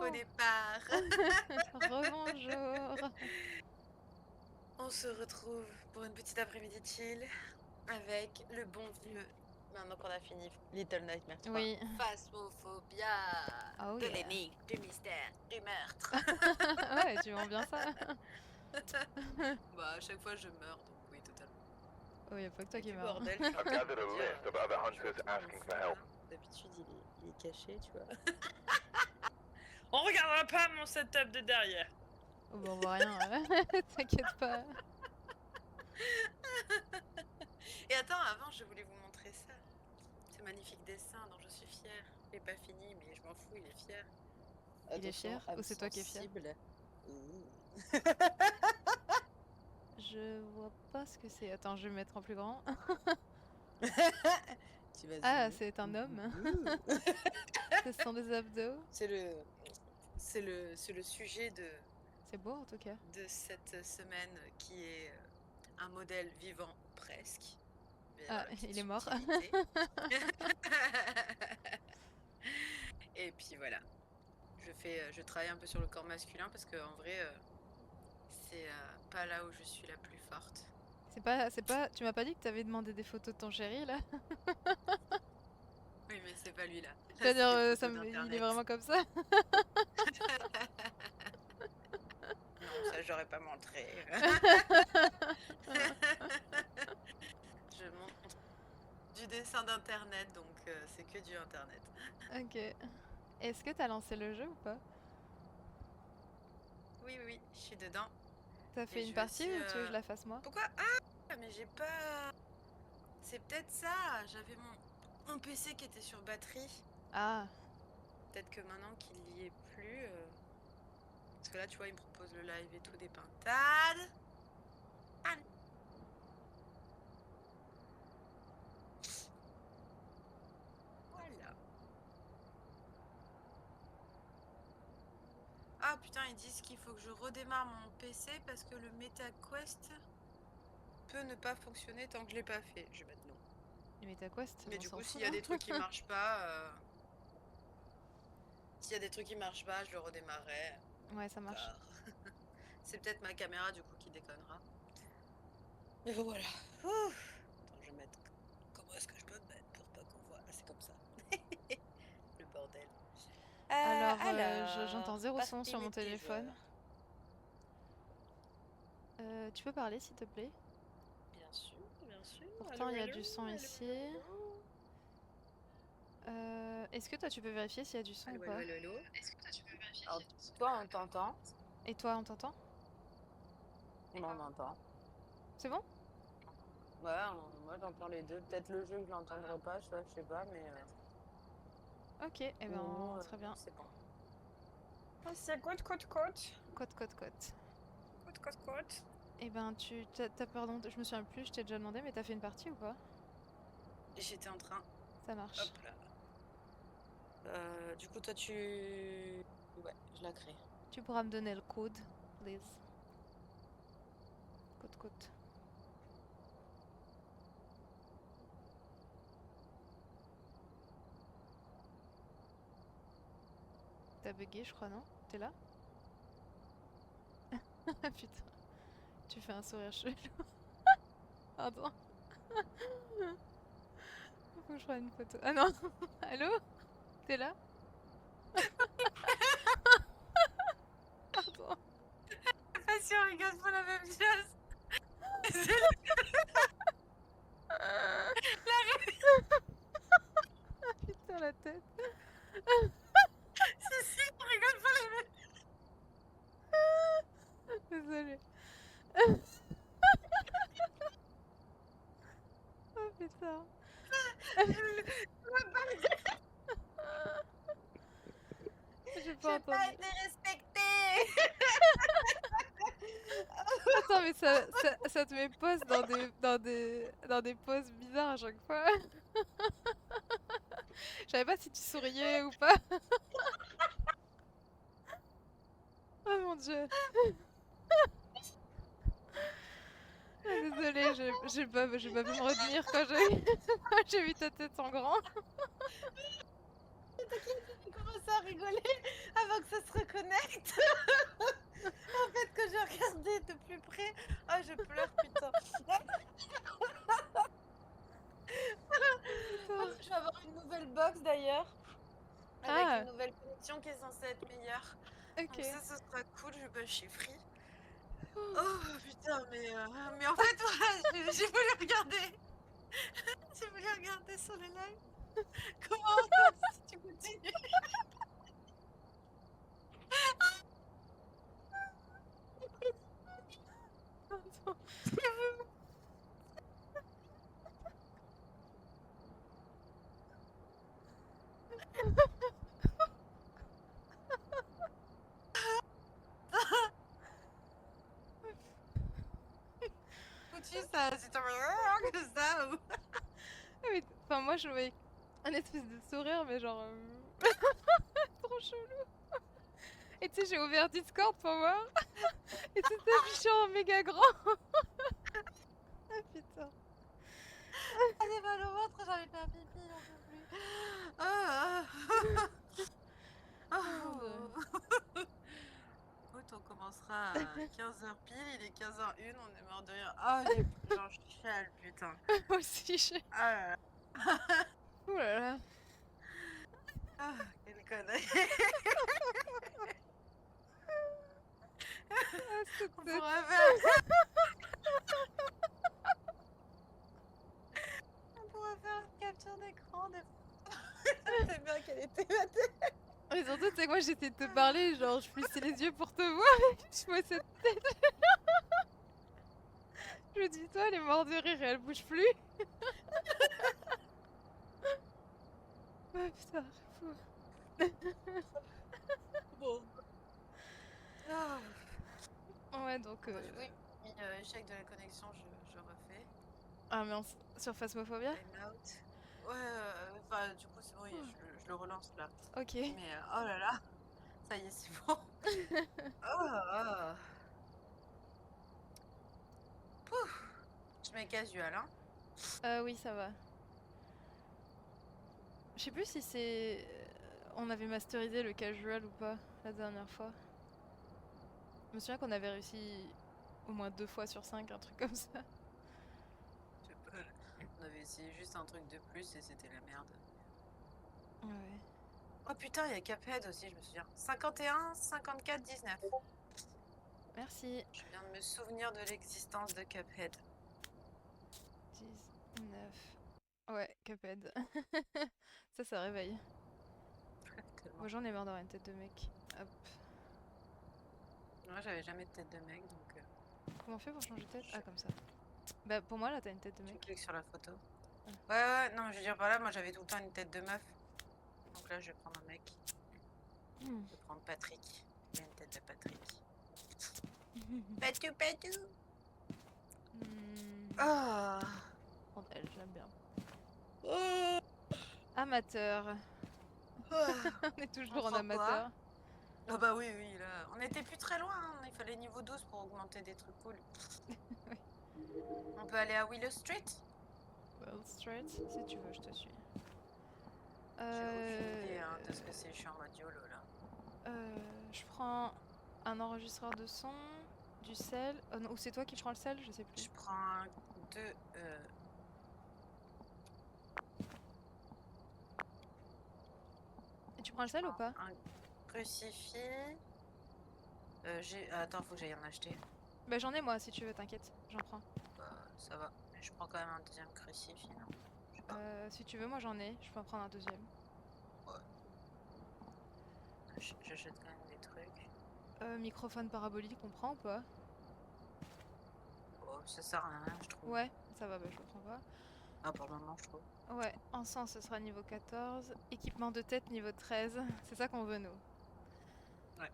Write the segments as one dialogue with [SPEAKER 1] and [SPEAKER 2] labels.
[SPEAKER 1] au départ.
[SPEAKER 2] Rebonjour.
[SPEAKER 1] On se retrouve pour une petite après-midi chill avec le bon vieux. Maintenant qu'on a fini Little Nightmares 3.
[SPEAKER 2] Oui.
[SPEAKER 1] Phasmophobia.
[SPEAKER 2] Oh
[SPEAKER 1] De
[SPEAKER 2] yeah.
[SPEAKER 1] l'énigme, du mystère, du meurtre.
[SPEAKER 2] Ouais, tu vends bien ça.
[SPEAKER 1] Bah, à chaque fois je meurs, donc oui, totalement.
[SPEAKER 2] Oh, y a pas que toi
[SPEAKER 1] Et
[SPEAKER 2] qui
[SPEAKER 1] du
[SPEAKER 2] meurs.
[SPEAKER 1] bordel, je suis en train de me dire, d'habitude il est caché, tu vois. On regardera pas mon setup de derrière.
[SPEAKER 2] Oh, bah, on voit rien, t'inquiète pas.
[SPEAKER 1] Et attends, avant, je voulais vous montrer ça. Ce magnifique dessin dont je suis fière. Il n'est pas fini, mais je m'en fous, il est fier.
[SPEAKER 2] Il est fier ou c'est toi qui es fier? Je vois pas ce que c'est. Attends, je vais me mettre en plus grand.
[SPEAKER 1] Tu vas
[SPEAKER 2] Ah,
[SPEAKER 1] zoomer.
[SPEAKER 2] c'est un homme. Ce sont des abdos.
[SPEAKER 1] C'est le sujet
[SPEAKER 2] C'est beau en tout cas.
[SPEAKER 1] de cette semaine qui est un modèle vivant presque.
[SPEAKER 2] Ah, il est mort.
[SPEAKER 1] Et puis voilà. Je travaille un peu sur le corps masculin parce que en vrai, c'est pas là où je suis la plus forte.
[SPEAKER 2] C'est pas. Tu m'as pas dit que t'avais demandé des photos de ton chéri là?
[SPEAKER 1] Oui, mais c'est pas lui là.
[SPEAKER 2] C'est-à-dire, il est vraiment comme ça?
[SPEAKER 1] Non, ça j'aurais pas montré. Je montre du dessin d'internet, donc c'est que du internet.
[SPEAKER 2] Ok. Est-ce que t'as lancé le jeu ou pas?
[SPEAKER 1] Oui, je suis dedans.
[SPEAKER 2] T'as fait une partie ou tu veux que je la fasse moi?
[SPEAKER 1] Pourquoi? Ah, mais j'ai pas... C'est peut-être ça. J'avais mon PC qui était sur batterie.
[SPEAKER 2] Ah.
[SPEAKER 1] Peut-être que maintenant qu'il y est plus... Parce que là, tu vois, il me propose le live et tout, des pintades. Ah. Voilà. Ah putain, ils disent qu'il faut que je redémarre mon PC parce que le MetaQuest peut ne pas fonctionner tant que je l'ai pas fait. Je vais mettre non.
[SPEAKER 2] Le MetaQuest,
[SPEAKER 1] Mais du coup, s'il y a des trucs qui marchent pas... S'il y a des trucs qui marchent pas, je le redémarrerai.
[SPEAKER 2] Ouais, ça marche.
[SPEAKER 1] C'est peut-être ma caméra du coup qui déconnera. Mais voilà. Attends, je vais mettre... Comment est-ce que je peux me mettre pour pas qu'on voit? C'est comme ça. Le bordel.
[SPEAKER 2] Alors, j'entends zéro son sur mon téléphone. Tu peux parler s'il te plaît?
[SPEAKER 1] Bien sûr, bien sûr.
[SPEAKER 2] Pourtant, il y a du son ici. Est-ce que toi tu peux vérifier s'il y a du son ou pas?
[SPEAKER 1] Est-ce que toi tu peux vérifier? Alors, toi on t'entend.
[SPEAKER 2] Et toi on t'entend?
[SPEAKER 1] On m'entend.
[SPEAKER 2] C'est bon?
[SPEAKER 1] Ouais, moi j'entends les deux. Peut-être le jeu que je l'entendrai pas, je sais pas, mais...
[SPEAKER 2] Ok, et ben très bien.
[SPEAKER 1] C'est bon. Oh, c'est côte.
[SPEAKER 2] Côte. Et ben pardon, je me souviens plus, je t'ai déjà demandé, mais t'as fait une partie ou pas?
[SPEAKER 1] J'étais en train.
[SPEAKER 2] Ça marche.
[SPEAKER 1] Hop là. Du coup, toi, tu... Ouais, je la crée.
[SPEAKER 2] Tu pourras me donner le code, please. Côte. T'as bugué, je crois, non? T'es là? Putain. Tu fais un sourire chelou. Pardon. Faut que je prenne une photo. Ah non. Allô? T'es là? Pardon.
[SPEAKER 1] Pas si on rigole pour la même chose.
[SPEAKER 2] Putain, la tête.
[SPEAKER 1] Si, on rigole pour la même.
[SPEAKER 2] Désolée. Oh putain. J'ai pas entendu.
[SPEAKER 1] Été respectée.
[SPEAKER 2] Attends, mais ça te met pause dans des poses bizarres à chaque fois. Je savais pas si tu souriais ou pas. Oh mon dieu. Ah, désolée, j'ai pas pu me retenir quand j'ai vu ta tête en grand.
[SPEAKER 1] T'inquiète, j'ai commencé à rigoler avant avant que ça se reconnecte. En fait, quand j'ai regardé de plus près, ah, je pleure, putain. Je vais avoir une nouvelle box d'ailleurs, avec
[SPEAKER 2] Ah,
[SPEAKER 1] une nouvelle connexion qui est censée être meilleure.
[SPEAKER 2] ok.
[SPEAKER 1] Donc ça sera cool, je vais pas chez Free. Oh putain, mais en fait, voilà, j'ai voulu regarder. J'ai voulu regarder sur les lives. Comment on fait si tu continues?
[SPEAKER 2] Attends.
[SPEAKER 1] Continue ça, c'est comme ça ou...
[SPEAKER 2] Ah, mais enfin, moi, je voyais un espèce de sourire, mais genre... trop chelou. Et tu sais, j'ai ouvert Discord pour voir. Et c'était affiché en méga grand. Ah putain.
[SPEAKER 1] Allez, mal au ventre, j'ai envie de faire pipi, j'en peux plus. Ah, Écoute, on commencera à 15h pile, il est 15h01, on est mort de rire. Ah, j'en chiale, putain.
[SPEAKER 2] Moi aussi, j'ai...
[SPEAKER 1] Ah là là.
[SPEAKER 2] Ouh là là.
[SPEAKER 1] Ah, quelle connerie.
[SPEAKER 2] Ah, cette
[SPEAKER 1] On
[SPEAKER 2] tête.
[SPEAKER 1] pourrait faire... On pourrait faire une capture d'écran des... C'est bien qu'elle était ma tête.
[SPEAKER 2] Mais surtout, tu sais que moi, j'essayais de te parler, genre, je plissais les yeux pour te voir. Je vois cette tête. Je me dis, toi, elle est morte de rire et elle bouge plus. Ah putain, fou.
[SPEAKER 1] Bon. Ah.
[SPEAKER 2] Ouais, donc...
[SPEAKER 1] Bon, du coup, échec de la connexion, je refais.
[SPEAKER 2] Ah mince, sur Phasmophobia?
[SPEAKER 1] Time out. Ouais, enfin, du coup, c'est bon, je le relance là.
[SPEAKER 2] Ok.
[SPEAKER 1] Mais oh là là, ça y est, c'est bon. Oh. Pouf. Je mets casual, hein.
[SPEAKER 2] Oui, ça va. Je sais plus si c'est... On avait masterisé le casual ou pas, la dernière fois. Je me souviens qu'on avait réussi au moins 2 fois sur 5, un truc comme ça.
[SPEAKER 1] Je sais pas, on avait essayé juste un truc de plus et c'était la merde.
[SPEAKER 2] Ouais.
[SPEAKER 1] Oh putain, il y a Cuphead aussi, je me souviens. 51, 54, 19.
[SPEAKER 2] Merci.
[SPEAKER 1] Je viens de me souvenir de l'existence de Cuphead.
[SPEAKER 2] 19... Ouais, Cuphead. Ça réveille.
[SPEAKER 1] Tellement.
[SPEAKER 2] Moi j'en ai marre d'avoir une tête de mec. Hop.
[SPEAKER 1] Moi, j'avais jamais de tête de mec, donc...
[SPEAKER 2] Comment on fait pour changer de tête? Ah, comme ça. Bah pour moi là t'as une tête de
[SPEAKER 1] Tu
[SPEAKER 2] mec.
[SPEAKER 1] cliques sur la photo. Ouais, non, je veux dire par là, moi j'avais tout le temps une tête de meuf. Donc là, je vais prendre un mec. Je vais prendre Patrick. Il a une tête de Patrick. Patou, patou. Ah.
[SPEAKER 2] Elle, je l'aime bien. Amateur. On est toujours en
[SPEAKER 1] Enfin,
[SPEAKER 2] amateur.
[SPEAKER 1] Ah bah oui, là. On était plus très loin, hein. Il fallait niveau 12 pour augmenter des trucs cool.
[SPEAKER 2] Oui.
[SPEAKER 1] On peut aller à Willow Street?
[SPEAKER 2] Well straight, si tu veux, je te suis.
[SPEAKER 1] J'ai aucune idée hein, de ce que c'est, je suis en mode YOLO là.
[SPEAKER 2] Je prends un enregistreur de son, du sel. Oh, non, ou c'est toi qui prends le sel, je sais plus.
[SPEAKER 1] Je prends deux.
[SPEAKER 2] Et tu prends le sel ou pas?
[SPEAKER 1] Un crucifix. Attends, faut que j'aille en acheter.
[SPEAKER 2] Bah j'en ai moi si tu veux, t'inquiète, j'en prends.
[SPEAKER 1] Ça va. Mais je prends quand même un deuxième crucifix, non? Je sais pas.
[SPEAKER 2] Si tu veux, moi j'en ai, je peux en prendre un deuxième.
[SPEAKER 1] Ouais. J'achète quand même des trucs.
[SPEAKER 2] Microphone parabolique, on prend ou pas?
[SPEAKER 1] Oh, ça sert à rien, je trouve.
[SPEAKER 2] Ouais, ça va, bah je le prends pas.
[SPEAKER 1] Ah, pour le moment, je trouve.
[SPEAKER 2] Ouais, encens ce sera niveau 14, équipement de tête niveau 13, c'est ça qu'on veut nous.
[SPEAKER 1] Ouais.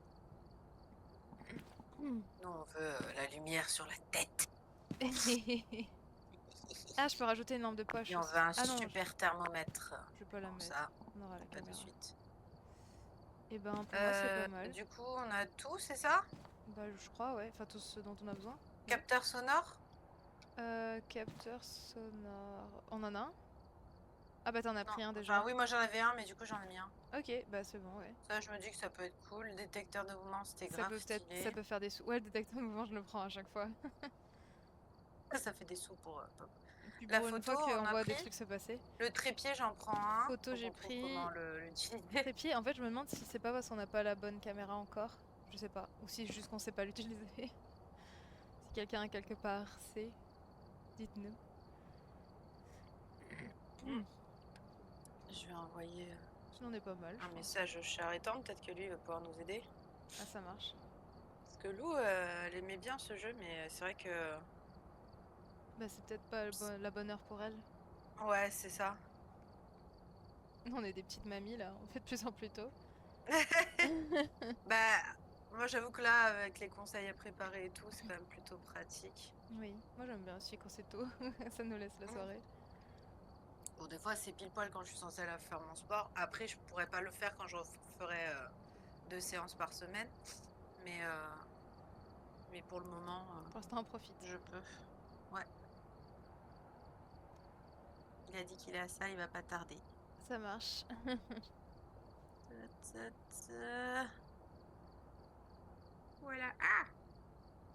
[SPEAKER 1] Nous, on veut la lumière sur la tête.
[SPEAKER 2] Ah, je peux rajouter une lampe de poche.
[SPEAKER 1] Et on
[SPEAKER 2] aussi.
[SPEAKER 1] veut un
[SPEAKER 2] Ah non,
[SPEAKER 1] super thermomètre.
[SPEAKER 2] je vais pas la
[SPEAKER 1] Bon,
[SPEAKER 2] mettre.
[SPEAKER 1] ça,
[SPEAKER 2] On aura la
[SPEAKER 1] pas de
[SPEAKER 2] caméra.
[SPEAKER 1] suite.
[SPEAKER 2] Et ben pour moi c'est pas mal.
[SPEAKER 1] Du coup, on a tout, c'est ça?
[SPEAKER 2] Bah je crois, ouais. Enfin tout ce dont on a besoin.
[SPEAKER 1] Capteur sonore?
[SPEAKER 2] Capteur sonore. On en a un? Ah bah t'en as
[SPEAKER 1] Non.
[SPEAKER 2] pris un déjà.
[SPEAKER 1] Enfin, oui, moi j'en avais un, mais du coup j'en ai mis un.
[SPEAKER 2] Ok, bah c'est bon, ouais.
[SPEAKER 1] Ça, je me dis que ça peut être cool. Le détecteur de mouvement, c'était
[SPEAKER 2] Ça
[SPEAKER 1] grave
[SPEAKER 2] peut peut-être,
[SPEAKER 1] stylé.
[SPEAKER 2] ça peut faire des sous. Ouais, le détecteur de mouvement, je le prends à chaque fois.
[SPEAKER 1] Ça fait des sous pour...
[SPEAKER 2] Puis
[SPEAKER 1] La
[SPEAKER 2] pour une
[SPEAKER 1] photo,
[SPEAKER 2] fois qu'on
[SPEAKER 1] on a
[SPEAKER 2] voit des
[SPEAKER 1] pris.
[SPEAKER 2] trucs se passer.
[SPEAKER 1] Le trépied, j'en prends un.
[SPEAKER 2] Photo,
[SPEAKER 1] Faut
[SPEAKER 2] j'ai
[SPEAKER 1] qu'on trouve
[SPEAKER 2] pris.
[SPEAKER 1] comment l'utiliser.
[SPEAKER 2] Trépied, en fait, je me demande si c'est pas parce qu'on n'a pas la bonne caméra encore. Je sais pas. Ou si juste qu'on sait pas l'utiliser. Si quelqu'un quelque part sait, dites-nous.
[SPEAKER 1] Je vais envoyer
[SPEAKER 2] Sinon, on est pas mal.
[SPEAKER 1] un message au cher étant. Peut-être que lui, il va pouvoir nous aider.
[SPEAKER 2] Ah, ça marche.
[SPEAKER 1] Parce que Lou, elle aimait bien ce jeu, mais c'est vrai que...
[SPEAKER 2] Bah, c'est peut-être pas la bonne heure pour elle.
[SPEAKER 1] Ouais, c'est ça.
[SPEAKER 2] On est des petites mamies là, on fait de plus en plus tôt.
[SPEAKER 1] Bah, moi j'avoue que là, avec les conseils à préparer et tout, c'est quand même plutôt pratique.
[SPEAKER 2] Oui, moi j'aime bien aussi quand c'est tôt, ça nous laisse la soirée.
[SPEAKER 1] Bon, des fois c'est pile poil quand je suis censée aller faire mon sport. Après, je pourrais pas le faire quand je ferai 2 séances par semaine. Mais pour le moment,
[SPEAKER 2] Pour l'instant, on profite.
[SPEAKER 1] je peux. Ouais. Il a dit qu'il est à ça, il va pas tarder.
[SPEAKER 2] Ça marche.
[SPEAKER 1] Voilà. Ah!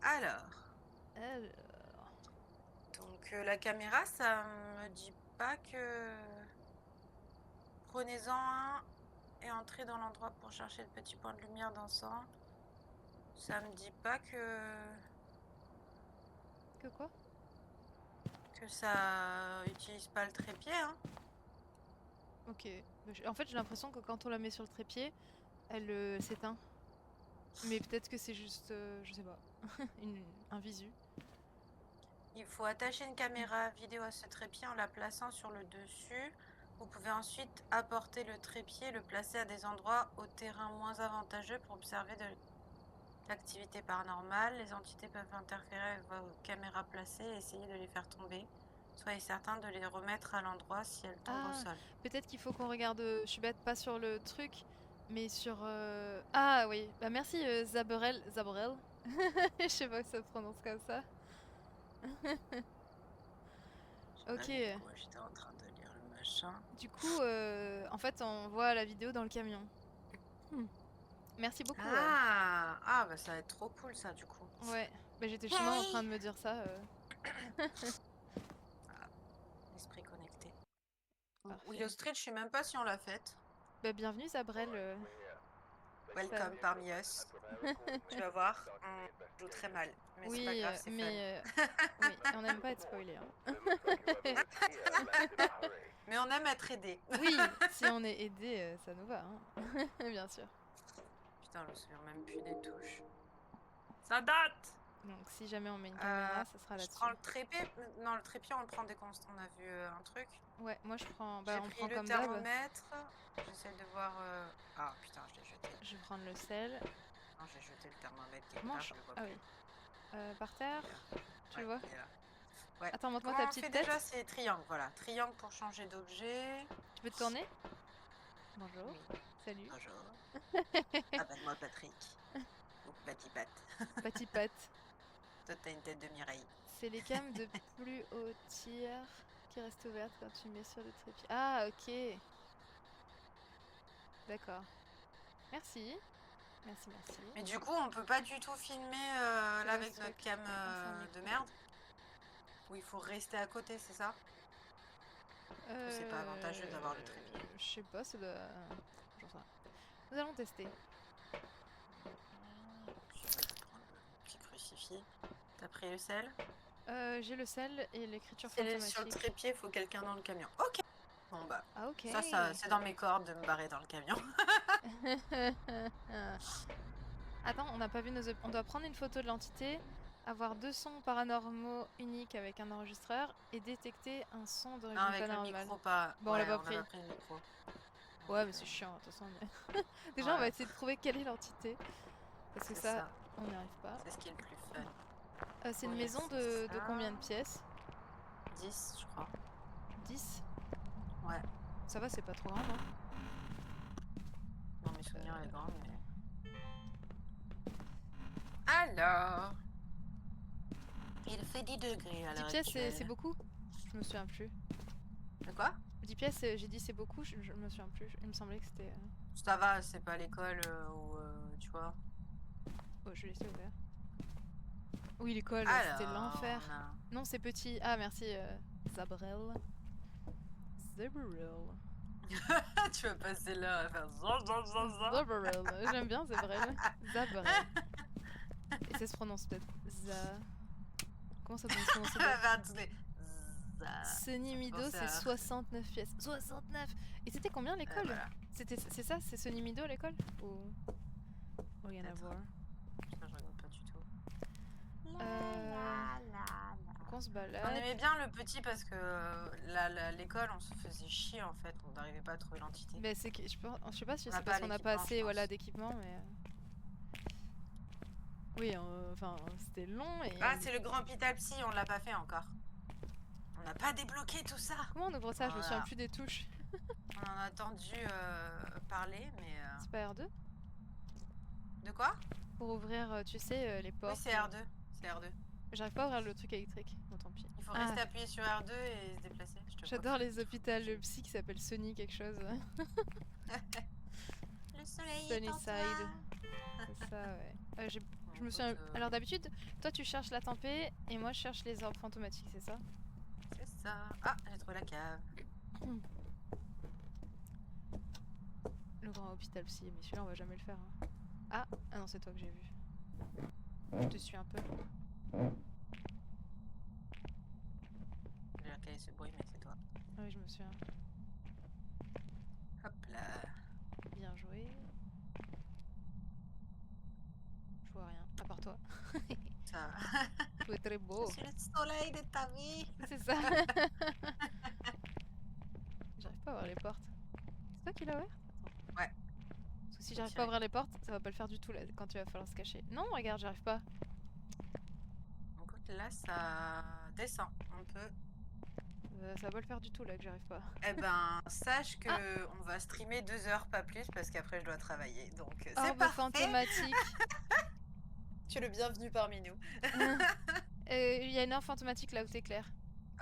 [SPEAKER 1] Alors. Donc la caméra, ça me dit pas que... Prenez-en un et entrez dans l'endroit pour chercher le petit point de lumière dansant. Ça me dit pas que...
[SPEAKER 2] Que quoi?
[SPEAKER 1] Que ça utilise pas le trépied, hein.
[SPEAKER 2] Ok. En fait, j'ai l'impression que quand on la met sur le trépied, elle s'éteint. Mais peut-être que c'est juste, je sais pas, un visu.
[SPEAKER 1] Il faut attacher une caméra vidéo à ce trépied en la plaçant sur le dessus. Vous pouvez ensuite apporter le trépied et le placer à des endroits au terrain moins avantageux pour observer de l'activité paranormale. Les entités peuvent interférer avec vos caméras placées et essayer de les faire tomber. Soyez certain de les remettre à l'endroit si elles tombent au sol.
[SPEAKER 2] Peut-être qu'il faut qu'on regarde, je suis bête, pas sur le truc, mais sur... Ah oui, bah merci Zaborel. Je sais pas si ça se prononce comme ça. Ok.
[SPEAKER 1] J'étais en train de lire le machin.
[SPEAKER 2] Du coup, en fait, on voit la vidéo dans le camion. Merci beaucoup.
[SPEAKER 1] Ah, bah ça va être trop cool ça du coup.
[SPEAKER 2] Ouais, bah, j'étais justement en train de me dire ça.
[SPEAKER 1] L'esprit connecté. Willow Street, je sais même pas si on l'a faite.
[SPEAKER 2] Bah, bienvenue Zabrel.
[SPEAKER 1] Welcome parmi us. Tu vas voir, on joue très mal. Mais
[SPEAKER 2] oui,
[SPEAKER 1] c'est pas grave, c'est
[SPEAKER 2] fun. Oui, on n'aime pas être spoilé. Hein.
[SPEAKER 1] Mais on aime être aidé.
[SPEAKER 2] Oui, si on est aidé, ça nous va. Hein. Bien sûr.
[SPEAKER 1] Putain, je me souviens même plus des touches. Ça date!
[SPEAKER 2] Donc si jamais on met une caméra, ça sera là-dessus.
[SPEAKER 1] Je prends le trépied. Non, le trépied, on le prend dès qu'on a vu un truc.
[SPEAKER 2] Ouais, moi je prends. Bah,
[SPEAKER 1] J'ai
[SPEAKER 2] on
[SPEAKER 1] pris
[SPEAKER 2] prend
[SPEAKER 1] le
[SPEAKER 2] comme
[SPEAKER 1] thermomètre. J'essaie de voir. Ah putain, je l'ai jeté.
[SPEAKER 2] Je vais prendre le sel.
[SPEAKER 1] Non, j'ai jeté le thermomètre quelque
[SPEAKER 2] Comment
[SPEAKER 1] part, je le vois
[SPEAKER 2] Ah
[SPEAKER 1] plus.
[SPEAKER 2] oui. Par terre. Tu le vois?
[SPEAKER 1] Ouais.
[SPEAKER 2] Attends, montre-moi
[SPEAKER 1] Comment
[SPEAKER 2] ta petite
[SPEAKER 1] on fait
[SPEAKER 2] tête.
[SPEAKER 1] déjà, c'est triangle, voilà. Triangle pour changer d'objet.
[SPEAKER 2] Tu peux te tourner? Bonjour.
[SPEAKER 1] Oui.
[SPEAKER 2] Salut.
[SPEAKER 1] Bonjour. Appelle-moi Patrick. Ou Patty Pat.
[SPEAKER 2] Patty Pat.
[SPEAKER 1] Toi, t'as une tête de Mireille.
[SPEAKER 2] C'est les cams de plus haut tiers qui restent ouvertes quand tu mets sur le trépied. Ah, ok. D'accord. Merci. Merci.
[SPEAKER 1] Mais du coup, on peut pas du tout filmer là avec notre cam de merde. Ou il faut rester à côté, c'est ça? C'est pas avantageux d'avoir le trépied.
[SPEAKER 2] Je sais pas, c'est de... J'en sais rien. Nous allons tester.
[SPEAKER 1] Je vais prendre le petit crucifix. T'as pris le sel?
[SPEAKER 2] J'ai le sel et l'écriture fantomatique.
[SPEAKER 1] Sur le trépied, il faut quelqu'un dans le camion. Ok. Bon bah,
[SPEAKER 2] ok.
[SPEAKER 1] Ça c'est dans mes cordes de me barrer dans le camion.
[SPEAKER 2] Attends, on n'a pas vu nos... On doit prendre une photo de l'entité, avoir 2 sons paranormaux uniques avec un enregistreur et détecter un son d'origine paranormale.
[SPEAKER 1] Le micro, pas...
[SPEAKER 2] Bon,
[SPEAKER 1] ouais,
[SPEAKER 2] on l'a pas pris.
[SPEAKER 1] le micro.
[SPEAKER 2] Ouais, mais c'est chiant, de toute façon. Mais... Déjà, on va essayer de trouver quelle est l'entité. Parce que ça, on n'y arrive pas.
[SPEAKER 1] C'est ce qui est le plus fun.
[SPEAKER 2] C'est une maison de combien de pièces?
[SPEAKER 1] 10, je crois.
[SPEAKER 2] 10?
[SPEAKER 1] Ouais.
[SPEAKER 2] Ça va, c'est pas trop grand, non?
[SPEAKER 1] Non, mes souvenirs, elle est grande, mais... Alors... Il fait 10 degrés à l'heure
[SPEAKER 2] 10 pièces, c'est beaucoup? Je me souviens plus.
[SPEAKER 1] De quoi?
[SPEAKER 2] 10 pièces, j'ai dit c'est beaucoup, je me souviens plus. Il me semblait que c'était.
[SPEAKER 1] Ça va, c'est pas l'école où tu vois.
[SPEAKER 2] Oh, je vais laisser ouvert. Oui, l'école, c'était
[SPEAKER 1] Alors,
[SPEAKER 2] l'enfer.
[SPEAKER 1] on a...
[SPEAKER 2] Non, c'est petit. Ah, merci, Zabrel. Zabrel.
[SPEAKER 1] tu vas passer là à faire ça.
[SPEAKER 2] Zabrel. J'aime bien Zabrel. Zabrel. Et ça se prononce peut-être. Comment ça peut se prononcer Sunny Mido, c'est 69 pièces. 69. Et c'était combien l'école
[SPEAKER 1] voilà.
[SPEAKER 2] C'est ça, c'est Sunny Mido l'école Ou rien à voir.
[SPEAKER 1] Putain, je regarde pas du tout.
[SPEAKER 2] Donc on se balade.
[SPEAKER 1] On aimait bien le petit parce que l'école, on se faisait chier en fait. On n'arrivait pas à trouver l'entité.
[SPEAKER 2] Mais c'est que je sais pas si
[SPEAKER 1] On
[SPEAKER 2] c'est
[SPEAKER 1] n'a
[SPEAKER 2] parce
[SPEAKER 1] pas
[SPEAKER 2] qu'on n'a pas
[SPEAKER 1] l'équipement,
[SPEAKER 2] assez
[SPEAKER 1] je
[SPEAKER 2] voilà,
[SPEAKER 1] pense.
[SPEAKER 2] d'équipement, mais. Oui, enfin, c'était long et.
[SPEAKER 1] Ah, c'est le grand Pitalpsy, on l'a pas fait encore. On n'a pas débloqué tout ça.
[SPEAKER 2] Comment on ouvre ça Je me souviens
[SPEAKER 1] Voilà.
[SPEAKER 2] plus des touches.
[SPEAKER 1] On en a entendu parler, mais...
[SPEAKER 2] C'est pas R2
[SPEAKER 1] De quoi?
[SPEAKER 2] Pour ouvrir, tu sais, les
[SPEAKER 1] Oui,
[SPEAKER 2] portes.
[SPEAKER 1] c'est R2. C'est R2.
[SPEAKER 2] J'arrive pas à ouvrir le truc électrique. Bon, tant pis.
[SPEAKER 1] Il faut rester appuyé sur R2 et se déplacer.
[SPEAKER 2] J'adore les hôpitaux psy qui s'appellent Sony quelque chose.
[SPEAKER 1] Le soleil
[SPEAKER 2] Sunny
[SPEAKER 1] est en
[SPEAKER 2] side.
[SPEAKER 1] toi.
[SPEAKER 2] C'est ça, ouais. Je me
[SPEAKER 1] Écoute,
[SPEAKER 2] souviens. Alors d'habitude, toi tu cherches la tempée et moi je cherche les orbes fantomatiques, c'est ça?
[SPEAKER 1] C'est ça. Ah, j'ai trouvé la cave.
[SPEAKER 2] Le grand hôpital psy, mais celui-là on va jamais le faire. Hein. Ah non, c'est toi que j'ai vu. Je te suis un peu.
[SPEAKER 1] J'ai quel est ce bruit, mais c'est toi.
[SPEAKER 2] Ah oui, je me souviens.
[SPEAKER 1] Hop là.
[SPEAKER 2] Bien joué. Je vois rien, à part toi.
[SPEAKER 1] Ça.
[SPEAKER 2] Tu es très beau.
[SPEAKER 1] Je suis le soleil de ta vie.
[SPEAKER 2] C'est ça. J'arrive pas à ouvrir les portes. C'est toi qui l'as ouvert? Attends.
[SPEAKER 1] Ouais.
[SPEAKER 2] Parce que si j'arrive pas à ouvrir les portes, ça va pas le faire du tout là, quand il va falloir se cacher. Non, regarde, j'arrive pas.
[SPEAKER 1] Écoute, là, ça descend un peu.
[SPEAKER 2] Ça va pas le faire du tout là que j'arrive pas.
[SPEAKER 1] Eh ben, sache que on va streamer 2 heures, pas plus, parce qu'après je dois travailler. Donc c'est parfait.
[SPEAKER 2] Fantomatique.
[SPEAKER 1] Tu es le bienvenu parmi nous.
[SPEAKER 2] Il y a une heure fantomatique là où t'es clair.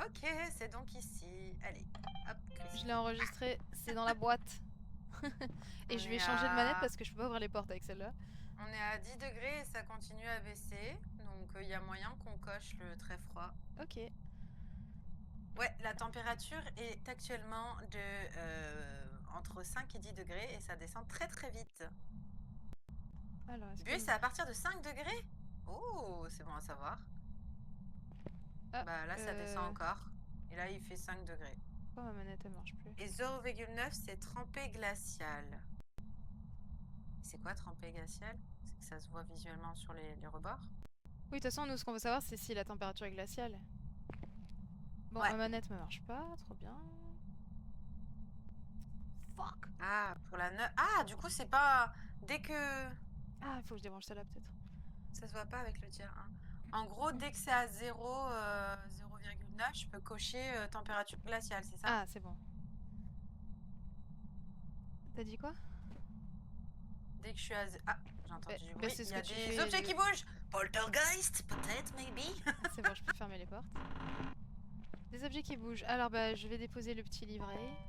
[SPEAKER 1] Ok, c'est donc ici. Allez, hop.
[SPEAKER 2] Je l'ai enregistré, c'est dans la boîte. Et je vais changer de manette parce que je peux pas ouvrir les portes avec celle-là.
[SPEAKER 1] On est à 10 degrés et ça continue à baisser. Donc il y a moyen qu'on coche le très froid.
[SPEAKER 2] Ok.
[SPEAKER 1] Ouais, la température est actuellement de entre 5 et 10 degrés et ça descend très très vite.
[SPEAKER 2] Alors,
[SPEAKER 1] Buis, c'est à partir de 5 degrés? Oh, c'est bon à savoir.
[SPEAKER 2] Ah,
[SPEAKER 1] bah là, ça descend encore. Et là, il fait 5 degrés.
[SPEAKER 2] Pourquoi ma manette, elle marche plus?
[SPEAKER 1] Et 0,9, c'est trempé glacial. C'est quoi trempé glacial? C'est que ça se voit visuellement sur les rebords?
[SPEAKER 2] Oui, de toute façon, nous, ce qu'on veut savoir, c'est si la température est glaciale. Bon,
[SPEAKER 1] ouais.
[SPEAKER 2] Ma manette me marche pas, trop bien. Fuck!
[SPEAKER 1] Ah, pour la 9... Ah, du coup, c'est pas... Dès que...
[SPEAKER 2] Ah, il faut que je débranche celle-là, peut-être.
[SPEAKER 1] Ça se voit pas avec le tiers 1. En gros, dès que c'est à 0, 0,9, je peux cocher température glaciale, c'est ça?
[SPEAKER 2] Ah, c'est bon. T'as dit quoi?
[SPEAKER 1] Dès que je suis à... Ah, j'ai entendu du bruit. Il y a des objets qui bougent. Poltergeist, peut-être, maybe.
[SPEAKER 2] C'est bon, je peux fermer les portes. Des objets qui bougent. Alors, bah, je vais déposer le petit livret.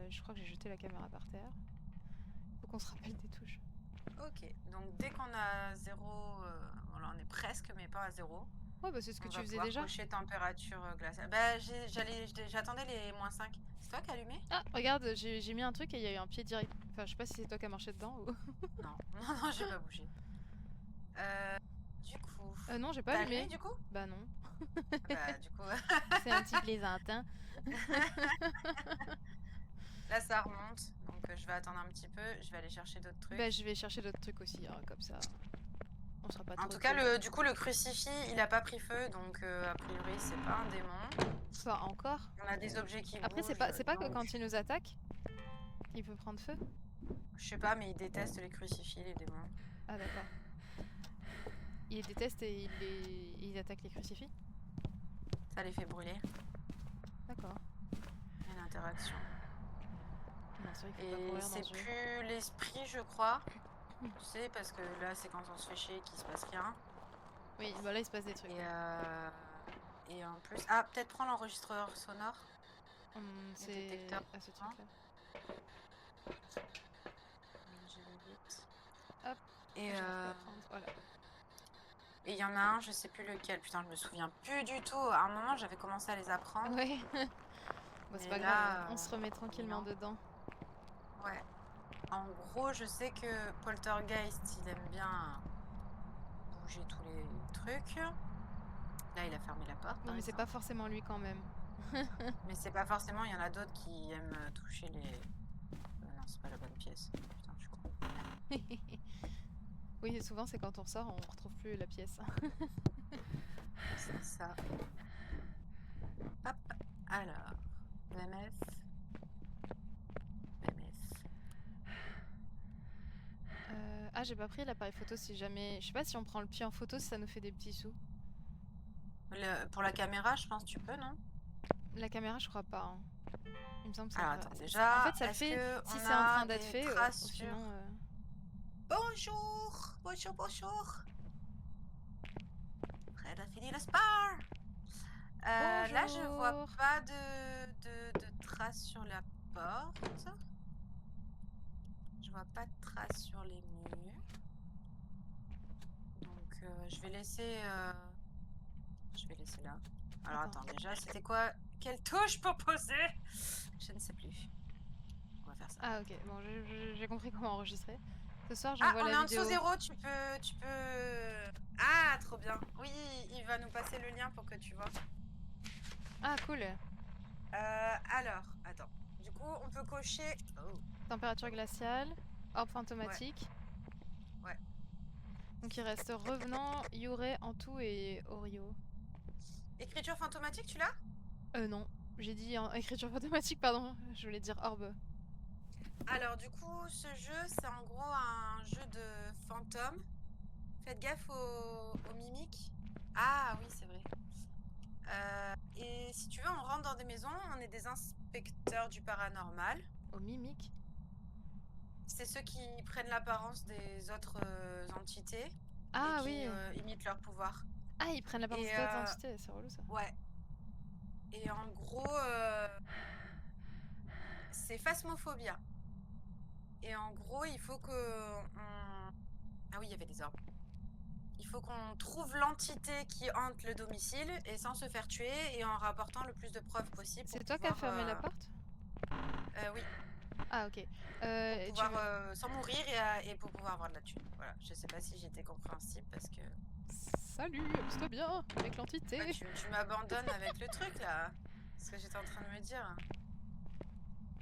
[SPEAKER 2] Je crois que j'ai jeté la caméra par terre. Faut qu'on se rappelle des touches.
[SPEAKER 1] Ok, donc dès qu'on a 0... bon, là, on est presque, mais pas à 0.
[SPEAKER 2] Ouais, bah, c'est ce que tu faisais déjà.
[SPEAKER 1] Cocher température glaciale. Bah, j'attendais les -5. C'est toi qui as allumé?
[SPEAKER 2] Ah, regarde, j'ai mis un truc et il y a eu un pied direct. Enfin, je sais pas si c'est toi qui as marché dedans ou...
[SPEAKER 1] Non, non, j'ai pas bougé. Du coup...
[SPEAKER 2] non, j'ai pas allumé.
[SPEAKER 1] Du coup?
[SPEAKER 2] Bah non.
[SPEAKER 1] Bah, du coup...
[SPEAKER 2] c'est un petit plaisantin.
[SPEAKER 1] Là, ça remonte. Donc, je vais attendre un petit peu. Je vais aller chercher d'autres trucs.
[SPEAKER 2] Bah, je vais chercher d'autres trucs aussi, hein, comme ça. On sera pas trop...
[SPEAKER 1] En tout cas, du coup, le crucifix, il a pas pris feu. Donc, a priori, c'est pas un démon.
[SPEAKER 2] Pas encore.
[SPEAKER 1] On a des objets qui
[SPEAKER 2] Après,
[SPEAKER 1] bougent.
[SPEAKER 2] c'est pas que quand il nous attaque, il peut prendre feu?
[SPEAKER 1] Je sais pas, mais il déteste les crucifix, les démons.
[SPEAKER 2] Ah, d'accord. Il les déteste et il attaque les crucifix?
[SPEAKER 1] Ça les fait brûler.
[SPEAKER 2] D'accord.
[SPEAKER 1] Il y a une interaction.
[SPEAKER 2] Et
[SPEAKER 1] c'est plus l'esprit, je crois. Tu sais, parce que là, c'est quand on se fait chier qu'il se passe rien.
[SPEAKER 2] Oui, bah là, il se passe des trucs.
[SPEAKER 1] Et en plus... Ah, peut-être prendre l'enregistreur sonore.
[SPEAKER 2] C'est
[SPEAKER 1] détecteurs,
[SPEAKER 2] à ce
[SPEAKER 1] hein.
[SPEAKER 2] truc-là.
[SPEAKER 1] J'y vais vite.
[SPEAKER 2] Hop,
[SPEAKER 1] Et
[SPEAKER 2] j'arrive pas à prendre. Voilà.
[SPEAKER 1] il y en a un, je sais plus lequel. Putain, je me souviens plus du tout. À un moment, j'avais commencé à les apprendre.
[SPEAKER 2] Ouais. Bon, c'est
[SPEAKER 1] Mais
[SPEAKER 2] pas grave,
[SPEAKER 1] là,
[SPEAKER 2] on se remet tranquillement
[SPEAKER 1] non.
[SPEAKER 2] dedans.
[SPEAKER 1] Ouais. En gros, je sais que Poltergeist, il aime bien bouger tous les trucs. Là, il a fermé la porte,
[SPEAKER 2] Bon,
[SPEAKER 1] par
[SPEAKER 2] mais c'est pas
[SPEAKER 1] exemple.
[SPEAKER 2] forcément lui quand même.
[SPEAKER 1] Mais c'est pas forcément, il y en a d'autres qui aiment toucher les... non, c'est pas la bonne pièce. Putain, je suis con.
[SPEAKER 2] Oui, souvent c'est quand on ressort, on retrouve plus la pièce.
[SPEAKER 1] C'est ça. Hop. Alors, EMF. EMF.
[SPEAKER 2] Ah, j'ai pas pris l'appareil photo si jamais... Je sais pas si on prend le pied en photo, si ça nous fait des petits sous.
[SPEAKER 1] Pour la caméra, je pense que tu peux, non?
[SPEAKER 2] La caméra, je crois pas. Hein. Il me semble que ça
[SPEAKER 1] Alors,
[SPEAKER 2] va.
[SPEAKER 1] attends,
[SPEAKER 2] En
[SPEAKER 1] déjà,
[SPEAKER 2] fait, ça le
[SPEAKER 1] est-ce
[SPEAKER 2] fait si
[SPEAKER 1] qu'on
[SPEAKER 2] c'est en train
[SPEAKER 1] a
[SPEAKER 2] d'être
[SPEAKER 1] des
[SPEAKER 2] fait,
[SPEAKER 1] traces
[SPEAKER 2] ou
[SPEAKER 1] sur...
[SPEAKER 2] sinon...
[SPEAKER 1] Bonjour! Bonjour, bonjour! Fred a fini le sport! Là, je vois
[SPEAKER 2] Bonjour.
[SPEAKER 1] pas de traces sur la porte. Je vois pas de traces sur les murs. Donc, je vais laisser là. Alors, attends, déjà, c'était quoi? Quelle touche pour poser? Je ne sais plus. On va faire ça.
[SPEAKER 2] Ah, ok. Bon, j'ai compris comment enregistrer. Ce soir,
[SPEAKER 1] Ah,
[SPEAKER 2] j'envoie
[SPEAKER 1] on
[SPEAKER 2] la
[SPEAKER 1] est en dessous
[SPEAKER 2] vidéo.
[SPEAKER 1] 0, tu peux... Ah, trop bien. Oui, il va nous passer le lien pour que tu vois.
[SPEAKER 2] Ah, cool.
[SPEAKER 1] Alors, attends. Du coup, on peut cocher... Oh.
[SPEAKER 2] Température glaciale, orbe
[SPEAKER 1] Ouais,
[SPEAKER 2] fantomatique.
[SPEAKER 1] ouais.
[SPEAKER 2] Donc il reste Revenant, Yurei, Antou et Orio.
[SPEAKER 1] Écriture fantomatique, tu l'as?
[SPEAKER 2] Non. J'ai dit en écriture fantomatique, pardon. Je voulais dire orbe.
[SPEAKER 1] Alors, du coup, ce jeu, c'est en gros un jeu de fantômes. Faites gaffe aux mimiques. Ah oui, c'est vrai. Et si tu veux, on rentre dans des maisons, on est des inspecteurs du paranormal.
[SPEAKER 2] Aux mimiques.
[SPEAKER 1] C'est ceux qui prennent l'apparence des autres entités et
[SPEAKER 2] Ah
[SPEAKER 1] qui
[SPEAKER 2] oui.
[SPEAKER 1] imitent leur pouvoir.
[SPEAKER 2] Ah, ils prennent l'apparence
[SPEAKER 1] Et
[SPEAKER 2] d'autres entités, c'est relou ça.
[SPEAKER 1] ouais. Et en gros, c'est Phasmophobia. Et en gros, il faut que Ah oui, il y avait des orbes. Il faut qu'on trouve l'entité qui hante le domicile et sans se faire tuer et en rapportant le plus de preuves possible pour
[SPEAKER 2] C'est toi qui as
[SPEAKER 1] pouvoir...
[SPEAKER 2] fermé la porte?
[SPEAKER 1] Oui,
[SPEAKER 2] Ah, ok.
[SPEAKER 1] pour pouvoir sans mourir et pour pouvoir avoir de la thune. Voilà, je sais pas si j'étais compréhensible parce que...
[SPEAKER 2] Salut, amuse-toi bien avec l'entité.
[SPEAKER 1] Bah, tu m'abandonnes avec le truc là. Ce que j'étais en train de me dire.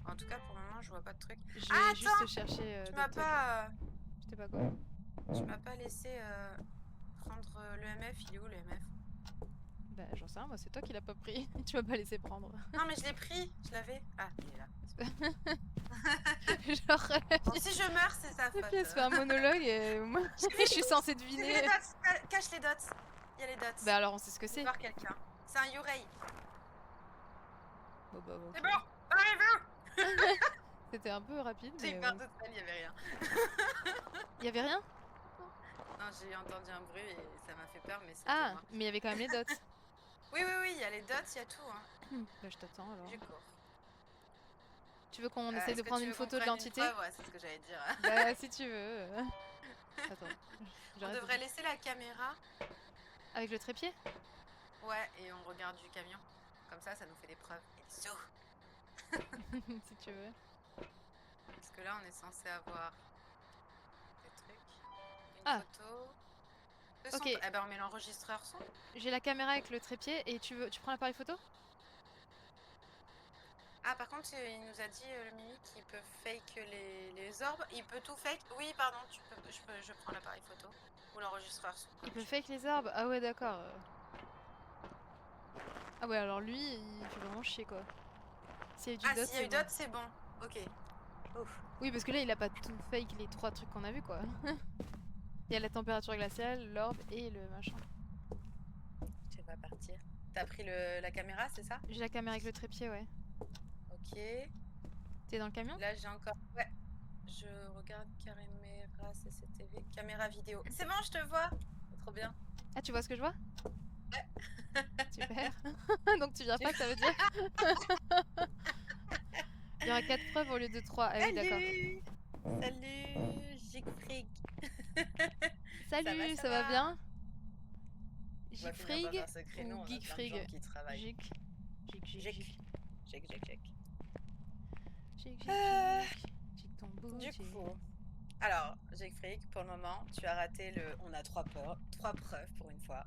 [SPEAKER 1] En tout cas, pour le moment, je vois pas de truc.
[SPEAKER 2] Je
[SPEAKER 1] Ah,
[SPEAKER 2] vais juste
[SPEAKER 1] attends!
[SPEAKER 2] chercher
[SPEAKER 1] Tu m'as
[SPEAKER 2] d'autres trucs.
[SPEAKER 1] pas...
[SPEAKER 2] Je sais pas quoi.
[SPEAKER 1] Tu m'as pas laissé prendre le MF. Il est où le MF?
[SPEAKER 2] Bah, j'en sais rien, moi, c'est toi qui l'as pas pris. Tu m'as pas laissé prendre.
[SPEAKER 1] Non, mais je l'ai pris. Je l'avais. Ah, il est là.
[SPEAKER 2] Genre,
[SPEAKER 1] Bon, si je meurs, c'est sa
[SPEAKER 2] la
[SPEAKER 1] faute.
[SPEAKER 2] pièce fait un monologue et moi, je suis censée
[SPEAKER 1] J'ai vu les
[SPEAKER 2] deviner.
[SPEAKER 1] dots. Cache les dots. Il y a les dots.
[SPEAKER 2] Bah alors, on sait ce que
[SPEAKER 1] Je vais
[SPEAKER 2] c'est.
[SPEAKER 1] voir quelqu'un. C'est un Yurei.
[SPEAKER 2] Bon, bah, ok.
[SPEAKER 1] C'est bon. Arrive-vous.
[SPEAKER 2] C'était un peu rapide,
[SPEAKER 1] J'ai
[SPEAKER 2] mais...
[SPEAKER 1] eu peur de ça, il y avait rien.
[SPEAKER 2] Il y avait rien?
[SPEAKER 1] Non, j'ai entendu un bruit et ça m'a fait peur, mais c'était
[SPEAKER 2] Ah,
[SPEAKER 1] moi.
[SPEAKER 2] mais il y avait quand même les dots.
[SPEAKER 1] Oui, il y a les dots, il y a tout. Hein.
[SPEAKER 2] Bah, je t'attends alors.
[SPEAKER 1] Je cours.
[SPEAKER 2] Tu veux qu'on essaye de
[SPEAKER 1] Est-ce que
[SPEAKER 2] prendre
[SPEAKER 1] tu
[SPEAKER 2] une
[SPEAKER 1] veux qu'on
[SPEAKER 2] photo de
[SPEAKER 1] prenne une
[SPEAKER 2] l'entité?
[SPEAKER 1] preuve? Ouais, c'est ce que j'allais dire.
[SPEAKER 2] Bah, si tu veux. Attends.
[SPEAKER 1] On
[SPEAKER 2] j'arrête de-
[SPEAKER 1] devrait laisser la caméra.
[SPEAKER 2] Avec le trépied?
[SPEAKER 1] Ouais, et on regarde du camion. Comme ça nous fait des preuves. Et des sous.
[SPEAKER 2] Si tu veux.
[SPEAKER 1] Parce que là, on est censé avoir des trucs. Une
[SPEAKER 2] Ah.
[SPEAKER 1] photo.
[SPEAKER 2] Ok.
[SPEAKER 1] Eh ben, on met l'enregistreur son.
[SPEAKER 2] J'ai la caméra avec le trépied et tu prends l'appareil photo?
[SPEAKER 1] Ah, par contre, il nous a dit, le mimique, qu'il peut fake les orbes. Il peut tout fake. Oui, pardon, je prends l'appareil photo. Ou l'enregistreur son.
[SPEAKER 2] Il peut fake les orbes? Ah ouais, d'accord. Ah ouais, alors lui, il fait vraiment chier, quoi. S'il y a eu du
[SPEAKER 1] Ah,
[SPEAKER 2] dot,
[SPEAKER 1] s'il y a eu
[SPEAKER 2] c'est bon.
[SPEAKER 1] d'autres, c'est bon. Ok. Ouf.
[SPEAKER 2] Oui, parce que là, il a pas tout fake les 3 trucs qu'on a vu, quoi. Il y a la température glaciale, l'orbe et le machin.
[SPEAKER 1] Tu vas partir. T'as pris la caméra, c'est ça?
[SPEAKER 2] J'ai la caméra avec le trépied, ouais.
[SPEAKER 1] Ok.
[SPEAKER 2] T'es dans le camion?
[SPEAKER 1] Là, j'ai encore... Ouais. Je regarde caméra CCTV. Caméra vidéo. C'est bon, je te vois. Trop bien.
[SPEAKER 2] Ah, tu vois ce que je vois?
[SPEAKER 1] Ouais.
[SPEAKER 2] Super. Donc tu viens pas, que ça veut dire? Il y aura 4 preuves au lieu de 3. Ah oui, d'accord.
[SPEAKER 1] Salut, Jigfrig.
[SPEAKER 2] Salut,
[SPEAKER 1] Ça
[SPEAKER 2] ça va
[SPEAKER 1] va?
[SPEAKER 2] bien?
[SPEAKER 1] On va finir par
[SPEAKER 2] Gigfrig
[SPEAKER 1] faire ce créneau,
[SPEAKER 2] ou
[SPEAKER 1] on a plein de gens
[SPEAKER 2] Geekfrig?
[SPEAKER 1] qui travaillent.
[SPEAKER 2] Gic. Gic, gic,
[SPEAKER 1] Jek,
[SPEAKER 2] gic.
[SPEAKER 1] jek, jek, jek.
[SPEAKER 2] Gic, gic,
[SPEAKER 1] Euh,
[SPEAKER 2] gic. Gic ton bout,
[SPEAKER 1] Du
[SPEAKER 2] gic.
[SPEAKER 1] coup, alors, Jigfrig, pour le moment, tu as raté le... On a 3 preuves pour une fois.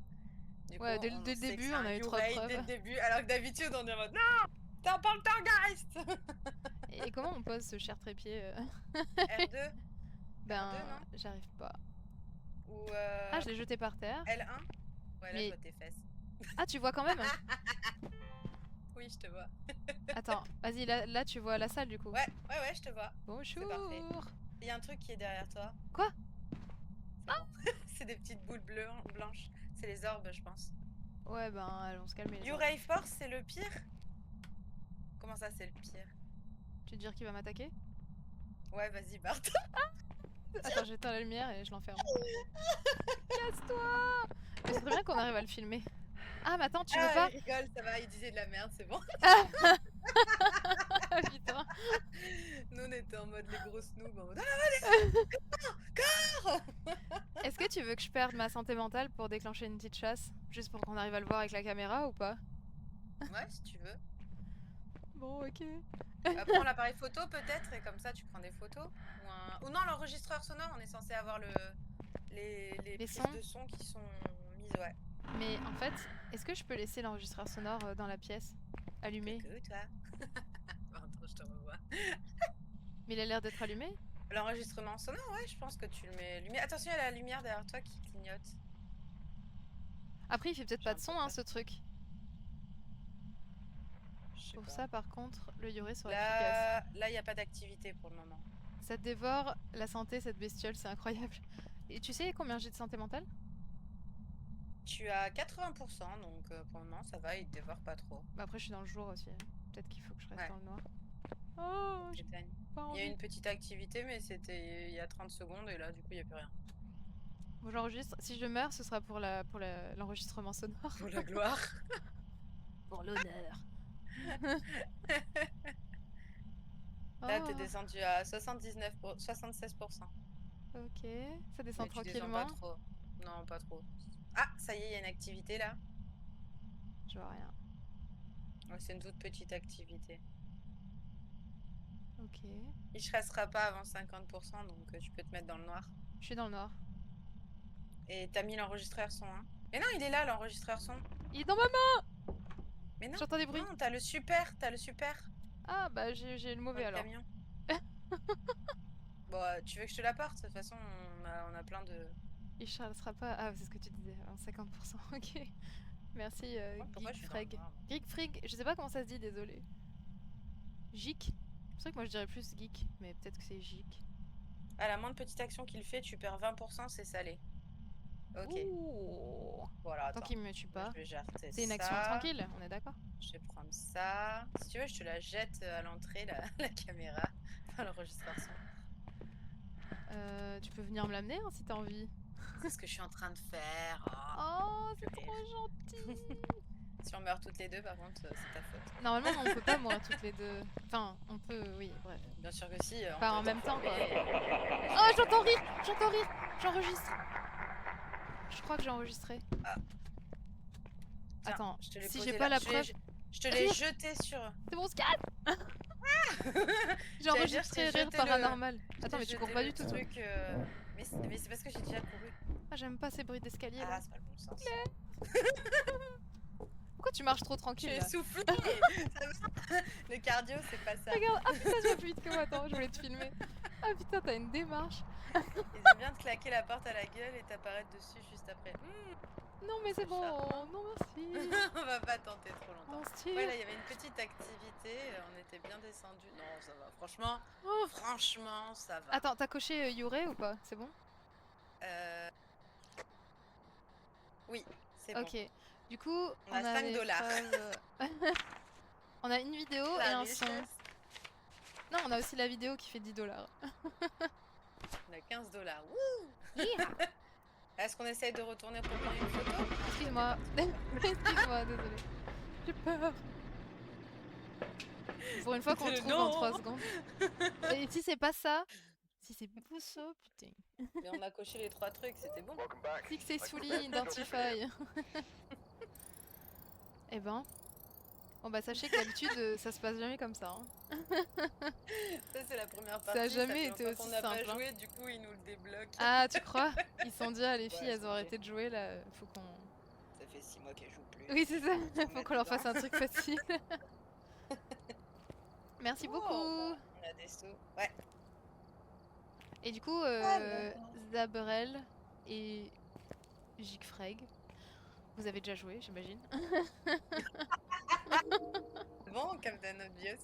[SPEAKER 1] Du coup,
[SPEAKER 2] Ouais, dès
[SPEAKER 1] on
[SPEAKER 2] le
[SPEAKER 1] sait que
[SPEAKER 2] début,
[SPEAKER 1] c'est
[SPEAKER 2] on
[SPEAKER 1] un
[SPEAKER 2] a eu 3
[SPEAKER 1] Yurei dès le
[SPEAKER 2] preuves.
[SPEAKER 1] début, alors que d'habitude, on est en mode non, t'es un poltergeist.
[SPEAKER 2] Et comment on pose ce cher trépied
[SPEAKER 1] R2, R2,
[SPEAKER 2] Ben,
[SPEAKER 1] non?
[SPEAKER 2] j'arrive pas.
[SPEAKER 1] Ou
[SPEAKER 2] Ah, je l'ai jeté par terre.
[SPEAKER 1] L1? Ouais, là, je
[SPEAKER 2] Mais...
[SPEAKER 1] vois tes fesses.
[SPEAKER 2] Ah, tu vois quand même?
[SPEAKER 1] Oui, je te vois.
[SPEAKER 2] Attends, vas-y, là tu vois la salle du coup.
[SPEAKER 1] Ouais, ouais, ouais, je te vois. C'est parfait.
[SPEAKER 2] Bonjour.
[SPEAKER 1] Il y a un truc qui est derrière toi.
[SPEAKER 2] Quoi?
[SPEAKER 1] C'est bon. C'est des petites boules blanches. C'est les orbes, je pense.
[SPEAKER 2] Ouais, ben, allons se calmer les orbes.
[SPEAKER 1] Yurei Force, c'est le pire? Comment ça, c'est le pire?
[SPEAKER 2] Tu veux dire qu'il va m'attaquer?
[SPEAKER 1] Ouais, vas-y, Bart.
[SPEAKER 2] Attends, j'éteins la lumière et je l'enferme. Casse-toi! Mais c'est très bien qu'on arrive à le filmer. Ah, mais attends, tu veux
[SPEAKER 1] Ah,
[SPEAKER 2] pas?
[SPEAKER 1] il rigole, ça va, il disait de la merde, c'est bon.
[SPEAKER 2] Ah putain.
[SPEAKER 1] Nous, on était en mode les grosses noobs, en mode ah, allez, corps.
[SPEAKER 2] Est-ce que tu veux que je perde ma santé mentale pour déclencher une petite chasse? Juste pour qu'on arrive à le voir avec la caméra ou pas?
[SPEAKER 1] Ouais, si tu veux.
[SPEAKER 2] Bon, ok.
[SPEAKER 1] Prends l'appareil photo peut-être, et comme ça, tu prends des photos. Ou non, l'enregistreur sonore, on est censé avoir les
[SPEAKER 2] Les
[SPEAKER 1] prises
[SPEAKER 2] sons?
[SPEAKER 1] de son qui sont mises, ouais.
[SPEAKER 2] Mais en fait, est-ce que je peux laisser l'enregistreur sonore dans la pièce? Allumé?
[SPEAKER 1] Coucou, toi. Pardon, je te revois.
[SPEAKER 2] Mais il a l'air d'être allumé?
[SPEAKER 1] L'enregistrement sonore, ouais, je pense que tu le mets. Attention, il y a la lumière derrière toi qui clignote.
[SPEAKER 2] Après, il fait peut-être
[SPEAKER 1] J'ai
[SPEAKER 2] pas
[SPEAKER 1] un
[SPEAKER 2] de
[SPEAKER 1] peu
[SPEAKER 2] son, hein,
[SPEAKER 1] peur.
[SPEAKER 2] ce truc.
[SPEAKER 1] Je sais
[SPEAKER 2] Pour
[SPEAKER 1] pas.
[SPEAKER 2] ça, par contre, le Yoré sera efficace.
[SPEAKER 1] Là, il n'y a pas d'activité pour le moment.
[SPEAKER 2] Ça dévore la santé, cette bestiole, c'est incroyable. Et tu sais combien j'ai de santé mentale?
[SPEAKER 1] Tu as 80%, donc pour le moment, ça va, il te dévore pas trop.
[SPEAKER 2] Bah après, je suis dans le jour aussi. Peut-être qu'il faut que je reste
[SPEAKER 1] Ouais.
[SPEAKER 2] dans le noir. Oh, j'ai
[SPEAKER 1] T'éteignes.
[SPEAKER 2] pas
[SPEAKER 1] Il y a
[SPEAKER 2] envie.
[SPEAKER 1] une petite activité, mais c'était il y a 30 secondes, et là, du coup, il n'y a plus rien.
[SPEAKER 2] Bon, j'enregistre. Si je meurs, ce sera pour l'enregistrement sonore.
[SPEAKER 1] Pour la gloire.
[SPEAKER 2] Pour l'honneur.
[SPEAKER 1] Là, t'es
[SPEAKER 2] Oh,
[SPEAKER 1] descendu à 76%.
[SPEAKER 2] ok. Ça descend
[SPEAKER 1] Mais tu descends pas
[SPEAKER 2] tranquillement.
[SPEAKER 1] trop. Non, pas trop. Ah, ça y est, il y a une activité là.
[SPEAKER 2] Je vois rien.
[SPEAKER 1] Ouais, c'est une toute petite activité.
[SPEAKER 2] Ok.
[SPEAKER 1] Il ne restera pas avant 50%, donc tu peux te mettre dans le noir.
[SPEAKER 2] Je suis dans le noir.
[SPEAKER 1] Et t'as mis l'enregistreur son, hein? Mais non, il est là, l'enregistreur son.
[SPEAKER 2] Il est dans ma main!
[SPEAKER 1] Mais non,
[SPEAKER 2] J'entends des bruits.
[SPEAKER 1] non, t'as le super,
[SPEAKER 2] Ah, bah j'ai le
[SPEAKER 1] dans
[SPEAKER 2] mauvais
[SPEAKER 1] le
[SPEAKER 2] alors.
[SPEAKER 1] camion. Bon, tu veux que je te l'apporte? De toute façon, on a plein de...
[SPEAKER 2] Il chargera pas. Ah, c'est ce que tu disais. 50%. Ok. Merci,
[SPEAKER 1] Pourquoi je suis dans le
[SPEAKER 2] Geekfreg.
[SPEAKER 1] noir?
[SPEAKER 2] Geekfrig, je sais pas comment ça se dit, désolé. Geek? C'est vrai que moi je dirais plus geek, mais peut-être que c'est geek.
[SPEAKER 1] À la moindre petite action qu'il fait, tu perds 20%, c'est salé. Ok.
[SPEAKER 2] Ouh.
[SPEAKER 1] Voilà,
[SPEAKER 2] Tant
[SPEAKER 1] attends.
[SPEAKER 2] qu'il me tue
[SPEAKER 1] Moi,
[SPEAKER 2] pas.
[SPEAKER 1] je vais jarter
[SPEAKER 2] C'est une action
[SPEAKER 1] ça.
[SPEAKER 2] tranquille, on est d'accord?
[SPEAKER 1] Je vais prendre ça. Si tu veux, je te la jette à l'entrée, la caméra. Enfin, l'enregistreur son.
[SPEAKER 2] Tu peux venir me l'amener hein, si t'as envie.
[SPEAKER 1] C'est ce que je suis en train de faire.
[SPEAKER 2] Oh, c'est
[SPEAKER 1] purée.
[SPEAKER 2] trop gentil.
[SPEAKER 1] Si on meurt toutes les deux, par contre, c'est ta faute.
[SPEAKER 2] Normalement, on peut pas mourir toutes les deux. Enfin, on peut, oui, bref.
[SPEAKER 1] Bien sûr que si.
[SPEAKER 2] Pas
[SPEAKER 1] on
[SPEAKER 2] en
[SPEAKER 1] peut
[SPEAKER 2] même temps, quoi.
[SPEAKER 1] t'enfermer.
[SPEAKER 2] Oh, j'entends rire! J'entends rire! J'enregistre! Je crois que j'ai enregistré.
[SPEAKER 1] Ah. Tiens,
[SPEAKER 2] Attends,
[SPEAKER 1] je te l'ai
[SPEAKER 2] si
[SPEAKER 1] posé
[SPEAKER 2] j'ai
[SPEAKER 1] là.
[SPEAKER 2] pas la preuve...
[SPEAKER 1] Je te l'ai jeté sur...
[SPEAKER 2] C'est bon, scan! J'ai
[SPEAKER 1] J'allais dire, je
[SPEAKER 2] enregistré
[SPEAKER 1] t'ai
[SPEAKER 2] rire
[SPEAKER 1] jeté
[SPEAKER 2] paranormal.
[SPEAKER 1] je
[SPEAKER 2] Attends,
[SPEAKER 1] t'ai
[SPEAKER 2] mais tu
[SPEAKER 1] jeté
[SPEAKER 2] cours pas
[SPEAKER 1] le
[SPEAKER 2] du tout.
[SPEAKER 1] truc, mais c'est parce que j'ai déjà couru.
[SPEAKER 2] Ah, j'aime pas ces bruits d'escalier
[SPEAKER 1] Ah,
[SPEAKER 2] là.
[SPEAKER 1] c'est pas le bon sens.
[SPEAKER 2] Pourquoi tu marches trop
[SPEAKER 1] Je
[SPEAKER 2] tranquille
[SPEAKER 1] suis
[SPEAKER 2] là?
[SPEAKER 1] essoufflée. Ça va. Le cardio, c'est pas ça.
[SPEAKER 2] Regarde, ah putain, je vais plus vite que moi, attends, je voulais te filmer. Ah putain, t'as une démarche.
[SPEAKER 1] Ils aiment bien te claquer la porte à la gueule et t'apparaître dessus juste après.
[SPEAKER 2] Non mais c'est
[SPEAKER 1] C'est
[SPEAKER 2] bon,
[SPEAKER 1] charmant.
[SPEAKER 2] non merci.
[SPEAKER 1] On va pas tenter trop longtemps.
[SPEAKER 2] On se tire.
[SPEAKER 1] Ouais, là, il y avait une petite activité. On était bien descendu. Non, ça va. Franchement,
[SPEAKER 2] Oh.
[SPEAKER 1] franchement, ça va.
[SPEAKER 2] Attends, t'as coché Yuré ou pas? C'est bon?
[SPEAKER 1] Oui, c'est bon.
[SPEAKER 2] Ok. Du coup,
[SPEAKER 1] On a 5
[SPEAKER 2] des
[SPEAKER 1] dollars.
[SPEAKER 2] preuves, on a une vidéo et
[SPEAKER 1] La
[SPEAKER 2] un son.
[SPEAKER 1] richesse.
[SPEAKER 2] Non, on a aussi la vidéo qui fait 10 $.
[SPEAKER 1] On a 15 $. Wouh! Est-ce Est-ce qu'on essaye de retourner pour prendre une photo?
[SPEAKER 2] Excuse-moi. Excuse-moi, désolé. J'ai peur. Pour une fois qu'on le trouve en 3
[SPEAKER 1] Non.
[SPEAKER 2] secondes. Et si c'est pas ça, si c'est Bousso, putain.
[SPEAKER 1] Mais on a coché les 3 trucs, c'était bon.
[SPEAKER 2] Successfully identify. Eh ben. Bon bah sachez que d'habitude ça se passe jamais comme ça. Hein.
[SPEAKER 1] Ça c'est la première
[SPEAKER 2] Ça
[SPEAKER 1] partie.
[SPEAKER 2] a jamais
[SPEAKER 1] fait
[SPEAKER 2] été
[SPEAKER 1] longtemps
[SPEAKER 2] aussi
[SPEAKER 1] qu'on n'a pas
[SPEAKER 2] simple. Hein.
[SPEAKER 1] joué, du coup ils nous le débloquent.
[SPEAKER 2] Ah tu crois? Ils se sont dit ah les filles
[SPEAKER 1] Ouais,
[SPEAKER 2] elles ont
[SPEAKER 1] c'est
[SPEAKER 2] arrêté de jouer là, faut qu'on...
[SPEAKER 1] Ça fait 6 mois qu'elle joue plus.
[SPEAKER 2] Oui c'est ça,
[SPEAKER 1] Faut
[SPEAKER 2] faut
[SPEAKER 1] mettre
[SPEAKER 2] qu'on leur fasse
[SPEAKER 1] dedans.
[SPEAKER 2] un truc facile. Merci
[SPEAKER 1] Oh,
[SPEAKER 2] beaucoup.
[SPEAKER 1] bah, on a des sous. Ouais.
[SPEAKER 2] Et du coup
[SPEAKER 1] Alors.
[SPEAKER 2] Zaberel et Jigfreg, vous avez déjà joué j'imagine.
[SPEAKER 1] Bon, Captain Obvious.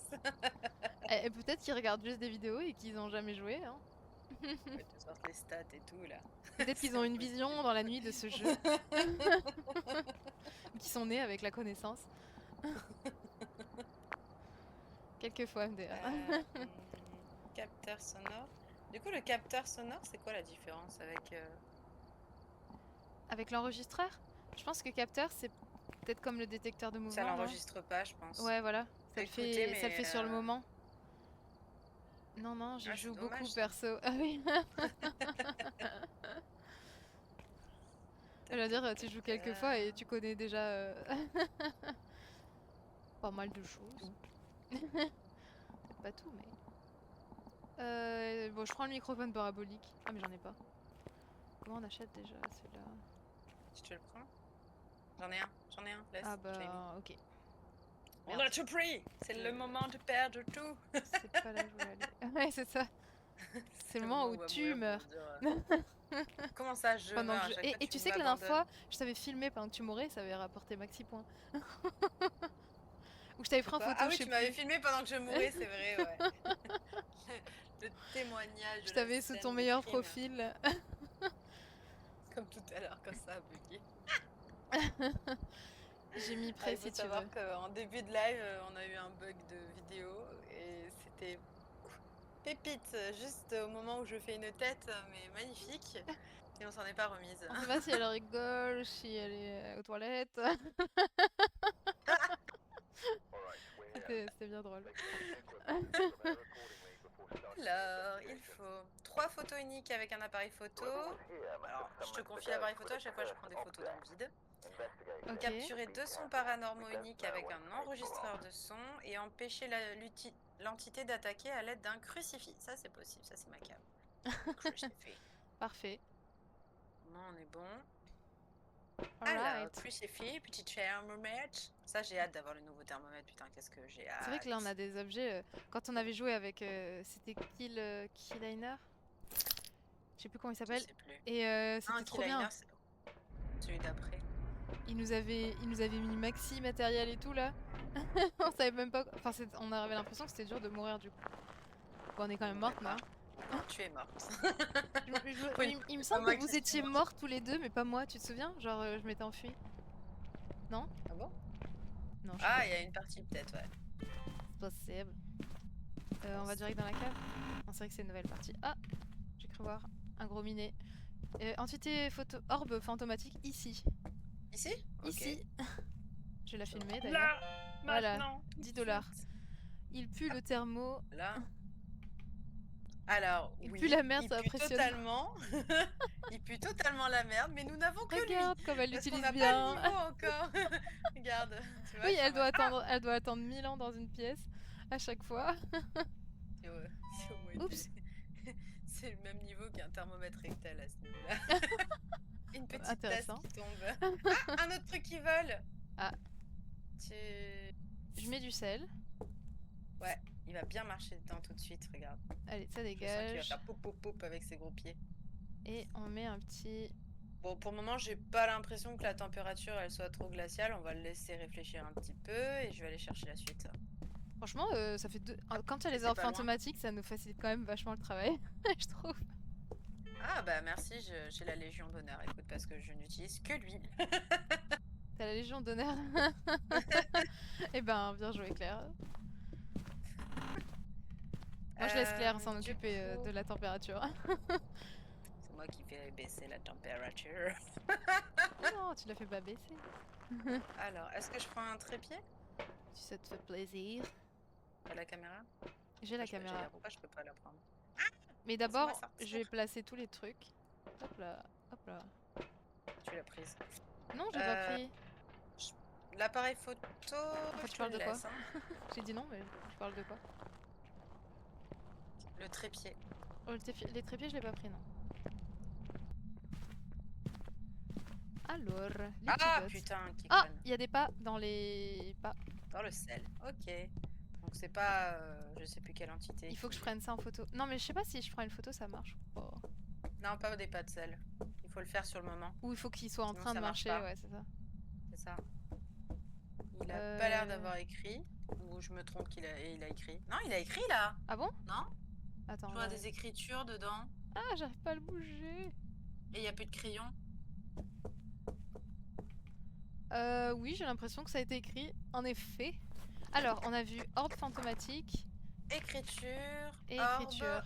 [SPEAKER 2] Et peut-être qu'ils regardent juste des vidéos et qu'ils ont jamais joué. Hein.
[SPEAKER 1] Ouais, tu sortes les stats et tout là.
[SPEAKER 2] Peut-être qu'ils
[SPEAKER 1] C'est
[SPEAKER 2] ont une
[SPEAKER 1] impossible.
[SPEAKER 2] vision dans la nuit de ce jeu. Ou qu'ils sont nés avec la connaissance. Quelquefois MDR.
[SPEAKER 1] Capteur sonore. Du coup, le capteur sonore, c'est quoi la différence avec...
[SPEAKER 2] Avec l'enregistreur? Je pense que capteur c'est peut-être comme le détecteur de mouvement.
[SPEAKER 1] Ça
[SPEAKER 2] non
[SPEAKER 1] l'enregistre pas, je pense.
[SPEAKER 2] Ouais voilà, ça le
[SPEAKER 1] Écoutez,
[SPEAKER 2] fait, ça le fait sur le
[SPEAKER 1] mais,
[SPEAKER 2] moment. Non non, j'y
[SPEAKER 1] Ah,
[SPEAKER 2] joue
[SPEAKER 1] c'est
[SPEAKER 2] beaucoup
[SPEAKER 1] dommage, ça.
[SPEAKER 2] perso. Ah oui. Je veux dire, tu joues quelques fois et tu connais déjà pas mal de choses. Pas tout, mais... bon, je prends le microphone parabolique. Ah, mais j'en ai pas. Comment on achète déjà celui-là?
[SPEAKER 1] Tu te le prends? J'en ai un, laisse.
[SPEAKER 2] Ah
[SPEAKER 1] je l'ai mis.
[SPEAKER 2] bah, ok.
[SPEAKER 1] On a tout pris. C'est le moment de perdre tout.
[SPEAKER 2] C'est pas là que je voulais aller. Ouais, c'est ça. C'est le moment où
[SPEAKER 1] on va
[SPEAKER 2] tu
[SPEAKER 1] mourir
[SPEAKER 2] meurs.
[SPEAKER 1] pour dire, Comment ça, je
[SPEAKER 2] Pendant
[SPEAKER 1] meurs
[SPEAKER 2] que
[SPEAKER 1] à
[SPEAKER 2] je-
[SPEAKER 1] chaque
[SPEAKER 2] Et,
[SPEAKER 1] fois,
[SPEAKER 2] et tu
[SPEAKER 1] me
[SPEAKER 2] sais que la dernière fois,
[SPEAKER 1] m'abandonnes.
[SPEAKER 2] je t'avais filmé pendant que tu mourais, ça avait rapporté maxi points. Ou je t'avais pris en
[SPEAKER 1] Quoi
[SPEAKER 2] photo,
[SPEAKER 1] Ah
[SPEAKER 2] je
[SPEAKER 1] oui,
[SPEAKER 2] sais
[SPEAKER 1] tu m'avais
[SPEAKER 2] plus.
[SPEAKER 1] filmé pendant que je mourais, c'est vrai, ouais. Le témoignage.
[SPEAKER 2] Je
[SPEAKER 1] de la
[SPEAKER 2] t'avais sous
[SPEAKER 1] scène
[SPEAKER 2] ton
[SPEAKER 1] du
[SPEAKER 2] meilleur
[SPEAKER 1] crime.
[SPEAKER 2] profil.
[SPEAKER 1] Comme tout à l'heure, quand ça a bugué.
[SPEAKER 2] J'ai mis
[SPEAKER 1] Il
[SPEAKER 2] prêt
[SPEAKER 1] faut
[SPEAKER 2] si tu
[SPEAKER 1] savoir
[SPEAKER 2] veux.
[SPEAKER 1] qu'en début de live, on a eu un bug de vidéo et c'était pépite, juste au moment où je fais une tête, mais magnifique, et on s'en est pas remise.
[SPEAKER 2] On sait pas si elle rigole, si elle est aux toilettes. C'était bien drôle.
[SPEAKER 1] Alors, il faut 3 photos uniques avec un appareil photo. Alors, je te confie l'appareil photo, à chaque fois je prends des photos dans le vide.
[SPEAKER 2] Ok.
[SPEAKER 1] Capturer 2 sons paranormaux uniques avec un enregistreur de son et empêcher l'entité d'attaquer à l'aide d'un crucifix. Ça c'est possible, ça c'est ma cam. Crucifix.
[SPEAKER 2] Parfait.
[SPEAKER 1] Non, on est bon.
[SPEAKER 2] Alright.
[SPEAKER 1] Alors, crucifix, petit thermomètre. Ça j'ai hâte d'avoir le nouveau thermomètre, putain qu'est-ce que j'ai hâte.
[SPEAKER 2] C'est vrai que là on a des objets. Quand on avait joué avec. C'était Keyliner? Je sais plus comment il
[SPEAKER 1] Je
[SPEAKER 2] s'appelle.
[SPEAKER 1] sais plus.
[SPEAKER 2] Et c'était trop bien.
[SPEAKER 1] C'est celui d'après.
[SPEAKER 2] Il nous avait mis maxi matériel et tout là. On savait même pas. Enfin, on avait l'impression que c'était dur de mourir du coup. Bon, on est quand même morte là.
[SPEAKER 1] Non, tu es morte.
[SPEAKER 2] Il me semble que vous étiez morts tous les deux, mais pas moi, tu te souviens? Genre, je m'étais enfuie. Non?
[SPEAKER 1] Ah bon?
[SPEAKER 2] Non, je sais
[SPEAKER 1] Ah,
[SPEAKER 2] pas.
[SPEAKER 1] il y a une partie peut-être, ouais.
[SPEAKER 2] C'est possible. On va direct dans la cave. Non, c'est vrai que c'est une nouvelle partie. Ah! J'ai cru voir un gros minet. Entité photo orbe fantomatique ici.
[SPEAKER 1] Ici?
[SPEAKER 2] Ici. Je vais la filmer d'ailleurs.
[SPEAKER 1] Là,
[SPEAKER 2] Voilà,
[SPEAKER 1] maintenant,
[SPEAKER 2] 10 $. Il pue le thermo.
[SPEAKER 1] Là. Alors,
[SPEAKER 2] Il
[SPEAKER 1] oui,
[SPEAKER 2] pue la merde,
[SPEAKER 1] il
[SPEAKER 2] c'est
[SPEAKER 1] pue
[SPEAKER 2] impressionnant.
[SPEAKER 1] totalement. Il pue totalement la merde, mais nous n'avons que lui.
[SPEAKER 2] Regarde comme elle
[SPEAKER 1] Parce qu'on
[SPEAKER 2] l'utilise
[SPEAKER 1] n'a
[SPEAKER 2] bien.
[SPEAKER 1] pas le niveau encore. Regarde. Tu vois,
[SPEAKER 2] Oui,
[SPEAKER 1] je suis en mode,
[SPEAKER 2] elle doit attendre 1000 ans dans une pièce à chaque fois.
[SPEAKER 1] c'est au moins
[SPEAKER 2] Oups.
[SPEAKER 1] c'est le même niveau qu'un thermomètre rectal à ce niveau-là. Une petite tasse
[SPEAKER 2] Intéressant.
[SPEAKER 1] qui tombe. Ah, un autre truc qui vole.
[SPEAKER 2] Ah.
[SPEAKER 1] Tu...
[SPEAKER 2] Je mets du sel.
[SPEAKER 1] Ouais, il va bien marcher dedans tout de suite, regarde.
[SPEAKER 2] Allez, ça
[SPEAKER 1] Je sens qu'il va
[SPEAKER 2] dégage.
[SPEAKER 1] faire poup poup poup avec ses gros pieds.
[SPEAKER 2] Et on met un petit...
[SPEAKER 1] Bon, pour le moment, j'ai pas l'impression que la température elle soit trop glaciale. On va le laisser réfléchir un petit peu et je vais aller chercher la suite.
[SPEAKER 2] Franchement, ça fait deux... Quand il y a les
[SPEAKER 1] C'est
[SPEAKER 2] orbes
[SPEAKER 1] pas loin.
[SPEAKER 2] fantomatiques, ça nous facilite quand même vachement le travail, je trouve.
[SPEAKER 1] Ah bah merci, j'ai la Légion d'honneur, écoute, parce que je n'utilise que lui.
[SPEAKER 2] T'as la Légion d'honneur. Eh ben, bien joué Claire. Moi je laisse Claire s'en occuper de la température.
[SPEAKER 1] C'est moi qui fais baisser la température.
[SPEAKER 2] Non, tu l'as fait pas baisser.
[SPEAKER 1] Alors, est-ce que je prends un trépied
[SPEAKER 2] Si ça te fait plaisir.
[SPEAKER 1] à la caméra?
[SPEAKER 2] J'ai la
[SPEAKER 1] J'allais
[SPEAKER 2] caméra.
[SPEAKER 1] dire, pourquoi je peux pas la prendre?
[SPEAKER 2] Mais
[SPEAKER 1] Laisse-moi
[SPEAKER 2] d'abord, je
[SPEAKER 1] sortir.
[SPEAKER 2] vais placer tous les trucs. Hop là, hop là.
[SPEAKER 1] Tu l'as prise.
[SPEAKER 2] Non, j'ai pas
[SPEAKER 1] Euh,
[SPEAKER 2] pris.
[SPEAKER 1] L'appareil photo,
[SPEAKER 2] Enfin,
[SPEAKER 1] je
[SPEAKER 2] tu
[SPEAKER 1] te
[SPEAKER 2] parles
[SPEAKER 1] le
[SPEAKER 2] de quoi?
[SPEAKER 1] laisse. Hein.
[SPEAKER 2] J'ai dit non, mais tu parles de quoi?
[SPEAKER 1] Le trépied.
[SPEAKER 2] Oh, les trépieds, je l'ai pas pris, non. Alors, les
[SPEAKER 1] Ah
[SPEAKER 2] petits
[SPEAKER 1] putain, qui
[SPEAKER 2] Ah,
[SPEAKER 1] conne.
[SPEAKER 2] il y a des pas dans les pas.
[SPEAKER 1] Dans le sel. Ok. Donc c'est pas, je sais plus quelle entité.
[SPEAKER 2] Il faut que je prenne ça en photo. Non, mais je sais pas si je prends une photo, ça marche ou pas.
[SPEAKER 1] Non, pas des pas de sel. Il faut le faire sur le moment.
[SPEAKER 2] Ou il faut qu'il soit en
[SPEAKER 1] Sinon,
[SPEAKER 2] train de
[SPEAKER 1] ça marche
[SPEAKER 2] marcher,
[SPEAKER 1] pas.
[SPEAKER 2] ouais, c'est ça.
[SPEAKER 1] C'est ça. Il a pas l'air d'avoir écrit. Ou je me trompe qu'il a écrit. Non, il a écrit là.
[SPEAKER 2] Ah bon?
[SPEAKER 1] Non?
[SPEAKER 2] Attends.
[SPEAKER 1] Je vois des écritures dedans.
[SPEAKER 2] Ah, j'arrive pas à le bouger.
[SPEAKER 1] Et il n'y a plus de crayon.
[SPEAKER 2] Oui, j'ai l'impression que ça a été écrit, en effet. Alors, on a vu orbe fantomatique
[SPEAKER 1] Écriture.
[SPEAKER 2] et
[SPEAKER 1] orbe,
[SPEAKER 2] écriture.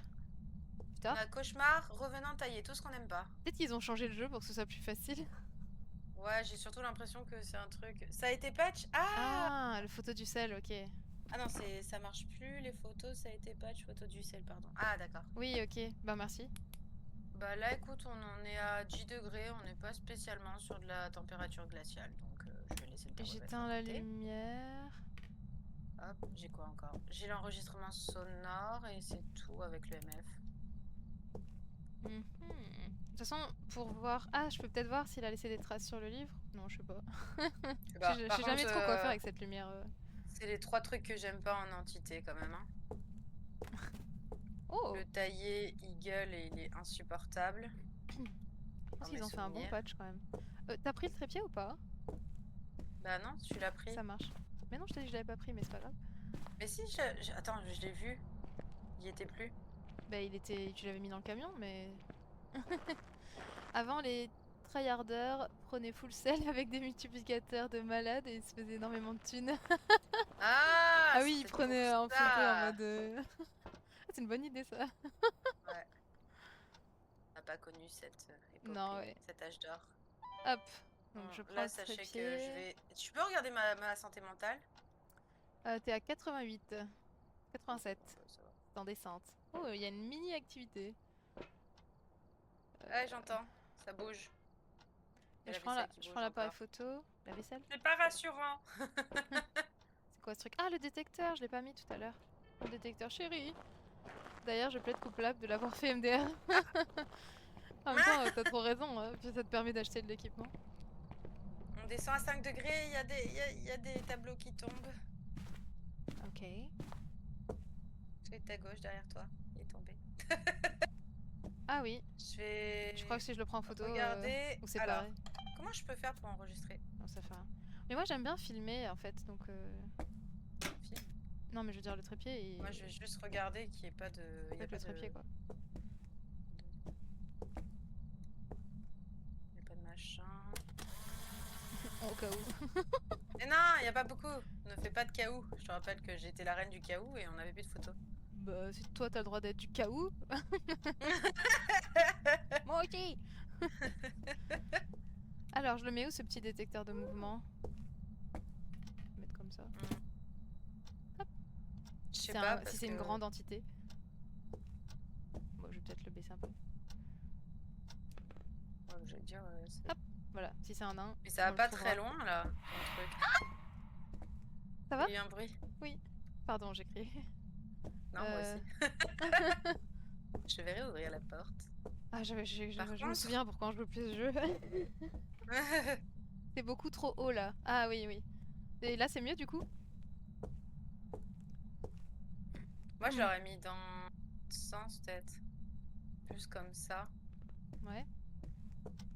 [SPEAKER 1] On a cauchemar, revenant taillé, tout ce qu'on n'aime pas.
[SPEAKER 2] Peut-être qu'ils ont changé le jeu pour que ce soit plus facile.
[SPEAKER 1] Ouais, j'ai surtout l'impression que c'est un truc. Ça a été patch.
[SPEAKER 2] Ah, le photo du sel, ok.
[SPEAKER 1] Ah non, ça marche plus, les photos, ça a été patch, photo du sel, pardon. Ah d'accord.
[SPEAKER 2] Oui, ok. Bah merci.
[SPEAKER 1] Bah là, écoute, on en est à 10 degrés, on n'est pas spécialement sur de la température glaciale, donc je vais laisser le thermomètre
[SPEAKER 2] J'éteins
[SPEAKER 1] à
[SPEAKER 2] la
[SPEAKER 1] côté.
[SPEAKER 2] lumière.
[SPEAKER 1] Hop, j'ai quoi encore? J'ai l'enregistrement sonore et c'est tout avec le MF.
[SPEAKER 2] De toute façon, pour voir... Ah, je peux peut-être voir s'il a laissé des traces sur le livre. Non, je sais pas.
[SPEAKER 1] Bah,
[SPEAKER 2] Je sais jamais trop quoi faire avec cette lumière.
[SPEAKER 1] C'est les 3 trucs que j'aime pas en entité quand même. Hein.
[SPEAKER 2] Oh!
[SPEAKER 1] Le taillé, il gueule et il est insupportable.
[SPEAKER 2] Je pense qu'ils ont fait un bon patch quand même. T'as pris le trépied ou pas?
[SPEAKER 1] Bah non, tu l'as pris.
[SPEAKER 2] Ça marche. Mais non, je t'ai dit que je l'avais pas pris, mais c'est pas grave.
[SPEAKER 1] Mais si, attends, je l'ai vu. Il y était plus.
[SPEAKER 2] Bah tu l'avais mis dans le camion, mais... Avant, les tryharders prenaient full sel avec des multiplicateurs de malades et ils se faisaient énormément de thunes.
[SPEAKER 1] Ah,
[SPEAKER 2] oui, ils prenaient en photo en mode... c'est une bonne idée ça.
[SPEAKER 1] Ouais. On n'a pas connu cette épopée,
[SPEAKER 2] Non, ouais.
[SPEAKER 1] cet âge d'or.
[SPEAKER 2] Hop, donc je prends
[SPEAKER 1] là,
[SPEAKER 2] le
[SPEAKER 1] sachez
[SPEAKER 2] trépied.
[SPEAKER 1] que je vais... Tu peux regarder ma santé mentale?
[SPEAKER 2] T'es à 88. 87.
[SPEAKER 1] Ça va.
[SPEAKER 2] C'est en descente. Oh, il y a une mini-activité.
[SPEAKER 1] Ouais, j'entends. Ça bouge.
[SPEAKER 2] Je prends l'appareil photo. La vaisselle.
[SPEAKER 1] C'est pas rassurant.
[SPEAKER 2] C'est quoi ce truc? Ah, le détecteur, je l'ai pas mis tout à l'heure. Le détecteur chéri. D'ailleurs, je plaide coupable de l'avoir fait MDR. En même temps, t'as trop raison, hein. Puis ça te permet d'acheter de l'équipement.
[SPEAKER 1] On descend à 5 degrés, il y a des tableaux qui tombent.
[SPEAKER 2] Ok.
[SPEAKER 1] Tu es à gauche derrière toi, il est tombé.
[SPEAKER 2] Ah oui.
[SPEAKER 1] Je
[SPEAKER 2] crois que si je le prends en photo,
[SPEAKER 1] regarder.
[SPEAKER 2] ou c'est
[SPEAKER 1] Alors,
[SPEAKER 2] pareil.
[SPEAKER 1] comment je peux faire pour enregistrer?
[SPEAKER 2] Non, ça fait rien. Mais moi j'aime bien filmer en fait, donc...
[SPEAKER 1] Film.
[SPEAKER 2] Non mais je veux dire le trépied et...
[SPEAKER 1] Moi je vais juste regarder qu'il n'y ait pas de... Il y a pas
[SPEAKER 2] le trépied quoi.
[SPEAKER 1] Il n'y a pas de machin.
[SPEAKER 2] Au cas où.
[SPEAKER 1] Mais non, il n'y a pas beaucoup. Ne fais pas de caou. Je te rappelle que j'étais la reine du caou et on n'avait plus de photos.
[SPEAKER 2] Bah si toi t'as le droit d'être du caou. Moi aussi. Alors je le mets où ce petit détecteur de mouvement? Je vais mettre comme ça. Hop.
[SPEAKER 1] Je sais pas.
[SPEAKER 2] Si c'est une grande entité. Bon, je vais peut-être le baisser un peu.
[SPEAKER 1] Ouais, je vais dire,
[SPEAKER 2] hop, voilà, si c'est un nain.
[SPEAKER 1] Mais ça va pas très loin là, ton truc.
[SPEAKER 2] Ça va?
[SPEAKER 1] Il y a eu un bruit.
[SPEAKER 2] Oui. Pardon, j'ai crié.
[SPEAKER 1] Non, moi aussi. Je vais réouvrir la porte.
[SPEAKER 2] Ah, je me souviens pourquoi je veux plus ce jeu. C'est beaucoup trop haut là. Ah oui, oui. Et là, c'est mieux du coup?
[SPEAKER 1] Moi, je l'aurais mis dans ce sens peut-être. Plus comme ça.
[SPEAKER 2] Ouais.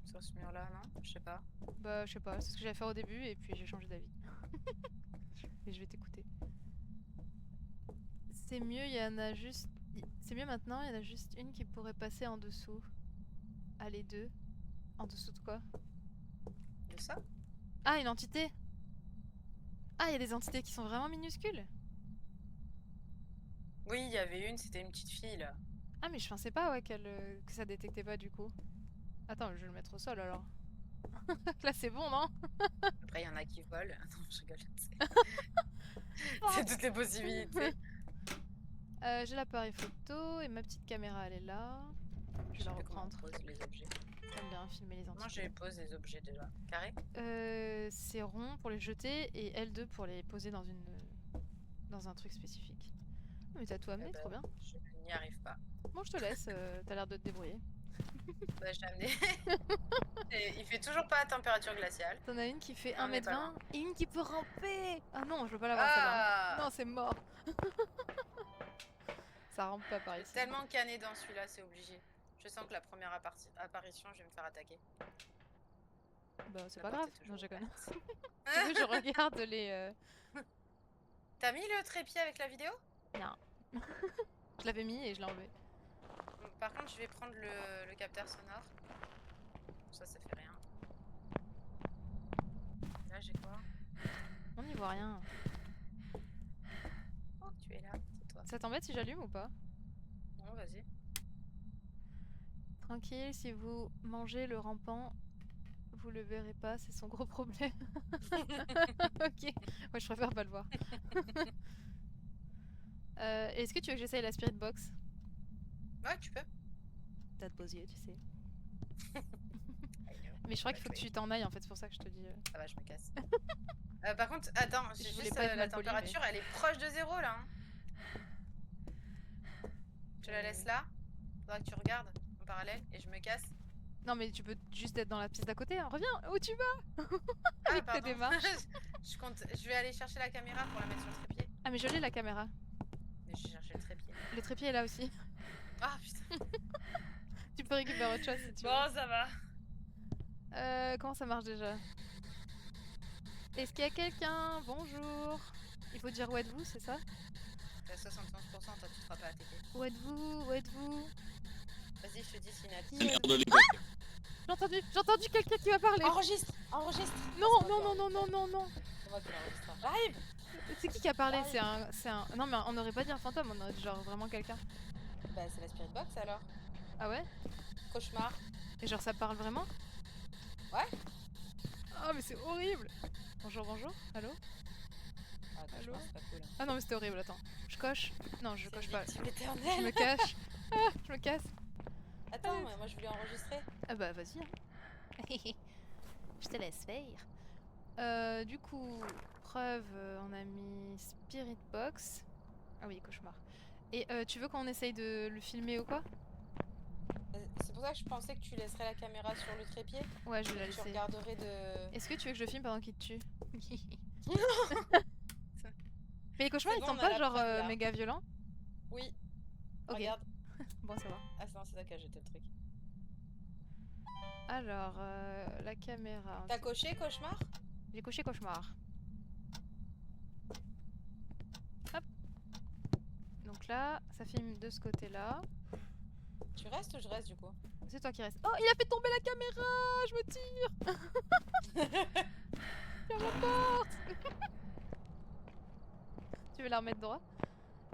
[SPEAKER 1] Sur ce mur-là, non? Je sais pas.
[SPEAKER 2] Bah, je sais pas. C'est ce que j'allais faire au début et puis j'ai changé d'avis. Et je vais t'écouter. C'est mieux, il y en a juste... C'est mieux maintenant, il y en a juste une qui pourrait passer en dessous. Ah, les deux. En dessous de quoi?
[SPEAKER 1] De ça?
[SPEAKER 2] Ah, une entité! Ah, il y a des entités qui sont vraiment minuscules?
[SPEAKER 1] Oui, il y avait une, c'était une petite fille là.
[SPEAKER 2] Ah, mais je pensais pas ouais, que ça détectait pas du coup. Attends, je vais le mettre au sol alors. Là, c'est bon, non?
[SPEAKER 1] Après, il y en a qui volent. Non, je rigole. C'est toutes les possibilités.
[SPEAKER 2] J'ai l'appareil photo et ma petite caméra, elle est là. Je
[SPEAKER 1] Je
[SPEAKER 2] vais
[SPEAKER 1] sais
[SPEAKER 2] la
[SPEAKER 1] plus comment on
[SPEAKER 2] reprendre.
[SPEAKER 1] pose les objets.
[SPEAKER 2] J'aime bien filmer les
[SPEAKER 1] Moi,
[SPEAKER 2] entités.
[SPEAKER 1] je pose les objets déjà. Carré?
[SPEAKER 2] C'est rond pour les jeter et L2 pour les poser dans un truc spécifique. Mais t'as tout
[SPEAKER 1] Eh
[SPEAKER 2] amené, trop
[SPEAKER 1] ben,
[SPEAKER 2] bien.
[SPEAKER 1] je n'y arrive pas.
[SPEAKER 2] Bon, je te laisse, t'as l'air de te débrouiller.
[SPEAKER 1] Bah, j'ai amené. Et il fait toujours pas à température glaciale.
[SPEAKER 2] T'en as une qui fait
[SPEAKER 1] Et on n'est pas
[SPEAKER 2] 1m20
[SPEAKER 1] loin.
[SPEAKER 2] et une qui peut ramper. Ah non, je veux pas l'avoir celle-là.
[SPEAKER 1] Ah!
[SPEAKER 2] Non, c'est mort. Ça rampe pas par
[SPEAKER 1] Je suis
[SPEAKER 2] ici.
[SPEAKER 1] tellement canné dans celui-là, c'est obligé. Je sens que la première apparition, je vais me faire attaquer.
[SPEAKER 2] Bah, c'est
[SPEAKER 1] La
[SPEAKER 2] pas
[SPEAKER 1] porte
[SPEAKER 2] grave.
[SPEAKER 1] est
[SPEAKER 2] Non,
[SPEAKER 1] toujours
[SPEAKER 2] je connais.
[SPEAKER 1] ouverte.
[SPEAKER 2] Tu veux, je regarde les.
[SPEAKER 1] T'as mis le trépied avec la vidéo?
[SPEAKER 2] Non. Je l'avais mis et je l'ai enlevé.
[SPEAKER 1] Par contre, je vais prendre le capteur sonore. Ça fait rien. Là, j'ai quoi?
[SPEAKER 2] On n'y voit rien.
[SPEAKER 1] Oh, tu es là, c'est toi.
[SPEAKER 2] Ça t'embête si j'allume ou pas?
[SPEAKER 1] Non, vas-y.
[SPEAKER 2] Tranquille, si vous mangez le rampant, vous le verrez pas, c'est son gros problème. Ok, moi je préfère pas le voir. Est-ce que tu veux que j'essaye la Spirit Box?
[SPEAKER 1] Ouais, tu peux.
[SPEAKER 2] T'as de beaux yeux, tu sais.
[SPEAKER 1] I know.
[SPEAKER 2] Mais je crois qu'il
[SPEAKER 1] But
[SPEAKER 2] faut que
[SPEAKER 1] wait.
[SPEAKER 2] tu t'en ailles en fait, c'est pour ça que je te dis.
[SPEAKER 1] Ça va, je me casse. Par contre, attends,
[SPEAKER 2] Je
[SPEAKER 1] j'ai
[SPEAKER 2] voulais
[SPEAKER 1] juste
[SPEAKER 2] pas être
[SPEAKER 1] la
[SPEAKER 2] mal polie,
[SPEAKER 1] température, elle est proche de 0 là. Hein. Je la laisse là. Faudra que tu regardes en parallèle et je me casse.
[SPEAKER 2] Non mais tu peux juste être dans la pièce d'à côté, hein. Reviens, où tu vas?
[SPEAKER 1] Ah,
[SPEAKER 2] Avec tes
[SPEAKER 1] pardon.
[SPEAKER 2] démarches.
[SPEAKER 1] Je vais aller chercher la caméra pour la mettre sur le trépied.
[SPEAKER 2] Ah mais je l'ai la caméra.
[SPEAKER 1] Mais j'ai cherché le trépied.
[SPEAKER 2] Le trépied est là aussi.
[SPEAKER 1] Ah putain.
[SPEAKER 2] Tu peux récupérer autre chose si tu veux.
[SPEAKER 1] Bon, ça va.
[SPEAKER 2] Comment ça marche déjà? Est-ce qu'il y a quelqu'un? Bonjour. Il faut dire où êtes-vous, c'est ça?
[SPEAKER 1] T'as 71%, toi tu te feras pas attaquer.
[SPEAKER 2] Où êtes-vous? Où êtes-vous?
[SPEAKER 1] Vas-y, je te dis Sinat.
[SPEAKER 2] J'ai entendu quelqu'un qui va parler.
[SPEAKER 1] Enregistre.
[SPEAKER 2] Non, non, non, non, non, non, non.
[SPEAKER 1] C'est moi qui l'enregistre. J'arrive.
[SPEAKER 2] C'est qui a parlé? C'est un. Non mais on aurait pas dit un fantôme, on aurait dit genre vraiment quelqu'un.
[SPEAKER 1] Bah c'est la Spirit Box alors.
[SPEAKER 2] Ah ouais?
[SPEAKER 1] Cauchemar.
[SPEAKER 2] Et genre ça parle vraiment?
[SPEAKER 1] Ouais.
[SPEAKER 2] Ah mais c'est horrible. Bonjour, bonjour. Allô?
[SPEAKER 1] Ah, cauchemar, c'est pas cool. Hein.
[SPEAKER 2] Ah non mais c'était horrible, attends. Je coche. Non, je coche pas.
[SPEAKER 1] C'est
[SPEAKER 2] Je
[SPEAKER 1] éternel.
[SPEAKER 2] me cache. Ah, je me casse.
[SPEAKER 1] Attends,
[SPEAKER 2] Allez.
[SPEAKER 1] moi je voulais enregistrer.
[SPEAKER 2] Ah bah vas-y. Hein. Je te laisse faire. Du coup, preuve, on a mis Spirit Box. Ah oui, cauchemar. Et tu veux qu'on essaye de le filmer ou quoi?
[SPEAKER 1] C'est pour ça que je pensais que tu laisserais la caméra sur le trépied.
[SPEAKER 2] Ouais, je vais la
[SPEAKER 1] Tu
[SPEAKER 2] laisser.
[SPEAKER 1] regarderais de...
[SPEAKER 2] Est-ce que tu veux que je le filme pendant qu'il te tue? Mais les cauchemars,
[SPEAKER 1] C'est
[SPEAKER 2] ils
[SPEAKER 1] bon,
[SPEAKER 2] sont
[SPEAKER 1] on a
[SPEAKER 2] pas
[SPEAKER 1] la
[SPEAKER 2] genre
[SPEAKER 1] preuve, là.
[SPEAKER 2] méga violents?
[SPEAKER 1] Oui.
[SPEAKER 2] Ok.
[SPEAKER 1] Regarde.
[SPEAKER 2] Bon, ça va.
[SPEAKER 1] Ah non, c'est ça qui a jeté le truc.
[SPEAKER 2] Alors, la caméra.
[SPEAKER 1] T'as coché cauchemar?
[SPEAKER 2] J'ai coché cauchemar. Hop. Donc là, ça filme de ce côté-là.
[SPEAKER 1] Tu restes ou je reste du coup?
[SPEAKER 2] C'est toi qui reste. Oh, il a fait tomber la caméra! Je me tire! Ferme la porte! Tu veux la remettre droit?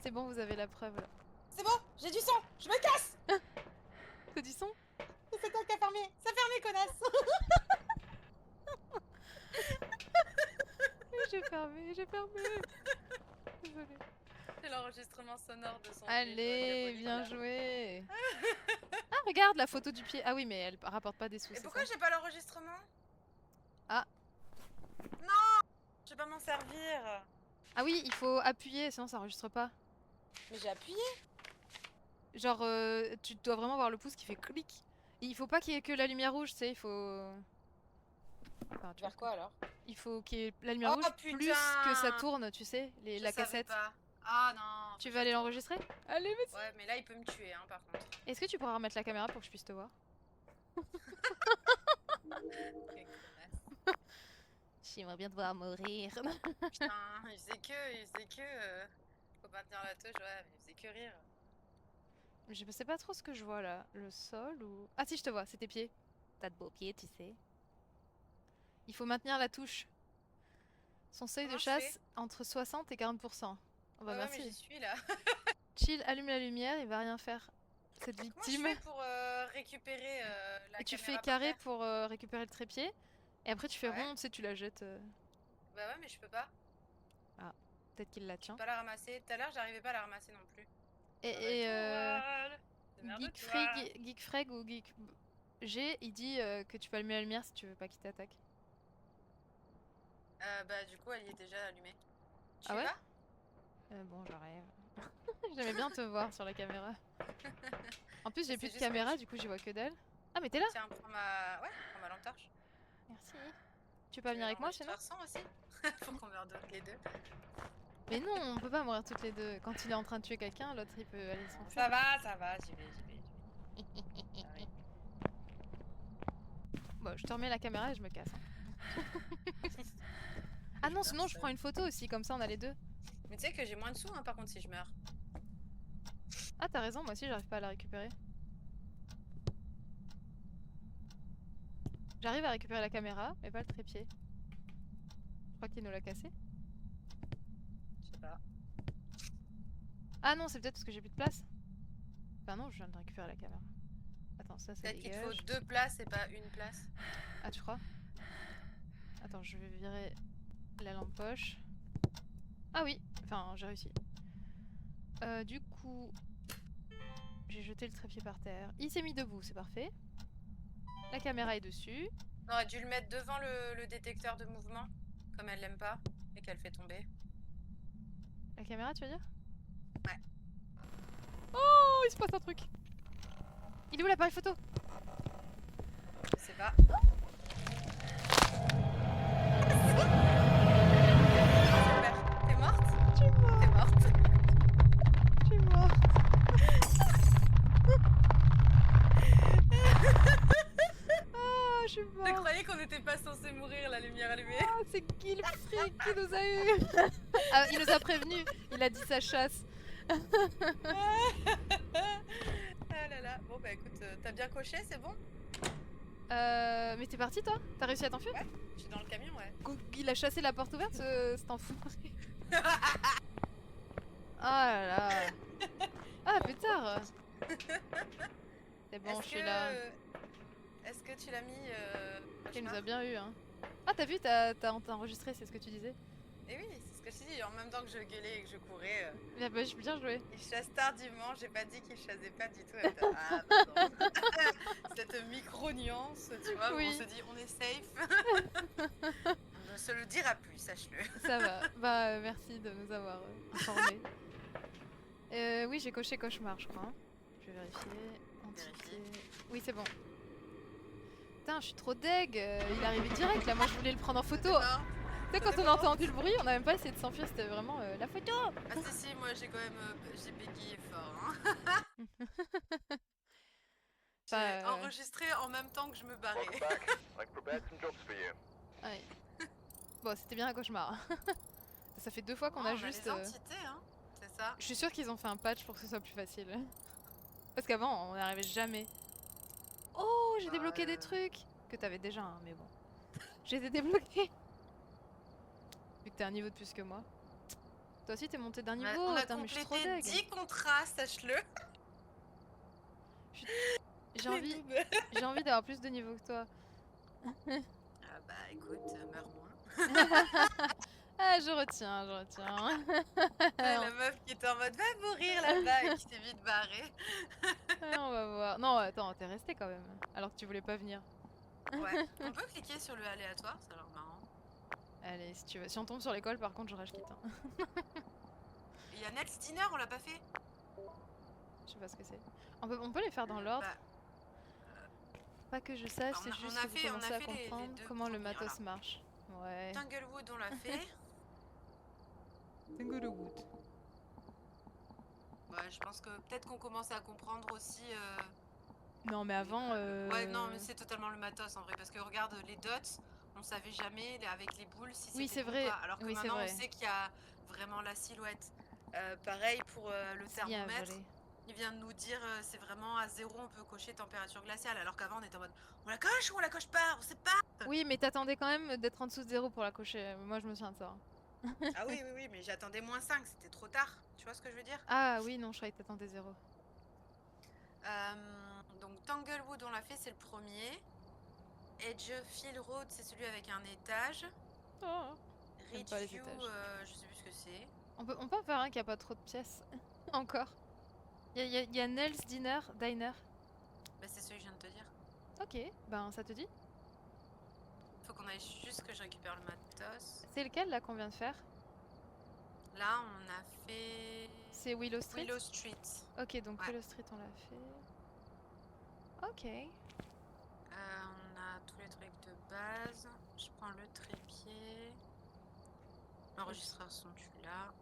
[SPEAKER 2] C'est bon, vous avez la preuve là.
[SPEAKER 1] C'est bon, j'ai du sang, je me casse.
[SPEAKER 2] T'as du son?
[SPEAKER 1] C'est toi qui as fermé. Ça a fermé, connasse.
[SPEAKER 2] J'ai fermé, j'ai fermé. Désolée.
[SPEAKER 1] C'est l'enregistrement sonore de son
[SPEAKER 2] Allez,
[SPEAKER 1] livre
[SPEAKER 2] bien
[SPEAKER 1] diabolique,
[SPEAKER 2] joué. Ah, regarde la photo du pied. Ah oui, mais elle rapporte pas des sous.
[SPEAKER 1] là. Et
[SPEAKER 2] c'est
[SPEAKER 1] pourquoi
[SPEAKER 2] ça.
[SPEAKER 1] j'ai pas l'enregistrement?
[SPEAKER 2] Ah.
[SPEAKER 1] Non, je vais pas m'en servir.
[SPEAKER 2] Ah oui, il faut appuyer, sinon ça enregistre pas.
[SPEAKER 1] Mais j'ai appuyé.
[SPEAKER 2] Genre, tu dois vraiment voir le pouce qui fait clic. Et il faut pas qu'il y ait que la lumière rouge, tu sais, il faut... Enfin, tu vois
[SPEAKER 1] Vers
[SPEAKER 2] ce
[SPEAKER 1] quoi alors?
[SPEAKER 2] Il faut qu'il y ait la lumière
[SPEAKER 1] Oh,
[SPEAKER 2] rouge plus
[SPEAKER 1] putain.
[SPEAKER 2] que ça tourne, tu sais,
[SPEAKER 1] Je
[SPEAKER 2] la
[SPEAKER 1] savais
[SPEAKER 2] cassette.
[SPEAKER 1] pas. Ah non.
[SPEAKER 2] Tu veux aller l'enregistrer? Allez, vas-y.
[SPEAKER 1] Ouais, mais là il peut me tuer, hein, par contre.
[SPEAKER 2] Est-ce que tu pourras remettre la caméra pour que je puisse te voir?
[SPEAKER 1] Quelle connasse.
[SPEAKER 2] J'aimerais bien te voir mourir.
[SPEAKER 1] Putain, il faisait que. Faut maintenir la touche, ouais, mais il faisait que rire.
[SPEAKER 2] Je sais pas trop ce que je vois là. Le sol ou... Ah si, je te vois, c'est tes pieds. T'as de beaux pieds, tu sais. Il faut maintenir la touche. Son seuil
[SPEAKER 1] Comment
[SPEAKER 2] de
[SPEAKER 1] je fais?
[SPEAKER 2] chasse entre 60 et 40%. Oh bah
[SPEAKER 1] Ouais, mais
[SPEAKER 2] merci.
[SPEAKER 1] j'y suis là.
[SPEAKER 2] Chill, allume la lumière, il va rien faire. cette
[SPEAKER 1] Comment je
[SPEAKER 2] victime.
[SPEAKER 1] fais pour récupérer la
[SPEAKER 2] Et tu
[SPEAKER 1] caméra
[SPEAKER 2] fais
[SPEAKER 1] par
[SPEAKER 2] carré
[SPEAKER 1] terre?
[SPEAKER 2] pour récupérer le trépied. Et après tu fais
[SPEAKER 1] Ouais.
[SPEAKER 2] rond, tu sais, tu la jettes.
[SPEAKER 1] Bah ouais, mais je peux pas.
[SPEAKER 2] Ah, peut-être qu'il la
[SPEAKER 1] Je peux
[SPEAKER 2] tient.
[SPEAKER 1] pas la ramasser. Tout à l'heure, j'arrivais pas à la ramasser non plus.
[SPEAKER 2] Et
[SPEAKER 1] Démerde-toi.
[SPEAKER 2] Geekfreg ou Geek G, il dit que tu peux allumer la lumière si tu veux pas qu'il t'attaque.
[SPEAKER 1] Bah du coup, elle y est déjà allumée.
[SPEAKER 2] Ah
[SPEAKER 1] Tu y
[SPEAKER 2] ouais?
[SPEAKER 1] vas?
[SPEAKER 2] Bon, j'arrive. J'aimais bien te voir sur la caméra. En plus, j'ai plus
[SPEAKER 1] C'est
[SPEAKER 2] de
[SPEAKER 1] juste que
[SPEAKER 2] caméra, du coup, j'y vois que dalle. Ah, mais t'es là?
[SPEAKER 1] Tiens, prends ma... Ouais, prends ma lampe torche.
[SPEAKER 2] Merci. Tu veux pas
[SPEAKER 1] Tu
[SPEAKER 2] venir
[SPEAKER 1] veux
[SPEAKER 2] avec moi sinon?
[SPEAKER 1] l'enregistreur son aussi? Pour qu'on meure toutes les deux.
[SPEAKER 2] Mais non, on peut pas mourir toutes les deux. Quand il est en train de tuer quelqu'un, l'autre il peut aller s'enfuir.
[SPEAKER 1] Ça va, j'y vais, j'y vais, j'y vais. Ça arrive.
[SPEAKER 2] Bon, je te remets la caméra et je me casse. Hein. Ah non,
[SPEAKER 1] meurs
[SPEAKER 2] sinon je
[SPEAKER 1] seule.
[SPEAKER 2] prends une photo aussi, comme ça on a les deux.
[SPEAKER 1] Mais tu sais que j'ai moins de sous, hein, par contre, si je meurs.
[SPEAKER 2] Ah, t'as raison, moi aussi j'arrive pas à la récupérer. J'arrive à récupérer la caméra, mais pas le trépied. Je crois qu'il nous l'a cassé.
[SPEAKER 1] Je sais pas.
[SPEAKER 2] Ah non, c'est peut-être parce que j'ai plus de place. Bah non, je viens de récupérer la caméra. Attends, ça
[SPEAKER 1] Peut-être qu'il te faut
[SPEAKER 2] dégage.
[SPEAKER 1] 2 places et pas une place.
[SPEAKER 2] Ah, tu crois? Attends, je vais virer la lampe poche. Ah oui, enfin j'ai réussi. Du coup, j'ai jeté le trépied par terre. Il s'est mis debout, c'est parfait. La caméra est dessus.
[SPEAKER 1] On aurait dû le mettre devant le détecteur de mouvement, comme elle l'aime pas, et qu'elle fait tomber.
[SPEAKER 2] La caméra, tu veux dire?
[SPEAKER 1] Ouais.
[SPEAKER 2] Oh, il se passe un truc. Il est où l'appareil photo?
[SPEAKER 1] Je sais pas. Super. T'es morte?
[SPEAKER 2] Je suis morte.
[SPEAKER 1] T'es morte.
[SPEAKER 2] Je suis morte. Ah, je suis
[SPEAKER 1] Je
[SPEAKER 2] morte.
[SPEAKER 1] croyais qu'on n'était pas censé mourir, la lumière allumée.
[SPEAKER 2] Ah, c'est qui le fric qui nous a eu? Ah, il nous a prévenu. Il a dit sa chasse.
[SPEAKER 1] Ah là là. Bon bah écoute, t'as bien coché, c'est bon?
[SPEAKER 2] Mais t'es parti toi? T'as réussi à t'enfuir?
[SPEAKER 1] Ouais, je suis dans le camion, ouais.
[SPEAKER 2] Il a chassé la porte ouverte, cet enfoiré. Ah là là. Ah pétard. C'est bon, je suis là.
[SPEAKER 1] Est-ce que tu l'as mis
[SPEAKER 2] Il nous
[SPEAKER 1] cauchemar?
[SPEAKER 2] a bien eu, hein. Ah, t'as vu, t'as enregistré, c'est ce que tu disais.
[SPEAKER 1] Eh oui, c'est ce que je t'ai dit. En même temps que je gueulais et que je courais,
[SPEAKER 2] Bah, bien joué.
[SPEAKER 1] il chasse tardivement. J'ai pas dit qu'il chassait pas du tout. Ah, pardon. Cette micro-nuance, tu vois, où
[SPEAKER 2] Oui.
[SPEAKER 1] on se dit on est safe. On ne se le dira plus, sache-le.
[SPEAKER 2] Ça va. Bah, merci de nous avoir informés. Oui, j'ai coché cauchemar, je crois. Hein. Je vais vérifier. Entité. Oui, c'est bon. Putain, je suis trop deg. Il est arrivé direct là. Moi, je voulais le prendre en photo. Tu sais, quand on a entendu le bruit, on a même pas essayé de s'enfuir. C'était vraiment la photo.
[SPEAKER 1] Ah si, moi j'ai quand même j'ai bégayé fort. Hein. J'ai enregistré en même temps que je me barrais.
[SPEAKER 2] Ouais. Bon, c'était bien un cauchemar. Ça fait 2 fois qu'on a juste.
[SPEAKER 1] Les entités, hein, c'est ça.
[SPEAKER 2] Je suis sûre qu'ils ont fait un patch pour que ce soit plus facile. Parce qu'avant, on n'y arrivait jamais. Oh, j'ai débloqué des trucs que t'avais déjà, hein, mais bon. J'ai débloqué. Vu que t'es un niveau de plus que moi. Toi aussi, t'es monté d'un niveau.
[SPEAKER 1] On a
[SPEAKER 2] Attends, mais je suis trop
[SPEAKER 1] complété
[SPEAKER 2] deg.
[SPEAKER 1] 10 contrats, sache-le.
[SPEAKER 2] J'ai envie d'avoir plus de niveau que toi.
[SPEAKER 1] Ah bah écoute, meurs moins.
[SPEAKER 2] Ah, je retiens.
[SPEAKER 1] La meuf qui était en mode va mourir là-bas et qui s'est vite barrée.
[SPEAKER 2] On va voir. Non, attends, t'es resté quand même. Alors que tu voulais pas venir.
[SPEAKER 1] Ouais, on peut cliquer sur le aléatoire, ça a l'air marrant.
[SPEAKER 2] Allez, si tu veux. Si on tombe sur l'école, par contre, je rage quitte. Hein.
[SPEAKER 1] Il y a Next Dinner, on l'a pas fait.
[SPEAKER 2] Je sais pas ce que c'est. On peut les faire dans l'ordre.
[SPEAKER 1] Bah,
[SPEAKER 2] pas que je sache,
[SPEAKER 1] on
[SPEAKER 2] c'est
[SPEAKER 1] a
[SPEAKER 2] juste
[SPEAKER 1] fait-
[SPEAKER 2] que vous
[SPEAKER 1] on a
[SPEAKER 2] commencez à
[SPEAKER 1] fait les
[SPEAKER 2] comprendre
[SPEAKER 1] deux
[SPEAKER 2] comment le
[SPEAKER 1] premiers,
[SPEAKER 2] matos
[SPEAKER 1] voilà.
[SPEAKER 2] marche. Ouais.
[SPEAKER 1] Tanglewood, on l'a fait.
[SPEAKER 2] Tanglewood.
[SPEAKER 1] Ouais, je pense que peut-être qu'on commence à comprendre aussi.
[SPEAKER 2] Non, mais avant.
[SPEAKER 1] Ouais, non, mais c'est totalement le matos en vrai. Parce que regarde, les dots, on savait jamais avec les boules si
[SPEAKER 2] Oui,
[SPEAKER 1] c'était
[SPEAKER 2] c'est
[SPEAKER 1] bon
[SPEAKER 2] vrai.
[SPEAKER 1] ou pas. Alors que
[SPEAKER 2] Oui, c'est
[SPEAKER 1] maintenant,
[SPEAKER 2] vrai.
[SPEAKER 1] on sait qu'il y a vraiment la silhouette. Pareil pour le
[SPEAKER 2] Si, il y a
[SPEAKER 1] thermomètre.
[SPEAKER 2] volé.
[SPEAKER 1] Il vient de nous dire c'est vraiment à 0, on peut cocher température glaciale. Alors qu'avant, on était en mode on la coche ou on la coche pas, on sait pas.
[SPEAKER 2] Oui, mais t'attendais quand même d'être en dessous de 0 pour la cocher. Moi, je me souviens de ça.
[SPEAKER 1] Ah oui, mais j'attendais -5, c'était trop tard. Tu vois ce que je veux dire?
[SPEAKER 2] Ah oui, non, je croyais que t'attendais 0.
[SPEAKER 1] Donc Tanglewood, on l'a fait, c'est le premier. Edgefield Road, c'est celui avec un étage.
[SPEAKER 2] Oh, j'aime pas les
[SPEAKER 1] Ridgeview,
[SPEAKER 2] étages.
[SPEAKER 1] je sais plus ce que c'est.
[SPEAKER 2] On peut en faire un qui a pas trop de pièces. Encore. Y a Nell's Diner.
[SPEAKER 1] Bah, c'est celui que je viens de te dire.
[SPEAKER 2] Ok, ben ça te dit?
[SPEAKER 1] Faut qu'on aille juste que je récupère le matos.
[SPEAKER 2] C'est lequel là qu'on vient de faire?
[SPEAKER 1] Là, on a fait
[SPEAKER 2] C'est Willow Street?
[SPEAKER 1] Willow Street.
[SPEAKER 2] Ok, donc
[SPEAKER 1] Ouais.
[SPEAKER 2] Willow Street on l'a fait. Ok.
[SPEAKER 1] On a tous les trucs de base. Je prends le trépied. L'enregistreur son, tu l'as.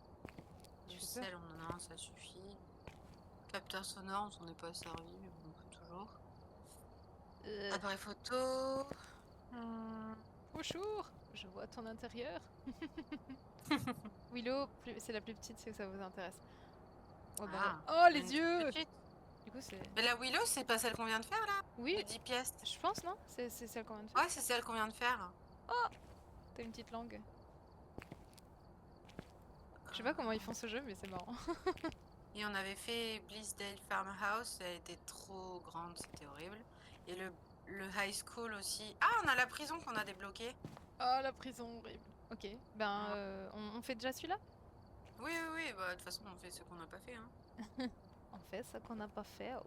[SPEAKER 1] Du
[SPEAKER 2] Super.
[SPEAKER 1] sel, on en a un, ça suffit. Capteur sonore, on s'en est pas servi, mais bon, on peut toujours. Appareil photo.
[SPEAKER 2] Bonjour, je vois ton intérieur. Willow, c'est la plus petite, c'est que ça vous intéresse. Oh, bah, oh les yeux! Du coup, c'est.
[SPEAKER 1] Mais la Willow, c'est pas celle qu'on vient de faire là?
[SPEAKER 2] Oui,
[SPEAKER 1] De 10 pièces.
[SPEAKER 2] je pense, non? C'est celle qu'on vient de faire.
[SPEAKER 1] Ouais, c'est celle qu'on vient de faire.
[SPEAKER 2] Oh! T'as une petite langue. Je sais pas comment ils font ce jeu, mais c'est marrant.
[SPEAKER 1] Et on avait fait Blissdale Farmhouse, elle était trop grande, c'était horrible. Et le high school aussi. Ah, on a la prison qu'on a débloquée.
[SPEAKER 2] Oh, la prison horrible. Ok, ben on fait déjà celui-là?
[SPEAKER 1] Oui, oui, oui, bah de toute façon on fait ce qu'on n'a pas fait. Hein.
[SPEAKER 2] On fait ce qu'on n'a pas fait. Oh.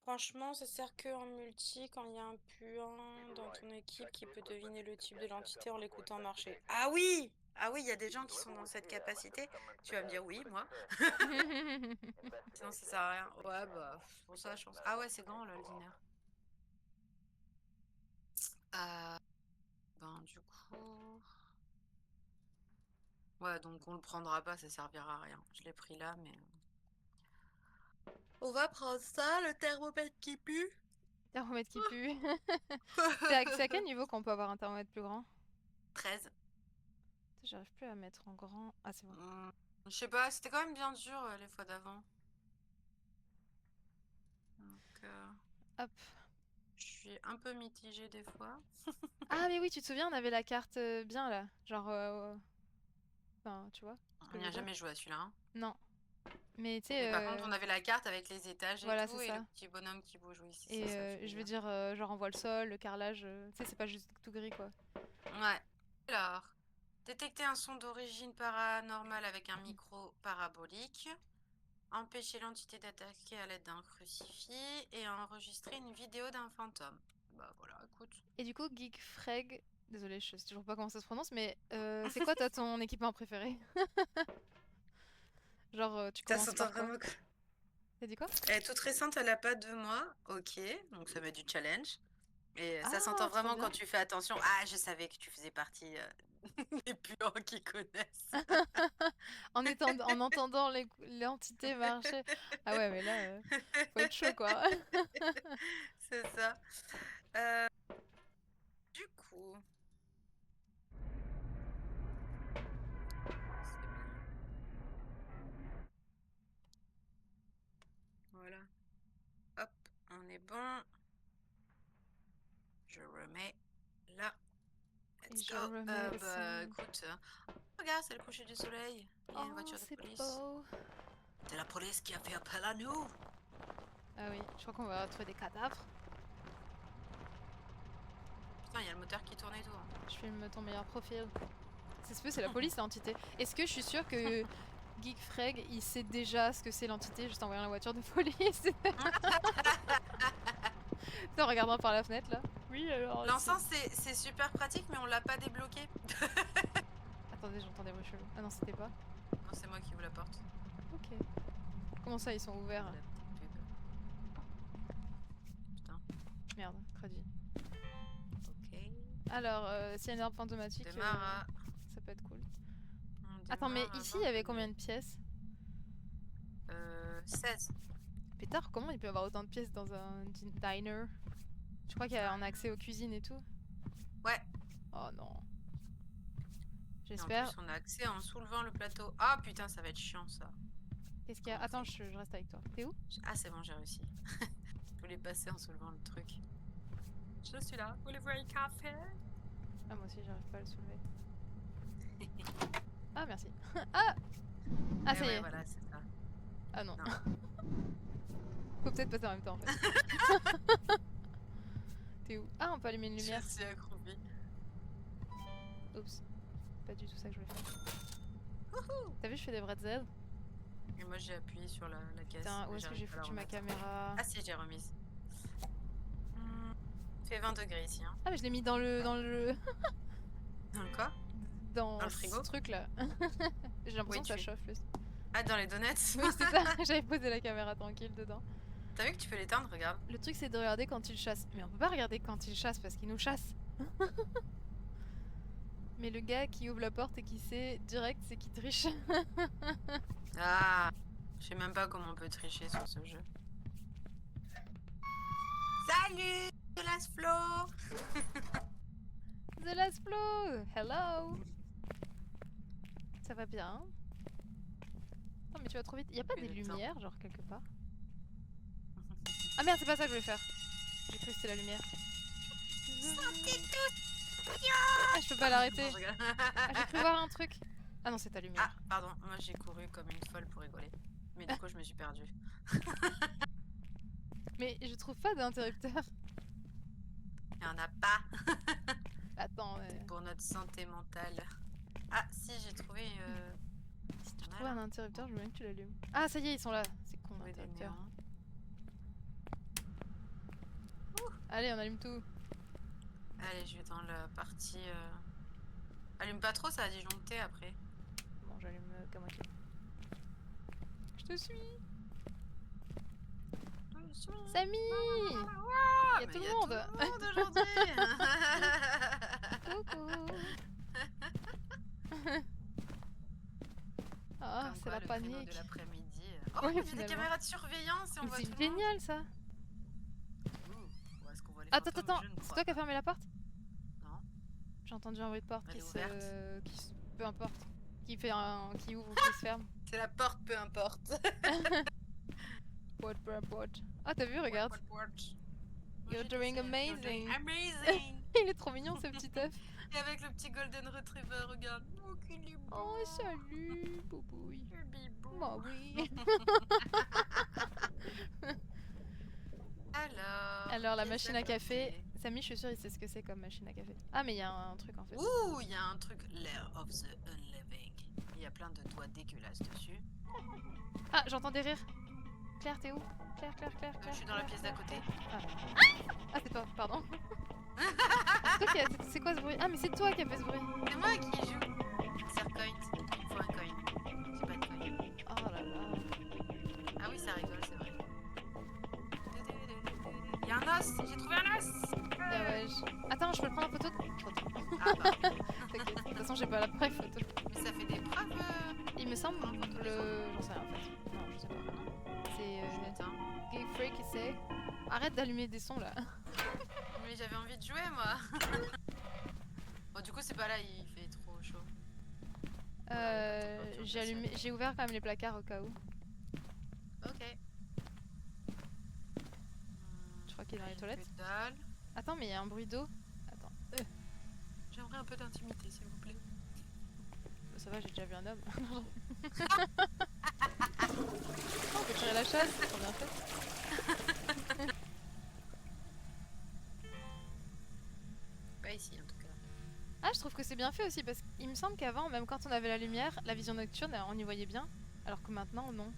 [SPEAKER 1] Franchement, ça sert que en multi quand il y a un puant dans ton équipe qui peut deviner le type de l'entité en l'écoutant marcher. Ah oui! Ah oui, il y a des gens qui sont dans cette capacité. Tu vas me dire oui, moi. Sinon, ça sert à rien. Ouais, bah, pour ça, je pense. Ah ouais, c'est grand, là, le dîner. Ben, du coup... Ouais, donc on le prendra pas, ça servira à rien. Je l'ai pris là, mais... On va prendre ça, le thermomètre qui pue.
[SPEAKER 2] Thermomètre qui pue. C'est à quel niveau qu'on peut avoir un thermomètre plus grand?
[SPEAKER 1] 13.
[SPEAKER 2] J'arrive plus à mettre en grand. Ah, c'est bon.
[SPEAKER 1] Je sais pas, c'était quand même bien dur les fois d'avant. Donc,
[SPEAKER 2] Hop.
[SPEAKER 1] je suis un peu mitigée des fois.
[SPEAKER 2] Ah, mais oui, tu te souviens, on avait la carte bien là. Genre. Enfin, tu vois.
[SPEAKER 1] On n'y a jamais joué à celui-là. Hein.
[SPEAKER 2] Non. Mais tu
[SPEAKER 1] Mais
[SPEAKER 2] sais.
[SPEAKER 1] par contre, on avait la carte avec les étages et
[SPEAKER 2] Voilà,
[SPEAKER 1] tout,
[SPEAKER 2] c'est
[SPEAKER 1] et
[SPEAKER 2] ça.
[SPEAKER 1] le petit bonhomme qui bouge. Oui, c'est
[SPEAKER 2] Et
[SPEAKER 1] ça,
[SPEAKER 2] je veux dire, genre on voit le sol, le carrelage. Tu sais, c'est pas juste tout gris quoi.
[SPEAKER 1] Ouais. Alors, détecter un son d'origine paranormale avec un micro parabolique. Empêcher l'entité d'attaquer à l'aide d'un crucifix et enregistrer une vidéo d'un fantôme. Bah voilà, écoute.
[SPEAKER 2] Et du coup, Geekfreg, désolé, je sais toujours pas comment ça se prononce, mais c'est quoi toi ton équipement préféré? Genre, tu commences par quoi?
[SPEAKER 1] Vraiment...
[SPEAKER 2] T'as dit quoi?
[SPEAKER 1] Elle est toute récente, elle a pas 2 mois. Ok, donc ça met du challenge. Et ça s'entend
[SPEAKER 2] Ah, trop
[SPEAKER 1] vraiment
[SPEAKER 2] bien.
[SPEAKER 1] quand tu fais attention. Ah, je savais que tu faisais partie des puants qui connaissent.
[SPEAKER 2] En entendant l'entité marcher. Ah ouais, mais là, faut être chaud quoi.
[SPEAKER 1] C'est ça. Du coup. Voilà. Hop, on est bon. Je remets là.
[SPEAKER 2] Et
[SPEAKER 1] Let's
[SPEAKER 2] je
[SPEAKER 1] go.
[SPEAKER 2] remets le
[SPEAKER 1] Bah
[SPEAKER 2] son.
[SPEAKER 1] écoute, regarde, c'est le coucher du soleil. Il y a une voiture de
[SPEAKER 2] c'est
[SPEAKER 1] police.
[SPEAKER 2] beau.
[SPEAKER 1] C'est la police qui a fait appel à nous.
[SPEAKER 2] Ah oui, je crois qu'on va retrouver des cadavres.
[SPEAKER 1] Putain, il y a le moteur qui tourne et tout. Hein.
[SPEAKER 2] Je filme ton meilleur profil. Ça se peut, c'est la police l'entité. Est-ce que je suis sûre que Geekfreg, il sait déjà ce que c'est l'entité juste en voyant la voiture de police? En regardant par la fenêtre là. Oui, alors.
[SPEAKER 1] L'encens, c'est super pratique, mais on l'a pas débloqué.
[SPEAKER 2] Attendez, j'entends des bruits chelous. Ah non, c'était pas.
[SPEAKER 1] Non, c'est moi qui ouvre la porte.
[SPEAKER 2] Ok. Comment ça, ils sont ouverts?
[SPEAKER 1] La petite pub. Putain.
[SPEAKER 2] Merde, crédit.
[SPEAKER 1] Ok.
[SPEAKER 2] Alors, s'il y a une arme fantomatique, ça peut être cool. Attends, mais ici, il y avait combien de pièces?
[SPEAKER 1] 16.
[SPEAKER 2] Pétard, comment il peut y avoir autant de pièces dans un diner? Je crois qu'on a accès aux cuisines et tout.
[SPEAKER 1] Ouais.
[SPEAKER 2] Oh non.
[SPEAKER 1] En
[SPEAKER 2] J'espère.
[SPEAKER 1] plus, on a accès en soulevant le plateau. Ah putain, ça va être chiant ça.
[SPEAKER 2] Qu'est-ce qu'il y a? Attends, je reste avec toi. T'es où?
[SPEAKER 1] Ah, c'est bon, j'ai réussi. Je voulais passer en soulevant le truc. Je suis là. Voulez-vous un café?
[SPEAKER 2] Ah, moi aussi, j'arrive pas à le soulever. Ah, merci. Ah! Ah, ça y est.
[SPEAKER 1] Voilà, c'est ça.
[SPEAKER 2] Ah non.
[SPEAKER 1] Non.
[SPEAKER 2] Faut peut-être passer en même temps en fait. T'es où? Ah, on peut allumer une lumière.
[SPEAKER 1] Je suis accroupie.
[SPEAKER 2] Oups. Pas du tout ça que je voulais faire. T'as vu, je fais des vrais Z.
[SPEAKER 1] Et moi j'ai appuyé sur la caisse.
[SPEAKER 2] Putain, où
[SPEAKER 1] mais
[SPEAKER 2] est-ce que
[SPEAKER 1] j'arrive
[SPEAKER 2] j'ai
[SPEAKER 1] pas à la
[SPEAKER 2] foutu ma
[SPEAKER 1] remettre.
[SPEAKER 2] caméra?
[SPEAKER 1] Ah si, j'ai remise. Il fait 20 degrés ici. Hein.
[SPEAKER 2] Ah, mais je l'ai mis dans le.
[SPEAKER 1] Dans le quoi?
[SPEAKER 2] Dans
[SPEAKER 1] Dans le
[SPEAKER 2] ce
[SPEAKER 1] frigo?
[SPEAKER 2] truc là. J'ai l'impression que ça chauffe plus.
[SPEAKER 1] Ah, dans les donuts?
[SPEAKER 2] Oui, c'est ça. J'avais posé la caméra tranquille dedans.
[SPEAKER 1] T'as vu que tu peux l'éteindre? Regarde.
[SPEAKER 2] Le truc, c'est de regarder quand il chasse. Mais on peut pas regarder quand il chasse parce qu'il nous chasse. Mais le gars qui ouvre la porte et qui sait direct, c'est qu'il triche.
[SPEAKER 1] Ah, je sais même pas comment on peut tricher sur ce jeu. Salut, The Last Flow.
[SPEAKER 2] The Last Flow! Hello! Ça va bien? Non, mais tu vas trop vite. Y a pas des
[SPEAKER 1] Et le temps.
[SPEAKER 2] lumières, genre quelque part? Ah merde, c'est pas ça que je voulais faire. J'ai cru que c'était la lumière. Ah, je peux pas l'arrêter.
[SPEAKER 1] Je rigole.
[SPEAKER 2] Ah, j'ai cru voir un truc. Ah non, c'est ta lumière.
[SPEAKER 1] Ah, pardon, moi j'ai couru comme une folle pour rigoler. Mais du coup, je me suis perdue.
[SPEAKER 2] Mais je trouve pas d'interrupteur.
[SPEAKER 1] Il y en a pas
[SPEAKER 2] Attends,
[SPEAKER 1] pour notre santé mentale. Ah, si, j'ai trouvé.
[SPEAKER 2] si tu
[SPEAKER 1] on a
[SPEAKER 2] trouves
[SPEAKER 1] là.
[SPEAKER 2] un interrupteur, je veux bien que tu l'allumes. Ah, ça y est, ils sont là. C'est con,
[SPEAKER 1] Trouvé des
[SPEAKER 2] l'interrupteur.
[SPEAKER 1] néons.
[SPEAKER 2] Allez, on allume tout.
[SPEAKER 1] Allez, je vais dans la partie. Allume pas trop, ça va disjoncter après.
[SPEAKER 2] Bon, j'allume qu'à moitié. Je te suis. Samy! Il y a tout le monde.
[SPEAKER 1] Aujourd'hui.
[SPEAKER 2] Coucou. Ah,
[SPEAKER 1] Comme
[SPEAKER 2] c'est
[SPEAKER 1] quoi,
[SPEAKER 2] la
[SPEAKER 1] le créneau
[SPEAKER 2] panique.
[SPEAKER 1] de l'après-midi. Oh,
[SPEAKER 2] Ouais,
[SPEAKER 1] il y a des
[SPEAKER 2] finalement.
[SPEAKER 1] caméras de surveillance et on
[SPEAKER 2] Mais
[SPEAKER 1] voit
[SPEAKER 2] c'est
[SPEAKER 1] tout le monde.
[SPEAKER 2] génial ça.
[SPEAKER 1] Où est-ce qu'on voit les
[SPEAKER 2] Attends,
[SPEAKER 1] fantômes?
[SPEAKER 2] attends,
[SPEAKER 1] Je ne
[SPEAKER 2] c'est
[SPEAKER 1] crois
[SPEAKER 2] toi qui as
[SPEAKER 1] pas.
[SPEAKER 2] fermé la porte?
[SPEAKER 1] Non.
[SPEAKER 2] J'ai entendu un bruit de porte
[SPEAKER 1] Elle
[SPEAKER 2] qui
[SPEAKER 1] est
[SPEAKER 2] se...
[SPEAKER 1] ouverte.
[SPEAKER 2] Peu importe. Qui fait un... qui ouvre ou qui se ferme.
[SPEAKER 1] C'est la porte, peu importe.
[SPEAKER 2] What, peu importe. Ah, t'as vu, regarde.
[SPEAKER 1] What?
[SPEAKER 2] You're doing amazing.
[SPEAKER 1] Amazing.
[SPEAKER 2] Il est trop mignon ce petit œuf.
[SPEAKER 1] Et avec le petit golden retriever, regarde. Oh, qu'il est beau.
[SPEAKER 2] Oh, salut, boubouille.
[SPEAKER 1] Le bibou.
[SPEAKER 2] Bah oui. Alors, la
[SPEAKER 1] qu'est-ce
[SPEAKER 2] machine
[SPEAKER 1] que
[SPEAKER 2] à
[SPEAKER 1] ça
[SPEAKER 2] café.
[SPEAKER 1] fait?
[SPEAKER 2] Samy, je suis sûre, il sait ce que c'est comme machine à café. Ah, mais il y a un truc en fait.
[SPEAKER 1] Ouh, il y a un truc, Lair of the Unliving. Il y a plein de doigts dégueulasses dessus.
[SPEAKER 2] Ah, j'entends des rires. Claire, t'es où? Claire.
[SPEAKER 1] Je suis dans la pièce d'à côté.
[SPEAKER 2] Ah, c'est toi, pardon. C'est quoi ce bruit? Ah, mais c'est toi qui as fait ce bruit.
[SPEAKER 1] C'est moi qui joue. Sercoin, il faut un coin. J'ai pas de coin.
[SPEAKER 2] Oh là là.
[SPEAKER 1] Ah oui, ça rigole, c'est vrai. Il y a un os, j'ai trouvé un os.
[SPEAKER 2] Ah ouais, attends, je peux le prendre en photo? Trop tard.
[SPEAKER 1] Ah bah,
[SPEAKER 2] T'inquiète, de toute façon, j'ai pas la vraie photo.
[SPEAKER 1] mais ça fait des preuves.
[SPEAKER 2] Il me semble J'en sais rien en fait. Non, je sais pas. C'est
[SPEAKER 1] Putain.
[SPEAKER 2] Gay Freak qui sait. Arrête d'allumer des sons là.
[SPEAKER 1] Mais j'avais envie de jouer moi. Bon, du coup, c'est pas là, il fait trop chaud.
[SPEAKER 2] J'ai ouvert quand même les placards au cas où.
[SPEAKER 1] Ok.
[SPEAKER 2] Je crois qu'il est dans les toilettes.
[SPEAKER 1] Que dalle.
[SPEAKER 2] Attends, mais il y a un bruit d'eau. Attends.
[SPEAKER 1] J'aimerais un peu d'intimité, s'il vous plaît.
[SPEAKER 2] Bah, ça va, j'ai déjà vu un homme. On peut tirer la chasse, c'est trop bien fait.
[SPEAKER 1] Pas ici en tout cas.
[SPEAKER 2] Ah, je trouve que c'est bien fait aussi parce qu'il me semble qu'avant, même quand on avait la lumière, la vision nocturne, on y voyait bien. Alors que maintenant, non.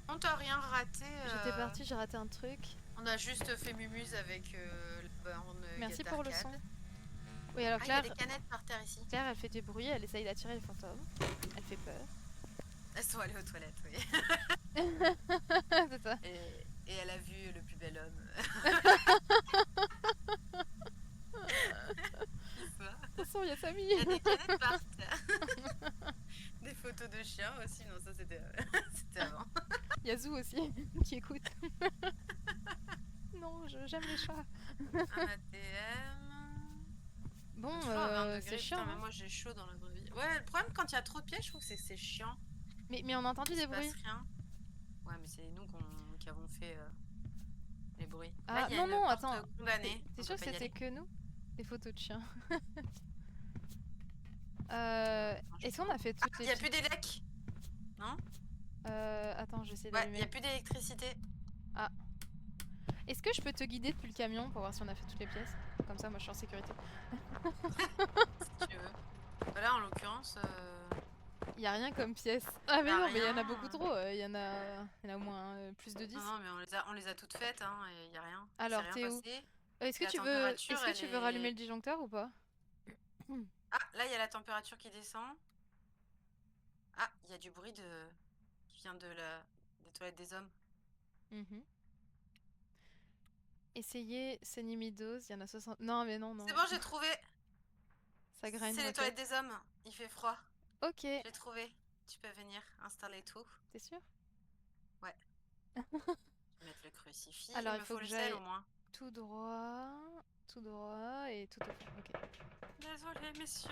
[SPEAKER 1] On t'a rien raté.
[SPEAKER 2] J'étais partie, j'ai raté un truc.
[SPEAKER 1] On a juste fait mumuse avec le borne.
[SPEAKER 2] Merci
[SPEAKER 1] Get
[SPEAKER 2] pour le
[SPEAKER 1] Arcade.
[SPEAKER 2] son. Oui, alors
[SPEAKER 1] Ah, il y a
[SPEAKER 2] Claire,
[SPEAKER 1] des canettes par terre ici.
[SPEAKER 2] Claire, elle fait du bruit, elle essaye d'attirer les fantômes. Elle fait peur.
[SPEAKER 1] Elles sont allées aux toilettes, oui.
[SPEAKER 2] C'est ça.
[SPEAKER 1] Et elle a vu le plus bel homme.
[SPEAKER 2] Attention, il y a Samy.
[SPEAKER 1] Il y a des canettes par terre. Des photos de chiens aussi. Non, ça c'était c'était avant.
[SPEAKER 2] Il y a Zou aussi qui écoute. Non, j'aime les chats.
[SPEAKER 1] Un ATM.
[SPEAKER 2] Bon,
[SPEAKER 1] Toujours à 20 degrés,
[SPEAKER 2] c'est
[SPEAKER 1] putain,
[SPEAKER 2] chiant.
[SPEAKER 1] mais
[SPEAKER 2] Hein.
[SPEAKER 1] moi j'ai chaud dans la vraie vie. Ouais, le problème quand il y a trop de pièges, je trouve que c'est chiant.
[SPEAKER 2] Mais on a entendu
[SPEAKER 1] Il
[SPEAKER 2] des
[SPEAKER 1] se passe
[SPEAKER 2] bruits.
[SPEAKER 1] rien. Ouais, mais c'est nous qui avons fait les bruits.
[SPEAKER 2] Ah
[SPEAKER 1] Là, il y a
[SPEAKER 2] non,
[SPEAKER 1] une
[SPEAKER 2] non,
[SPEAKER 1] porte
[SPEAKER 2] attends.
[SPEAKER 1] condamnée.
[SPEAKER 2] T'es
[SPEAKER 1] On
[SPEAKER 2] sûr
[SPEAKER 1] peut
[SPEAKER 2] que
[SPEAKER 1] pas y
[SPEAKER 2] c'était
[SPEAKER 1] aller.
[SPEAKER 2] que nous? Des photos de chiens.
[SPEAKER 1] Non, je
[SPEAKER 2] Est-ce
[SPEAKER 1] sais
[SPEAKER 2] qu'on
[SPEAKER 1] pas.
[SPEAKER 2] a fait
[SPEAKER 1] Ah,
[SPEAKER 2] toutes
[SPEAKER 1] il
[SPEAKER 2] les...
[SPEAKER 1] n'y a plus des lecs. Non.
[SPEAKER 2] Attends, j'essaie
[SPEAKER 1] Ouais, il
[SPEAKER 2] d'allumer.
[SPEAKER 1] n'y a plus d'électricité.
[SPEAKER 2] Ah. Est-ce que je peux te guider depuis le camion pour voir si on a fait toutes les pièces? Comme ça, moi je suis en sécurité.
[SPEAKER 1] Si tu veux. Voilà, en l'occurrence,
[SPEAKER 2] Y a rien comme pièce. Ah mais
[SPEAKER 1] y a
[SPEAKER 2] non, mais il y en a
[SPEAKER 1] rien.
[SPEAKER 2] beaucoup trop. Il y en a au moins plus de 10.
[SPEAKER 1] Non, non, mais on les a toutes faites, hein, et il n'y a rien. Il s'est
[SPEAKER 2] Alors,
[SPEAKER 1] rien
[SPEAKER 2] t'es où?
[SPEAKER 1] passé.
[SPEAKER 2] Est-ce que
[SPEAKER 1] La
[SPEAKER 2] tu veux,
[SPEAKER 1] température, elle
[SPEAKER 2] rallumer
[SPEAKER 1] est...
[SPEAKER 2] le disjoncteur ou pas?
[SPEAKER 1] Ah, là, il y a la température qui descend. Ah, il y a du bruit qui vient des toilettes des hommes.
[SPEAKER 2] Mhm. Essayez Senimidos, il y en a 60. Non, mais non, non.
[SPEAKER 1] C'est bon, j'ai trouvé.
[SPEAKER 2] Ça grind,
[SPEAKER 1] C'est les
[SPEAKER 2] ok.
[SPEAKER 1] toilettes des hommes. Il fait froid.
[SPEAKER 2] Ok,
[SPEAKER 1] J'ai trouvé. Tu peux venir installer tout.
[SPEAKER 2] t'es sûr?
[SPEAKER 1] Ouais. Je vais mettre le crucifix.
[SPEAKER 2] Alors,
[SPEAKER 1] Il
[SPEAKER 2] il
[SPEAKER 1] me
[SPEAKER 2] faut
[SPEAKER 1] faut
[SPEAKER 2] que
[SPEAKER 1] le sel
[SPEAKER 2] j'aille
[SPEAKER 1] au moins.
[SPEAKER 2] tout droit et tout au fond. Ok.
[SPEAKER 1] Désolé, messieurs.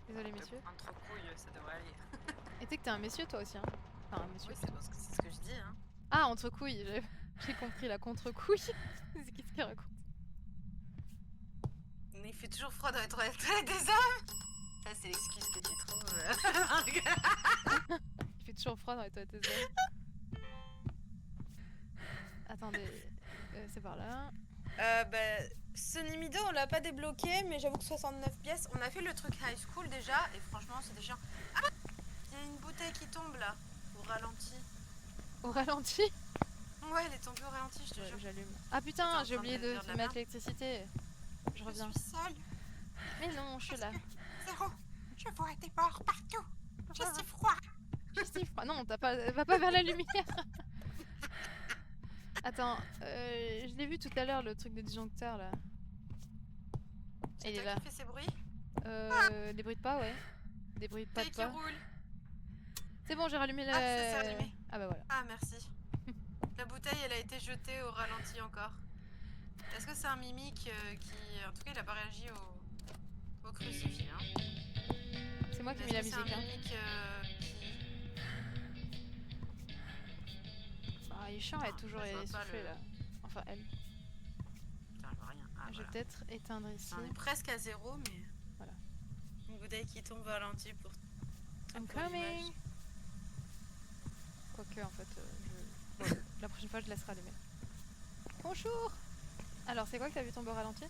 [SPEAKER 2] Désolé,
[SPEAKER 1] De
[SPEAKER 2] messieurs.
[SPEAKER 1] prendre trop couille, ça devrait aller.
[SPEAKER 2] Et t'es que t'es un monsieur, toi aussi, hein? Enfin, un monsieur.
[SPEAKER 1] Oui, c'est ce que je dis, hein.
[SPEAKER 2] Ah, entre couilles, j'ai compris la contre-couille. C'est qu'est-ce qu'il raconte?
[SPEAKER 1] Mais il fait toujours froid dans les toilettes des hommes. Ça, c'est l'excuse que tu trouves.
[SPEAKER 2] Il fait toujours froid dans les toilettes des hommes. Attendez, c'est par là.
[SPEAKER 1] Ce Nimido, on l'a pas débloqué, mais j'avoue que 69 pièces. On a fait le truc high school déjà, et franchement, c'est déjà. Ah, il y a une bouteille qui tombe là, au ralenti.
[SPEAKER 2] Au ralenti?
[SPEAKER 1] Ouais, elle est tombée au ralenti, je te
[SPEAKER 2] Ouais,
[SPEAKER 1] jure.
[SPEAKER 2] j'allume. Ah
[SPEAKER 1] T'es
[SPEAKER 2] putain,
[SPEAKER 1] en
[SPEAKER 2] j'ai
[SPEAKER 1] train
[SPEAKER 2] oublié
[SPEAKER 1] de
[SPEAKER 2] de
[SPEAKER 1] dire de la
[SPEAKER 2] mettre
[SPEAKER 1] merde.
[SPEAKER 2] l'électricité. Je reviens.
[SPEAKER 1] Je suis seule.
[SPEAKER 2] Mais non, je suis là.
[SPEAKER 1] Zéro. Je vois des morts partout. J'ai si froid.
[SPEAKER 2] J'ai si froid. Non, va pas vers la lumière. Attends, je l'ai vu tout à l'heure le truc de disjoncteur là.
[SPEAKER 1] C'est
[SPEAKER 2] Il est
[SPEAKER 1] toi
[SPEAKER 2] là.
[SPEAKER 1] qui fais ces bruits?
[SPEAKER 2] Des bruits de pas, ouais. Des bruits de pas de
[SPEAKER 1] Qui
[SPEAKER 2] pas.
[SPEAKER 1] roule.
[SPEAKER 2] C'est bon, j'ai rallumé la.
[SPEAKER 1] Ah, ça s'est allumé.
[SPEAKER 2] Ah bah voilà.
[SPEAKER 1] Ah, merci. La bouteille, elle a été jetée au ralenti encore. Est-ce que c'est un mimique qui... En tout cas, il a pas réagi au crucifix, hein.
[SPEAKER 2] C'est moi qui
[SPEAKER 1] Est-ce
[SPEAKER 2] mets la
[SPEAKER 1] que c'est un
[SPEAKER 2] musique, hein.
[SPEAKER 1] mimique qui...
[SPEAKER 2] Ah, il est chiant, elle est toujours
[SPEAKER 1] je vois pas
[SPEAKER 2] essoufflée
[SPEAKER 1] le-
[SPEAKER 2] là. Enfin, elle.
[SPEAKER 1] Putain, je vois rien. Ah,
[SPEAKER 2] Je vais
[SPEAKER 1] voilà.
[SPEAKER 2] peut-être éteindre ici.
[SPEAKER 1] On est presque à zéro, mais...
[SPEAKER 2] Voilà.
[SPEAKER 1] Une bouteille qui tombe au ralenti pour...
[SPEAKER 2] I'm
[SPEAKER 1] pour l'image.
[SPEAKER 2] coming! Quoique, en fait, bon, la prochaine fois, je laisserai allumer. Bonjour! Alors, c'est quoi que t'as vu tomber au ralenti?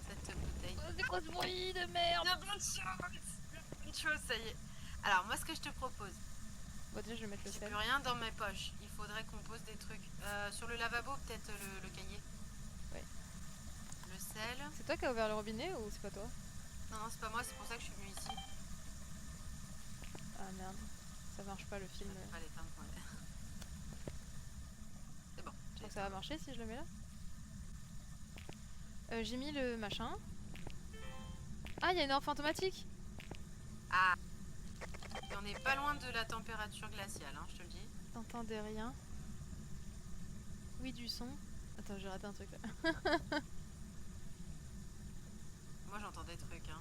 [SPEAKER 1] Cette bouteille.
[SPEAKER 2] Oh, des grosses bruits de merde!
[SPEAKER 1] La bonne chose. La bonne chose, ça y est. Alors, moi, ce que je te propose,
[SPEAKER 2] Bon, déjà, je vais mettre le
[SPEAKER 1] j'ai
[SPEAKER 2] sel.
[SPEAKER 1] plus rien dans mes poches. Il faudrait qu'on pose des trucs. Sur le lavabo, peut-être le cahier.
[SPEAKER 2] Ouais.
[SPEAKER 1] Le sel.
[SPEAKER 2] C'est toi qui as ouvert le robinet ou c'est pas toi?
[SPEAKER 1] Non, non, c'est pas moi, c'est pour ça que je suis venue ici.
[SPEAKER 2] Ah merde, ça marche pas le film.
[SPEAKER 1] Je vais pas l'éteindre quand même. C'est bon.
[SPEAKER 2] Je crois que ça va marcher si je le mets là. J'ai mis le machin. Ah, il y a une lampe fantomatique!
[SPEAKER 1] Ah. Et on n'est pas loin de la température glaciale, hein, je te le dis.
[SPEAKER 2] T'entendais rien? Oui, du son. Attends, j'ai raté un truc là.
[SPEAKER 1] Moi, j'entends des trucs, hein.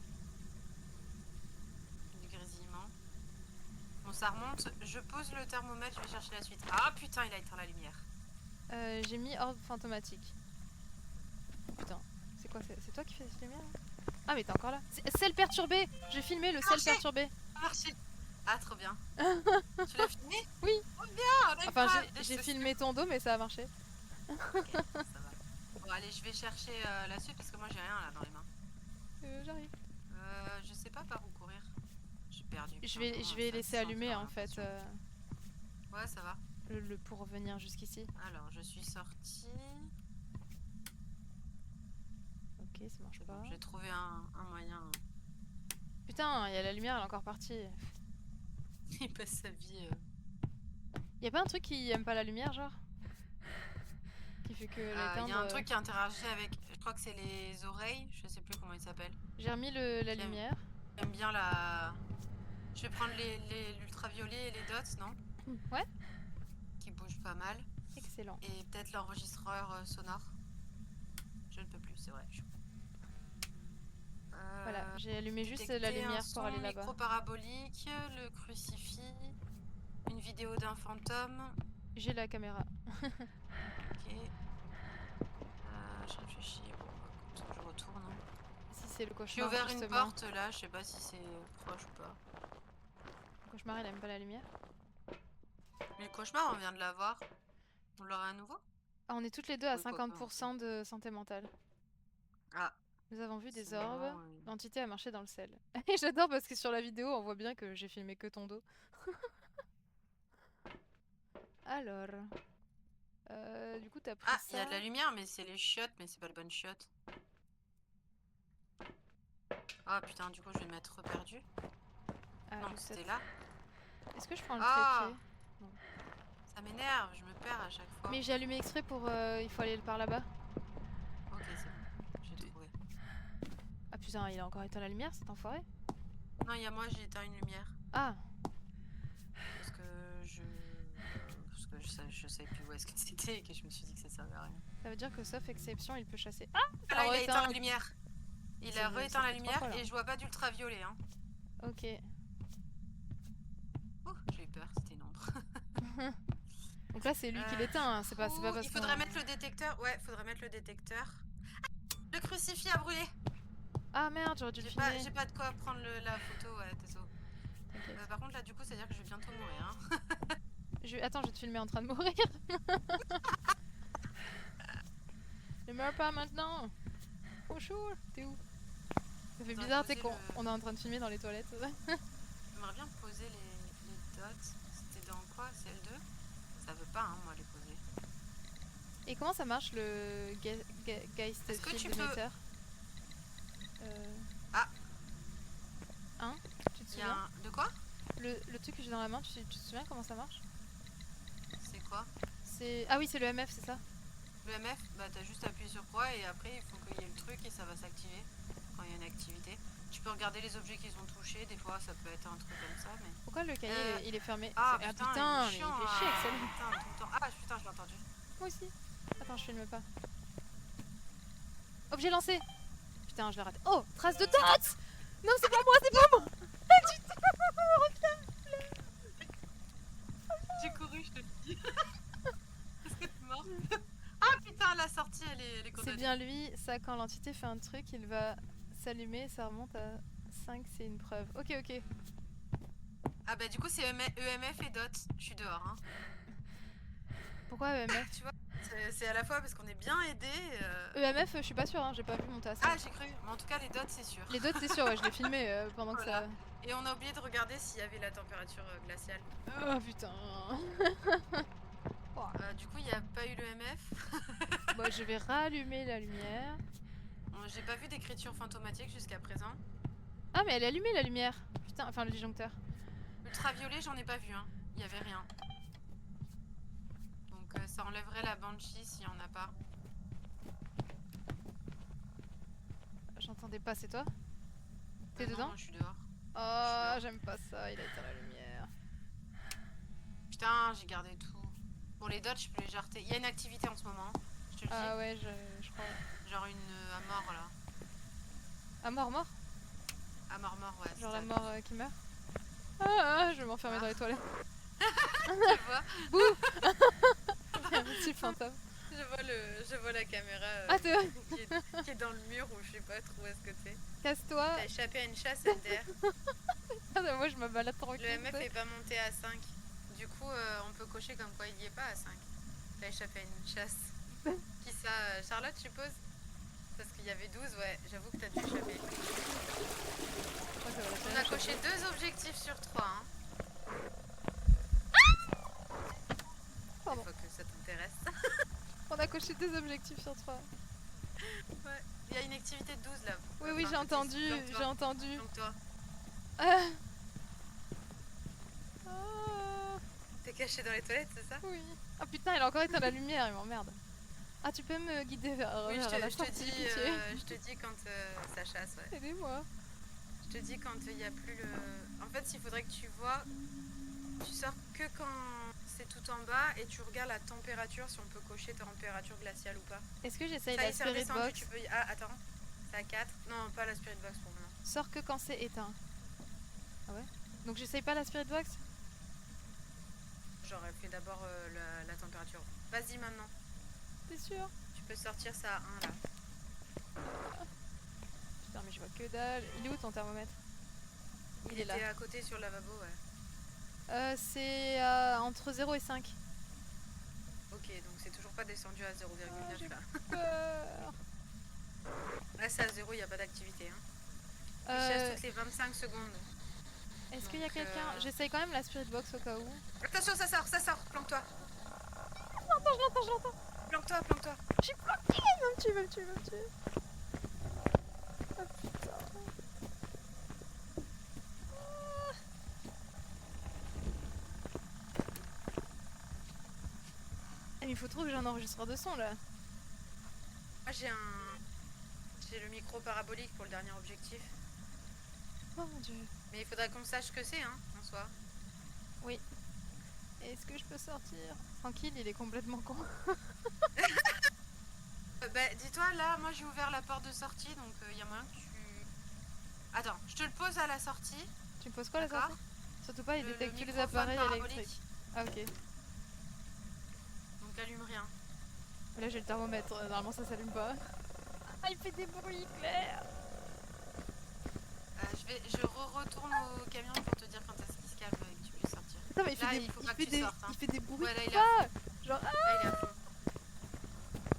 [SPEAKER 1] Du grésillement. Bon, ça remonte. Je pose le thermomètre, je vais chercher la suite. Ah putain, il a éteint la lumière.
[SPEAKER 2] J'ai mis orbe fantomatique. Oh, putain, c'est quoi? C'est toi qui fais cette lumière là? Ah, mais t'es encore là? Sel perturbé! J'ai filmé le sel
[SPEAKER 1] Marché.
[SPEAKER 2] perturbé.
[SPEAKER 1] Marché. Ah, trop bien. Tu l'as filmé?
[SPEAKER 2] Oui.
[SPEAKER 1] Oh, bien, on a une
[SPEAKER 2] Enfin,
[SPEAKER 1] preuve.
[SPEAKER 2] j'ai filmé ton dos, mais ça a marché.
[SPEAKER 1] Ok, ça va. Bon, allez, je vais chercher la suite parce que moi j'ai rien là dans les mains.
[SPEAKER 2] J'arrive.
[SPEAKER 1] Je sais pas par où courir. J'ai perdu.
[SPEAKER 2] Je vais laisser allumer en fait
[SPEAKER 1] Ouais, ça va.
[SPEAKER 2] pour revenir jusqu'ici.
[SPEAKER 1] Alors, je suis sortie.
[SPEAKER 2] Ok, ça marche
[SPEAKER 1] C'est
[SPEAKER 2] pas.
[SPEAKER 1] bon, j'ai trouvé un moyen.
[SPEAKER 2] Putain, il y a la lumière, elle est encore partie.
[SPEAKER 1] Il passe sa vie.
[SPEAKER 2] Y a pas un truc qui aime pas la lumière, genre? Qui fait que l'éteindre.
[SPEAKER 1] Il y a un truc qui interagit avec. Je crois que c'est les oreilles. Je sais plus comment il s'appelle.
[SPEAKER 2] J'ai remis la lumière.
[SPEAKER 1] J'aime bien la. Je vais prendre l'ultraviolet et les dots, non?
[SPEAKER 2] Ouais.
[SPEAKER 1] Qui bougent pas mal.
[SPEAKER 2] Excellent.
[SPEAKER 1] Et peut-être l'enregistreur sonore. Je ne peux plus, c'est vrai.
[SPEAKER 2] Voilà, j'ai allumé juste
[SPEAKER 1] Détecter
[SPEAKER 2] la
[SPEAKER 1] un
[SPEAKER 2] lumière
[SPEAKER 1] son
[SPEAKER 2] pour aller là-bas.
[SPEAKER 1] micro-parabolique, le crucifix, une vidéo d'un fantôme.
[SPEAKER 2] J'ai la caméra.
[SPEAKER 1] Ok. Je réfléchis. Bon, comme ça, je retourne. Hein.
[SPEAKER 2] Si c'est le
[SPEAKER 1] J'ai
[SPEAKER 2] cauchemar.
[SPEAKER 1] ouvert une
[SPEAKER 2] justement.
[SPEAKER 1] porte là, je sais pas si c'est proche ou pas.
[SPEAKER 2] cauchemar, il aime pas la lumière.
[SPEAKER 1] Mais le cauchemar, on vient de l'avoir. On l'aura à nouveau?
[SPEAKER 2] Ah, on est toutes les deux à
[SPEAKER 1] Oui, quoi, pas,
[SPEAKER 2] 50% de santé mentale.
[SPEAKER 1] Ah,
[SPEAKER 2] Nous avons vu
[SPEAKER 1] c'est
[SPEAKER 2] des orbes.
[SPEAKER 1] vraiment,
[SPEAKER 2] L'entité a marché dans le sel. Et j'adore parce que sur la vidéo, on voit bien que j'ai filmé que ton dos. Alors... du coup, t'as pris
[SPEAKER 1] Ah, il y a
[SPEAKER 2] ça.
[SPEAKER 1] de la lumière, mais c'est les chiottes, mais c'est pas le bonne chiotte. Ah putain, du coup, je vais m'être perdu.
[SPEAKER 2] Ah,
[SPEAKER 1] Non,
[SPEAKER 2] je vais
[SPEAKER 1] c'était
[SPEAKER 2] peut-être-
[SPEAKER 1] là.
[SPEAKER 2] Est-ce que je prends le
[SPEAKER 1] Ah,
[SPEAKER 2] trépied? Non.
[SPEAKER 1] ça m'énerve, je me perds à chaque fois.
[SPEAKER 2] Mais j'ai allumé exprès pour... il faut aller par là-bas.
[SPEAKER 1] Ok, c'est bon, j'ai trouvé.
[SPEAKER 2] Ah putain, il a encore éteint la lumière, cet enfoiré?
[SPEAKER 1] Non, il y a moi, j'ai éteint une lumière.
[SPEAKER 2] Ah!
[SPEAKER 1] Parce que je savais plus où est-ce que c'était et que je me suis dit que ça servait à rien.
[SPEAKER 2] Ça veut dire que sauf exception, il peut chasser. Ah! Ça
[SPEAKER 1] Ah là, il a éteint
[SPEAKER 2] éteint.
[SPEAKER 1] la lumière. Il
[SPEAKER 2] Ça
[SPEAKER 1] a
[SPEAKER 2] fait-
[SPEAKER 1] rééteint
[SPEAKER 2] ça
[SPEAKER 1] la
[SPEAKER 2] fait trois
[SPEAKER 1] lumière
[SPEAKER 2] fois, là.
[SPEAKER 1] et je vois pas d'ultraviolet. Hein.
[SPEAKER 2] Ok.
[SPEAKER 1] Oh, j'ai eu peur, c'était une ombre.
[SPEAKER 2] Donc là, c'est lui qui l'éteint, hein. C'est pas parce
[SPEAKER 1] il faudrait mettre le détecteur. Ouais, faudrait mettre le détecteur. Ah, le crucifix a brûlé.
[SPEAKER 2] Ah merde, j'aurais dû le filmer.
[SPEAKER 1] J'ai pas de quoi prendre la photo, ouais, désolé.
[SPEAKER 2] T'inquiète.
[SPEAKER 1] Par contre, là, du coup, c'est-à-dire que je vais bientôt mourir. Hein.
[SPEAKER 2] Attends, je vais te filmer en train de mourir. Ne meurs pas maintenant. Bonjour. T'es où? Ça fait
[SPEAKER 1] Faudrait
[SPEAKER 2] bizarre, t'es
[SPEAKER 1] poser
[SPEAKER 2] con. On est en train de filmer dans les toilettes.
[SPEAKER 1] J'aimerais bien poser les dots. C'était dans quoi? CL2? Ça veut pas, hein, moi, les poser.
[SPEAKER 2] Et comment ça marche le Geist
[SPEAKER 1] Est-ce que tu
[SPEAKER 2] Field
[SPEAKER 1] peux-
[SPEAKER 2] Emitter?
[SPEAKER 1] Ah.
[SPEAKER 2] Hein? Tu te
[SPEAKER 1] Il y a
[SPEAKER 2] souviens?
[SPEAKER 1] De quoi?
[SPEAKER 2] Le truc que j'ai dans la main, tu te souviens comment ça marche?
[SPEAKER 1] C'est quoi?
[SPEAKER 2] Ah oui, c'est le MF, c'est ça?
[SPEAKER 1] Le MF, bah t'as juste appuyé sur croix et après il faut qu'il y ait le truc et ça va s'activer quand il y a une activité. Tu peux regarder les objets qu'ils ont touchés, des fois ça peut être un truc comme ça, mais...
[SPEAKER 2] Pourquoi le cahier il est fermé?
[SPEAKER 1] Ah
[SPEAKER 2] C'est-
[SPEAKER 1] putain,
[SPEAKER 2] mais il
[SPEAKER 1] chiant,
[SPEAKER 2] fait chier avec ça.
[SPEAKER 1] putain, tout le temps. Ah putain, je l'ai entendu.
[SPEAKER 2] Moi aussi. Attends, je filme pas. Objet lancé! Putain, je l'ai raté. Oh! Trace de dots! Non, c'est pas moi, c'est pas moi!
[SPEAKER 1] J'ai couru, je te le dis. Est-ce que t'es mort? Ah putain, la sortie elle est
[SPEAKER 2] C'est
[SPEAKER 1] condamnée.
[SPEAKER 2] bien lui, ça quand l'entité fait un truc, il va s'allumer, ça remonte à 5, c'est une preuve. Ok, ok.
[SPEAKER 1] Ah bah du coup c'est EMF et DOT, je suis dehors. Hein.
[SPEAKER 2] Pourquoi EMF?
[SPEAKER 1] Tu vois, c'est à la fois parce qu'on est bien aidé.
[SPEAKER 2] EMF, je suis pas sûre, hein, j'ai pas vu monter à 5.
[SPEAKER 1] Ah j'ai cru, mais en tout cas les DOT c'est sûr.
[SPEAKER 2] Les dots, c'est sûr, ouais, je l'ai filmé pendant
[SPEAKER 1] Voilà.
[SPEAKER 2] que ça.
[SPEAKER 1] Et on a oublié de regarder s'il y avait la température glaciale.
[SPEAKER 2] Oh putain.
[SPEAKER 1] Du coup il n'y a pas eu le MF.
[SPEAKER 2] Bon, je vais rallumer la lumière.
[SPEAKER 1] J'ai pas vu d'écriture fantomatique jusqu'à présent.
[SPEAKER 2] Ah, mais elle est allumée la lumière. Putain, enfin le disjoncteur.
[SPEAKER 1] Ultraviolet j'en ai pas vu, hein. Il y avait rien. Donc ça enlèverait la banshee s'il y en a pas.
[SPEAKER 2] J'entendais pas, c'est toi? T'es
[SPEAKER 1] Non,
[SPEAKER 2] dedans?
[SPEAKER 1] moi, je suis dehors.
[SPEAKER 2] Oh, j'aime pas ça, il a éteint la lumière.
[SPEAKER 1] Putain, j'ai gardé tout. Bon, les dots, je peux les jarter. Il y a une activité en ce moment, je te le dis.
[SPEAKER 2] Ah ouais, je crois.
[SPEAKER 1] Genre une à mort là.
[SPEAKER 2] Ah, mort?
[SPEAKER 1] À mort, ouais.
[SPEAKER 2] Genre
[SPEAKER 1] c'est
[SPEAKER 2] la
[SPEAKER 1] ça.
[SPEAKER 2] mort qui meurt? Ah, je vais m'enfermer dans les toilettes.
[SPEAKER 1] Tu vois,
[SPEAKER 2] Il y a un petit fantôme.
[SPEAKER 1] je vois la caméra
[SPEAKER 2] Ah, t'es...
[SPEAKER 1] qui est dans le mur ou je sais pas trop où est-ce que t'es.
[SPEAKER 2] Casse-toi.
[SPEAKER 1] T'as échappé à une chasse MDR.
[SPEAKER 2] Ah, bah, moi je me balade tranquille.
[SPEAKER 1] Le MF
[SPEAKER 2] tu sais.
[SPEAKER 1] est pas monté à 5. Du coup, on peut cocher comme quoi il y est pas à 5. T'as échappé à une chasse. Qui ça Charlotte, je suppose? Parce qu'il y avait 12, ouais. J'avoue que t'as dû échapper.
[SPEAKER 2] Ouais, ça va, la
[SPEAKER 1] On
[SPEAKER 2] peine,
[SPEAKER 1] a
[SPEAKER 2] je
[SPEAKER 1] coché 2 objectifs sur 3. Hein.
[SPEAKER 2] Pardon.
[SPEAKER 1] Il faut que ça t'intéresse.
[SPEAKER 2] On a coché 2 objectifs sur 3.
[SPEAKER 1] Ouais. Il y a une activité de 12 là.
[SPEAKER 2] Oui, oui, j'ai entendu, j'ai entendu.
[SPEAKER 1] Donc toi,
[SPEAKER 2] Ah. Ah.
[SPEAKER 1] t'es caché dans les toilettes, c'est ça?
[SPEAKER 2] Oui. Ah putain, il a encore éteint la lumière, il m'emmerde. Ah, tu peux me guider vers,
[SPEAKER 1] Oui,
[SPEAKER 2] vers la
[SPEAKER 1] je
[SPEAKER 2] sortie,
[SPEAKER 1] te dis,
[SPEAKER 2] pitié.
[SPEAKER 1] je te dis quand ça chasse, ouais.
[SPEAKER 2] Aidez-moi.
[SPEAKER 1] Je te dis quand il n'y a plus le... En fait, il faudrait que tu vois... Tu sors que quand c'est tout en bas et tu regardes la température, si on peut cocher température glaciale ou pas.
[SPEAKER 2] Est-ce que j'essaye
[SPEAKER 1] Ça y
[SPEAKER 2] la
[SPEAKER 1] est, c'est
[SPEAKER 2] spirit
[SPEAKER 1] redescendu,
[SPEAKER 2] box?
[SPEAKER 1] tu peux... Ah, attends. C'est à 4. Non, pas la spirit box pour le moment.
[SPEAKER 2] Sors que quand c'est éteint. Ah ouais? Donc j'essaye pas la spirit box?
[SPEAKER 1] J'aurais fait d'abord la température. Vas-y maintenant.
[SPEAKER 2] T'es sûr?
[SPEAKER 1] Tu peux sortir ça à 1 là.
[SPEAKER 2] Putain, mais je vois que dalle. Il est où ton thermomètre? Il est là.
[SPEAKER 1] était à côté sur le lavabo, ouais.
[SPEAKER 2] C'est entre 0 et 5.
[SPEAKER 1] Ok, donc c'est toujours pas descendu à 0,9
[SPEAKER 2] j'ai
[SPEAKER 1] là.
[SPEAKER 2] peur.
[SPEAKER 1] Là c'est à 0, il n'y a pas d'activité. Hein. Il chasse
[SPEAKER 2] Euh,
[SPEAKER 1] toutes les 25 secondes.
[SPEAKER 2] Est-ce qu'il y a
[SPEAKER 1] Donc,
[SPEAKER 2] quelqu'un? J'essaye quand même la spirit box au cas où.
[SPEAKER 1] Attention, ça sort, planque-toi.
[SPEAKER 2] Je l'entends.
[SPEAKER 1] Planque-toi, planque-toi.
[SPEAKER 2] Je suis bloquée. Il va me tuer. Ah putain. Mais il faut trop que j'ai un enregistreur de son là.
[SPEAKER 1] Moi j'ai le micro parabolique pour le dernier objectif.
[SPEAKER 2] Oh mon dieu.
[SPEAKER 1] Mais il faudrait qu'on sache ce que c'est, hein, en soi.
[SPEAKER 2] Oui. Est-ce que je peux sortir? Tranquille, il est complètement con.
[SPEAKER 1] Bah, dis-toi, là, moi j'ai ouvert la porte de sortie, donc il y a moyen que tu... Attends, je te le pose à la sortie.
[SPEAKER 2] Tu me poses quoi la sortie? Surtout pas, il détecte tous les
[SPEAKER 1] microphone
[SPEAKER 2] appareils
[SPEAKER 1] parabolique.
[SPEAKER 2] électriques. Ah ok.
[SPEAKER 1] Donc allume rien.
[SPEAKER 2] Là j'ai le thermomètre, normalement ça s'allume pas. Ah il fait des bruits clairs.
[SPEAKER 1] Je retourne au camion pour te dire quand est-ce qu'il se calme et que tu puisses sortir.
[SPEAKER 2] Attends mais il fait
[SPEAKER 1] Là,
[SPEAKER 2] des,
[SPEAKER 1] il faut
[SPEAKER 2] il
[SPEAKER 1] pas
[SPEAKER 2] fait
[SPEAKER 1] que tu
[SPEAKER 2] des,
[SPEAKER 1] sortes, hein.
[SPEAKER 2] il fait des bruits
[SPEAKER 1] Ouais, là, il est
[SPEAKER 2] pas. Genre ah.
[SPEAKER 1] Là il est à fond.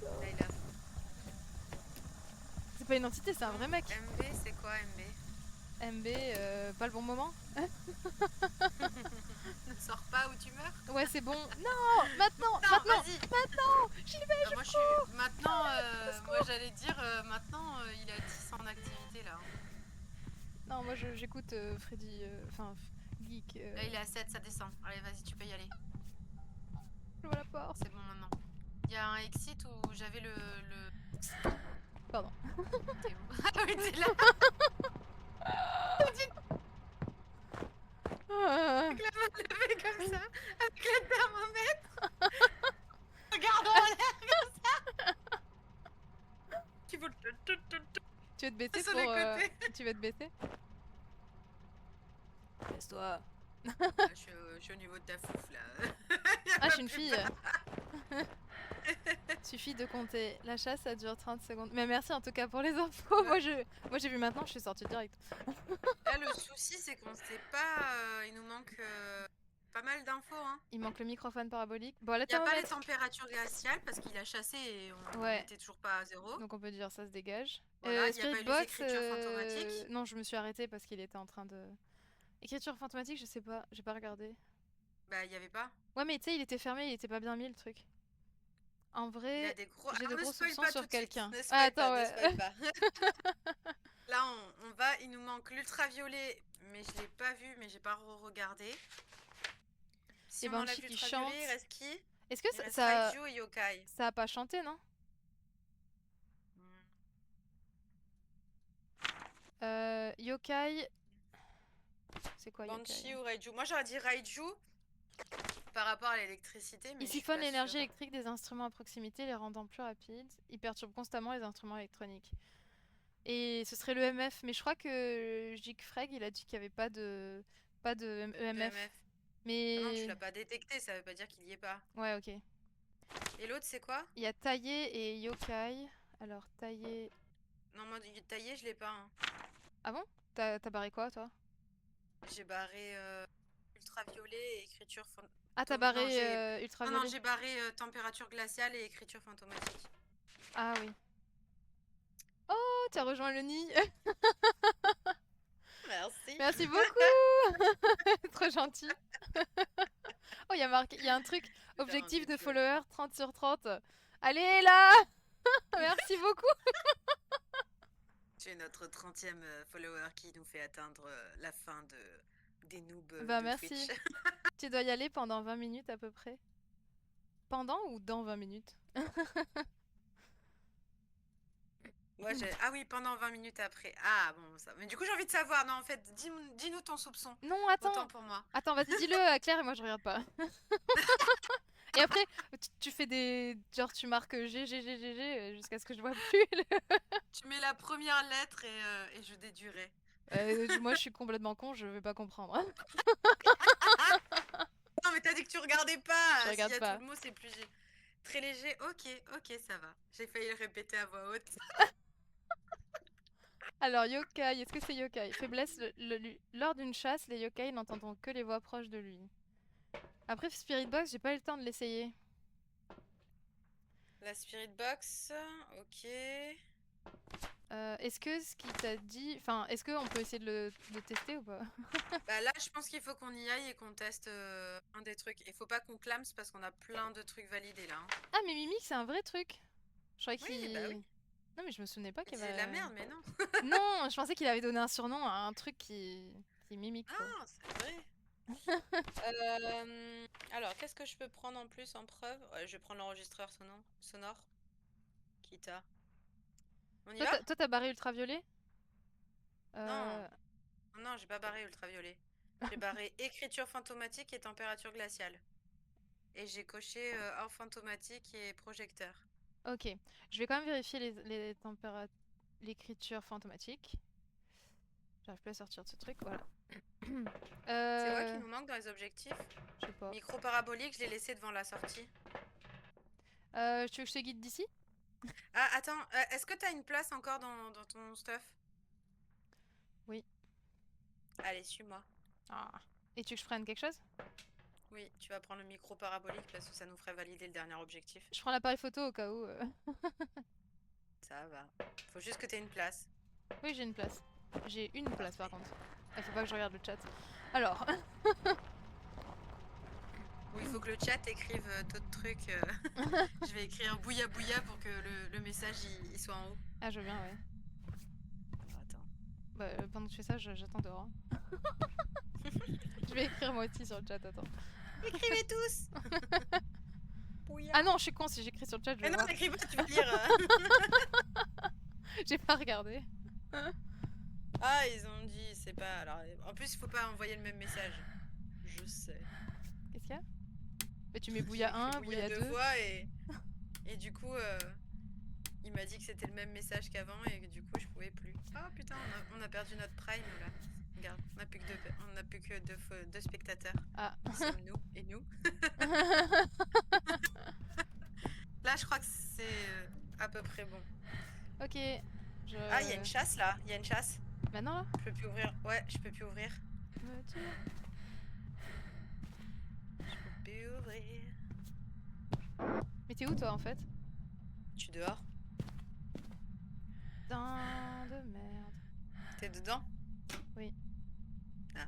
[SPEAKER 1] Là il est à fond.
[SPEAKER 2] C'est pas une entité, c'est un vrai mec.
[SPEAKER 1] MB, c'est quoi MB?
[SPEAKER 2] MB, pas le bon moment.
[SPEAKER 1] Ne sors pas ou tu meurs?
[SPEAKER 2] Ouais c'est bon. Non, maintenant,
[SPEAKER 1] Non,
[SPEAKER 2] maintenant,
[SPEAKER 1] vas-y.
[SPEAKER 2] maintenant. J'y vais,
[SPEAKER 1] Moi je suis... Maintenant, moi j'allais dire, maintenant il a 10 en activité là.
[SPEAKER 2] Non moi j'écoute Freddy, enfin Geek.
[SPEAKER 1] Là il est à 7, ça descend. Allez vas-y, tu peux y aller.
[SPEAKER 2] J'ouvre la porte.
[SPEAKER 1] C'est bon maintenant. Il y a un exit où j'avais le...
[SPEAKER 2] Pardon.
[SPEAKER 1] T'es où? Ah oui, t'es là. Avec la main levée comme ça, avec le thermomètre. Regarde en l'air comme ça. Qui vaut le...
[SPEAKER 2] Tu vas te baisser
[SPEAKER 1] Sur
[SPEAKER 2] pour...
[SPEAKER 1] les côtés.
[SPEAKER 2] Tu vas te baisser? Laisse-toi.
[SPEAKER 1] Je suis au niveau de ta fouf là.
[SPEAKER 2] Ah, je suis une fille. Suffit de compter. La chasse, ça dure 30 secondes. Mais merci en tout cas pour les infos. Moi, j'ai vu maintenant, je suis sortie direct.
[SPEAKER 1] Là, le souci, c'est qu'on sait pas. Il nous manque pas mal d'infos. Hein.
[SPEAKER 2] Il manque le microphone parabolique. Bon,
[SPEAKER 1] il n'y a pas les températures glaciales parce qu'il a chassé et on n'était toujours pas à 0.
[SPEAKER 2] Donc on peut dire ça se dégage.
[SPEAKER 1] Voilà, il n'y a pas eu les
[SPEAKER 2] Box,
[SPEAKER 1] écritures fantomatiques.
[SPEAKER 2] non, je me suis arrêtée parce qu'il était en train de... Écriture fantomatique, je sais pas, j'ai pas regardé.
[SPEAKER 1] Bah, il y avait pas.
[SPEAKER 2] Ouais, mais tu sais, il était fermé, il était pas bien mis le truc. En vrai, j'ai de gros soupçons sur quelqu'un.
[SPEAKER 1] Ah, attends, ouais. Là, on va, il nous manque l'ultraviolet, mais je l'ai pas vu, mais j'ai pas regardé. Si on enlève l'ultraviolet, il reste qui?
[SPEAKER 2] Est-ce que
[SPEAKER 1] ça Raiju et Yokai.
[SPEAKER 2] Ça a pas chanté, non? Yokai... C'est quoi Yokai?
[SPEAKER 1] Banshee ou Raiju? Moi j'aurais dit Raiju par rapport à l'électricité.
[SPEAKER 2] Il siphonne l'énergie électrique des instruments à proximité, les rendant plus rapides. Il perturbe constamment les instruments électroniques. Et ce serait le MF, mais je crois que Jigfreg il a dit qu'il n'y avait pas de EMF. Mais...
[SPEAKER 1] Ah non, tu l'as pas détecté, ça veut pas dire qu'il y est pas.
[SPEAKER 2] Ouais, ok.
[SPEAKER 1] Et l'autre c'est quoi?
[SPEAKER 2] Il y a Taillé et Yokai. Alors Taillé...
[SPEAKER 1] Non, moi Taillé je l'ai pas. Hein.
[SPEAKER 2] Ah bon? T'as barré quoi toi?
[SPEAKER 1] J'ai barré ultraviolet et écriture fantomatique.
[SPEAKER 2] Ah t'as barré ultraviolet?
[SPEAKER 1] Non, j'ai barré température glaciale et écriture fantomatique.
[SPEAKER 2] Ah oui. Oh, tu as rejoint le nid.
[SPEAKER 1] Merci.
[SPEAKER 2] Merci beaucoup. Trop gentil. Oh, il y a marqué, il y a un truc, objectif de followers 30 sur 30. Allez là. Merci beaucoup.
[SPEAKER 1] C'est notre 30e follower qui nous fait atteindre la fin des noobs
[SPEAKER 2] bah
[SPEAKER 1] de
[SPEAKER 2] merci.
[SPEAKER 1] Twitch.
[SPEAKER 2] Tu dois y aller pendant 20 minutes à peu près. Pendant ou dans 20 minutes?
[SPEAKER 1] Moi, ah oui, pendant 20 minutes après. Ah bon, ça. Mais du coup, j'ai envie de savoir. Non, en fait, dis-nous ton soupçon.
[SPEAKER 2] Non, attends.
[SPEAKER 1] Autant pour moi.
[SPEAKER 2] Attends, vas-y, dis-le à Claire et moi je regarde pas. Et après, tu fais des... Genre, tu marques G jusqu'à ce que je vois plus.
[SPEAKER 1] Tu mets la première lettre et je déduirai.
[SPEAKER 2] Moi, je suis complètement con, je vais pas comprendre.
[SPEAKER 1] Non, mais t'as dit que tu regardais pas.
[SPEAKER 2] Je regarde pas.
[SPEAKER 1] Tout le mot, c'est plus très léger. Ok, ça va. J'ai failli le répéter à voix haute.
[SPEAKER 2] Alors, yokai, est-ce que c'est yokai? Faiblesse, lors d'une chasse, les yokai n'entendront que les voix proches de lui. Après, Spirit Box, j'ai pas eu le temps de l'essayer.
[SPEAKER 1] La Spirit Box, ok.
[SPEAKER 2] Est-ce que ce qu'il t'a dit... Enfin, est-ce qu'on peut essayer de le tester ou pas?
[SPEAKER 1] Bah là, je pense qu'il faut qu'on y aille et qu'on teste un des trucs. Il faut pas qu'on clame parce qu'on a plein de trucs validés là, hein.
[SPEAKER 2] Ah, mais Mimic, c'est un vrai truc. Je croyais
[SPEAKER 1] Oui, bah oui.
[SPEAKER 2] qu'il... Non, mais je me souvenais pas
[SPEAKER 1] Je
[SPEAKER 2] qu'il y
[SPEAKER 1] disais de
[SPEAKER 2] avait...
[SPEAKER 1] la merde, mais non.
[SPEAKER 2] Non, je pensais qu'il avait donné un surnom à un truc qui est Mimic, quoi.
[SPEAKER 1] Ah, c'est vrai. Alors, qu'est-ce que je peux prendre en plus en preuve? Ouais, je vais prendre l'enregistreur sonore. Quitte à. On y va?
[SPEAKER 2] Toi, t'as barré ultraviolet?
[SPEAKER 1] Non, non, j'ai pas barré ultraviolet. J'ai barré écriture fantomatique et température glaciale. Et j'ai coché or fantomatique et projecteur.
[SPEAKER 2] Ok, je vais quand même vérifier les températures, l'écriture fantomatique. J'arrive plus à sortir de ce truc, voilà.
[SPEAKER 1] C'est quoi qui nous manque dans les objectifs?
[SPEAKER 2] Je sais pas.
[SPEAKER 1] Micro parabolique, je l'ai laissé devant la sortie.
[SPEAKER 2] Tu veux que je te guide d'ici?
[SPEAKER 1] Ah, attends, est-ce que t'as une place encore dans ton stuff?
[SPEAKER 2] Oui.
[SPEAKER 1] Allez, suis-moi.
[SPEAKER 2] Ah. Et tu veux que je prenne quelque chose?
[SPEAKER 1] Oui, tu vas prendre le micro parabolique parce que ça nous ferait valider le dernier objectif.
[SPEAKER 2] Je prends l'appareil photo au cas où.
[SPEAKER 1] Ça va. Faut juste que t'aies une place.
[SPEAKER 2] Oui, j'ai une place. J'ai une place par contre. Il faut pas que je regarde le chat. Alors,
[SPEAKER 1] Ou il faut que le chat écrive d'autres trucs. Je vais écrire bouya bouya pour que le message il soit en haut.
[SPEAKER 2] ah, je veux bien, ouais.
[SPEAKER 1] Alors, attends.
[SPEAKER 2] Bah, pendant que tu fais ça, j'attends dehors. Je vais écrire moi aussi sur le chat, attends.
[SPEAKER 1] Écrivez tous. Bouya.
[SPEAKER 2] Ah non, je suis con, si j'écris sur le chat, je vais
[SPEAKER 1] Mais non,
[SPEAKER 2] voir.
[SPEAKER 1] n'écris pas, tu vas lire.
[SPEAKER 2] J'ai pas regardé.
[SPEAKER 1] Ah, ils ont dit, c'est pas. Alors, en plus, il faut pas envoyer le même message. Je sais.
[SPEAKER 2] Qu'est-ce qu'il y a? Mais tu mets Bouya 1, Bouya 2.
[SPEAKER 1] fois et du coup, il m'a dit que c'était le même message qu'avant et que du coup, je pouvais plus. Oh putain, on a perdu notre prime là. Regarde, on n'a plus que deux spectateurs.
[SPEAKER 2] Ah.
[SPEAKER 1] Qui sommes nous et nous. Là, je crois que c'est à peu près bon.
[SPEAKER 2] Ok.
[SPEAKER 1] Ah, il y a une chasse là. Il y a une chasse.
[SPEAKER 2] Maintenant là?
[SPEAKER 1] Je peux plus ouvrir. Ouais, je peux plus ouvrir.
[SPEAKER 2] Me tue.
[SPEAKER 1] Je peux plus ouvrir.
[SPEAKER 2] Mais t'es où toi en fait?
[SPEAKER 1] Je suis dehors.
[SPEAKER 2] Putain de merde.
[SPEAKER 1] T'es dedans?
[SPEAKER 2] Oui.
[SPEAKER 1] Ah.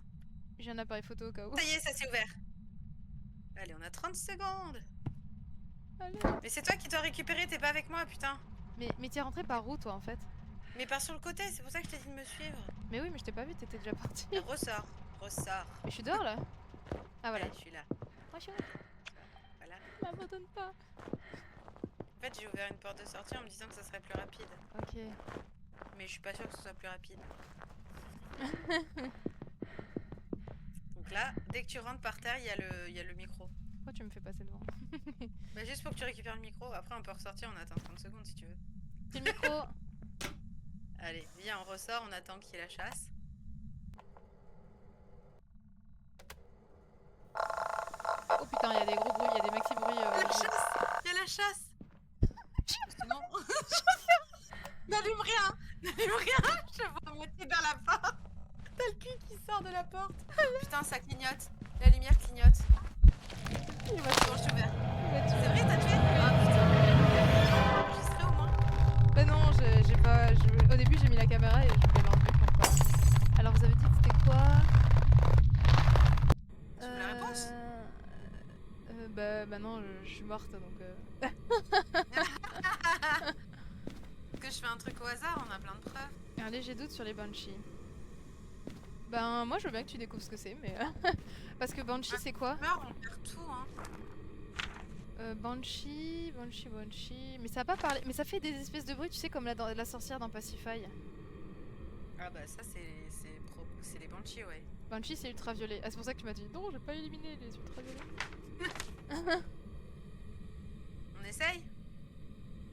[SPEAKER 2] J'ai un appareil photo au cas où.
[SPEAKER 1] Ça y est, ça s'est ouvert. Allez, on a 30 secondes.
[SPEAKER 2] Allez.
[SPEAKER 1] Mais c'est toi qui dois récupérer, t'es pas avec moi, putain.
[SPEAKER 2] Mais t'es rentré par où toi en fait?
[SPEAKER 1] Mais par sur le côté, c'est pour ça que je t'ai dit de me suivre.
[SPEAKER 2] Mais oui, mais je t'ai pas vu, t'étais déjà parti.
[SPEAKER 1] Ressors, ressors.
[SPEAKER 2] Mais je suis dehors là. Ah voilà.
[SPEAKER 1] Allez, je suis là.
[SPEAKER 2] Moi je suis là.
[SPEAKER 1] Voilà.
[SPEAKER 2] M'abandonne pas.
[SPEAKER 1] En fait, j'ai ouvert une porte de sortie en me disant que ça serait plus rapide.
[SPEAKER 2] Ok.
[SPEAKER 1] Mais je suis pas sûre que ce soit plus rapide. Donc là, dès que tu rentres par terre, il y a le micro.
[SPEAKER 2] Pourquoi tu me fais passer devant?
[SPEAKER 1] Bah, juste pour que tu récupères le micro. Après, on peut ressortir, on attend 30 secondes si tu veux.
[SPEAKER 2] C'est le micro.
[SPEAKER 1] Allez, viens, on ressort, on attend qu'il y ait la chasse.
[SPEAKER 2] Oh putain, il y a des gros bruits, il y a des maxi bruits.
[SPEAKER 1] La chasse! Il y a la chasse! Justement. N'allume rien! N'allume rien! Je vois moitié dans la porte! T'as le cul qui sort de la porte! Putain, ça clignote! La lumière clignote!
[SPEAKER 2] Il va
[SPEAKER 1] Bon, je t'ai ouvert.
[SPEAKER 2] il va
[SPEAKER 1] C'est
[SPEAKER 2] tuer.
[SPEAKER 1] vrai, t'as tué? Ah putain! Enregistré au moins?
[SPEAKER 2] Bah non, j'ai pas. Au début, j'ai mis la caméra et je voulais l'enlever pour pas. Alors, vous avez dit que c'était quoi?
[SPEAKER 1] Tu veux la réponse?
[SPEAKER 2] Bah non, je suis morte donc.
[SPEAKER 1] Est-ce que je fais un truc au hasard? On a plein de preuves.
[SPEAKER 2] Allez, j'ai doute sur les Banshee. Ben, moi je veux bien que tu découvres ce que c'est, mais. Parce que Banshee c'est quoi?
[SPEAKER 1] Meurt, on perd tout, hein.
[SPEAKER 2] Banshee. Mais ça a pas parlé. Mais ça fait des espèces de bruits, tu sais, comme la sorcière dans Pacify.
[SPEAKER 1] Ah bah ça, c'est les Banshees, ouais.
[SPEAKER 2] Banshee c'est ultraviolet. Ah, c'est pour ça que tu m'as dit non, j'ai pas éliminé les ultraviolets.
[SPEAKER 1] On essaye?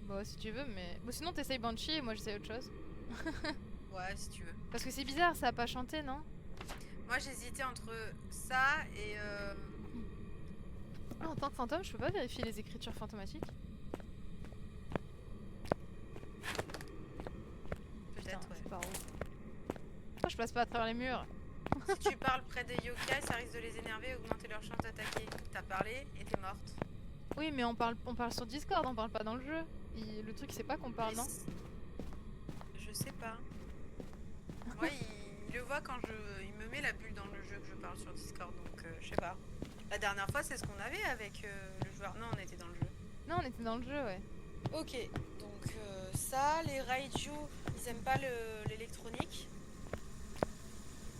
[SPEAKER 2] Bon, si tu veux, mais. Bon, sinon t'essayes Banshee et moi j'essaye autre chose.
[SPEAKER 1] Ouais, si tu veux.
[SPEAKER 2] Parce que c'est bizarre, ça a pas chanté, non?
[SPEAKER 1] Moi, j'hésitais entre ça et...
[SPEAKER 2] Ah, en tant que fantôme, je peux pas vérifier les écritures fantomatiques? Putain,
[SPEAKER 1] Peut-être, ouais.
[SPEAKER 2] c'est pas rose. Pourquoi je passe pas à travers les murs?
[SPEAKER 1] Si tu parles près des yokai, ça risque de les énerver et augmenter leur chance d'attaquer. T'as parlé et t'es morte.
[SPEAKER 2] Oui, mais on parle sur Discord, on parle pas dans le jeu. Le truc, c'est pas qu'on parle,
[SPEAKER 1] Mais
[SPEAKER 2] non?
[SPEAKER 1] Je sais pas. Moi, il le voit quand il me met la bulle dans le jeu que je parle sur Discord, donc je sais pas. La dernière fois, c'est ce qu'on avait avec le joueur. Non, on était dans le jeu.
[SPEAKER 2] Non, on était dans le jeu, ouais.
[SPEAKER 1] Ok, donc ça, les Raiju, ils aiment pas l'électronique.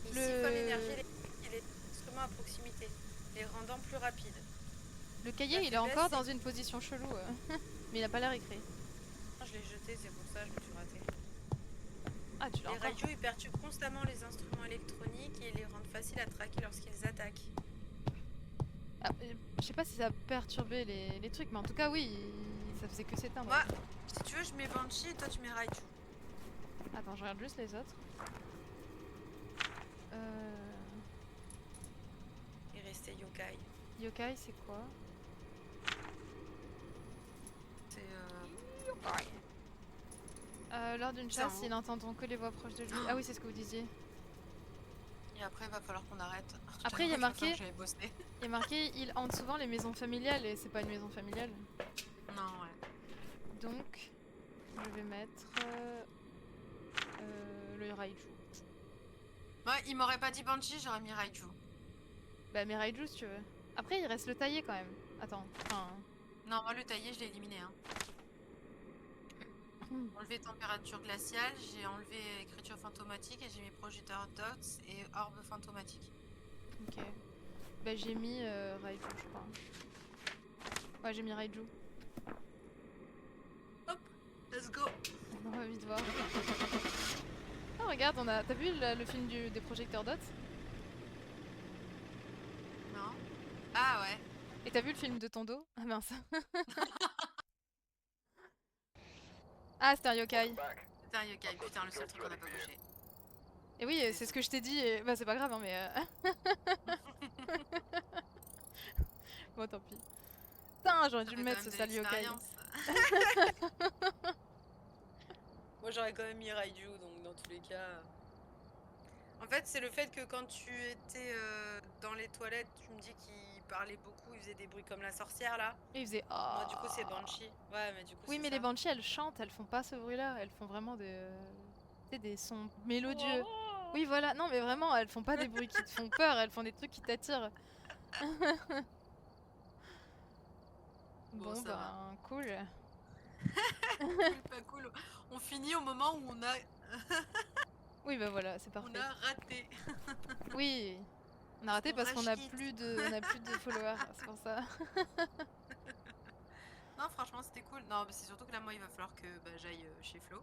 [SPEAKER 1] Ils siphonnent l'énergie et les instruments à proximité, les rendant plus rapides.
[SPEAKER 2] Le cahier,
[SPEAKER 1] La
[SPEAKER 2] il est encore
[SPEAKER 1] faiblesse,
[SPEAKER 2] dans une position chelou, mais il a pas l'air écrit.
[SPEAKER 1] Je l'ai jeté, c'est pour ça que je me suis ratée.
[SPEAKER 2] Ah, tu l'as
[SPEAKER 1] Les
[SPEAKER 2] encore.
[SPEAKER 1] Raiju, ils perturbent constamment les instruments électroniques et les rendent faciles à traquer lorsqu'ils attaquent.
[SPEAKER 2] Ah, je sais pas si ça a perturbé les trucs, mais en tout cas, oui, ça faisait que s'éteindre.
[SPEAKER 1] Moi, si tu veux, je mets Banshee et toi tu mets Raiju.
[SPEAKER 2] Attends, je regarde juste les autres.
[SPEAKER 1] Il restait Yokai.
[SPEAKER 2] Yokai, c'est quoi?
[SPEAKER 1] C'est
[SPEAKER 2] Lors d'une
[SPEAKER 1] Ça,
[SPEAKER 2] chasse,
[SPEAKER 1] hein.
[SPEAKER 2] il n'entendront que les voix proches de lui. Ah oui, c'est ce que vous disiez.
[SPEAKER 1] Et après, il va falloir qu'on arrête.
[SPEAKER 2] Après, il y a marqué,
[SPEAKER 1] J'avais bossé.
[SPEAKER 2] il y a marqué, il hante souvent les maisons familiales et c'est pas une maison familiale.
[SPEAKER 1] Non, ouais.
[SPEAKER 2] Donc, je vais mettre le Raiju.
[SPEAKER 1] Moi, il m'aurait pas dit Banshee, j'aurais mis Raiju.
[SPEAKER 2] Bah, mais Raiju si tu veux. Après, il reste le taillé quand même. Attends, enfin.
[SPEAKER 1] Non, moi, le taillé, je l'ai éliminé. Hein. Enlevé température glaciale, j'ai enlevé écriture fantomatique et j'ai mis projecteur dots et orbe fantomatique.
[SPEAKER 2] Ok. Bah, j'ai mis Raiju, je crois. Ouais, j'ai mis Raiju.
[SPEAKER 1] Hop, let's go.
[SPEAKER 2] On va vite voir. Oh, regarde, on a. T'as vu le film des projecteurs dots?
[SPEAKER 1] Non. Ah ouais.
[SPEAKER 2] Et t'as vu le film de ton dos? Ah mince. Ah, c'était un yokai.
[SPEAKER 1] Putain, yokai, putain, le seul truc qu'on a pas bougé.
[SPEAKER 2] Et oui, c'est ce que je t'ai dit. Et... Bah, c'est pas grave, hein, mais. Bon, tant pis. Putain, j'aurais dû le mettre ce sale yokai.
[SPEAKER 1] Moi, j'aurais quand même mis Raiju, donc dans tous les cas. En fait, c'est le fait que quand tu étais dans les toilettes, tu me dis qu'il parlait beaucoup, il faisait des bruits comme la sorcière là.
[SPEAKER 2] Et il faisait. Oh.
[SPEAKER 1] Moi, du coup, c'est Banshee. Ouais, mais du coup,
[SPEAKER 2] oui, mais les Banshees, elles chantent, elles font pas ce bruit-là. Elles font vraiment des sons mélodieux.
[SPEAKER 1] Oh.
[SPEAKER 2] Oui, voilà. Non, mais vraiment, elles font pas des bruits qui te font peur, elles font des trucs qui t'attirent. Bon, ben, cool.
[SPEAKER 1] Cool, pas cool. On finit au moment où on a.
[SPEAKER 2] Oui, bah voilà, c'est parfait.
[SPEAKER 1] On a raté.
[SPEAKER 2] Oui, on a raté parce qu'on a plus de followers, c'est pour ça.
[SPEAKER 1] Non, franchement, c'était cool. Non, mais c'est surtout que là, moi, il va falloir que j'aille chez Flo.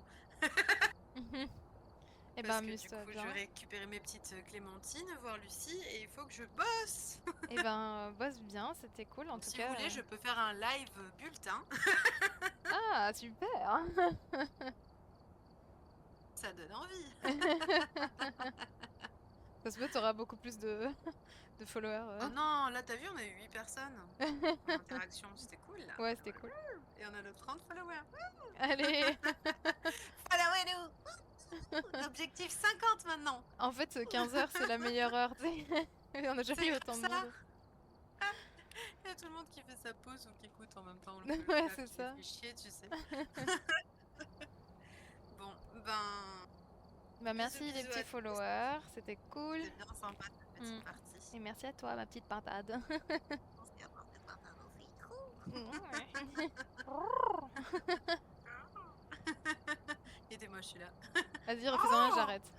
[SPEAKER 2] Et ben,
[SPEAKER 1] parce que du
[SPEAKER 2] amuse-toi
[SPEAKER 1] coup,
[SPEAKER 2] bien.
[SPEAKER 1] je vais récupérer mes petites Clémentines, voir Lucie, et il faut que je bosse.
[SPEAKER 2] Et ben, bosse bien, c'était cool en tout
[SPEAKER 1] Si
[SPEAKER 2] cas.
[SPEAKER 1] vous voulez, je peux faire un live bulletin.
[SPEAKER 2] Ah, super.
[SPEAKER 1] Ça donne envie.
[SPEAKER 2] Ça se peut, t'auras beaucoup plus de followers.
[SPEAKER 1] Oh non, là, t'as vu, on a eu 8 personnes en interaction. C'était cool, là.
[SPEAKER 2] Ouais, c'était cool.
[SPEAKER 1] Et on a nos 30 followers.
[SPEAKER 2] Allez.
[SPEAKER 1] Followez-nous. L'objectif 50 maintenant.
[SPEAKER 2] En fait, 15h, c'est la meilleure heure, tu sais. On a jamais eu autant de monde.
[SPEAKER 1] Il y a tout le monde qui fait sa pause ou qui écoute en même temps.
[SPEAKER 2] Ouais, c'est ça.
[SPEAKER 1] Ça fait chier, tu sais. Bon, ben...
[SPEAKER 2] Bah merci
[SPEAKER 1] bisous,
[SPEAKER 2] les
[SPEAKER 1] bisous
[SPEAKER 2] petits
[SPEAKER 1] à tous.
[SPEAKER 2] followers, c'était cool.
[SPEAKER 1] C'est bien sympa cette petite partie.
[SPEAKER 2] Et merci à toi, ma petite pintade.
[SPEAKER 1] Aidez-moi, je suis là.
[SPEAKER 2] Vas-y, refais-en un, j'arrête.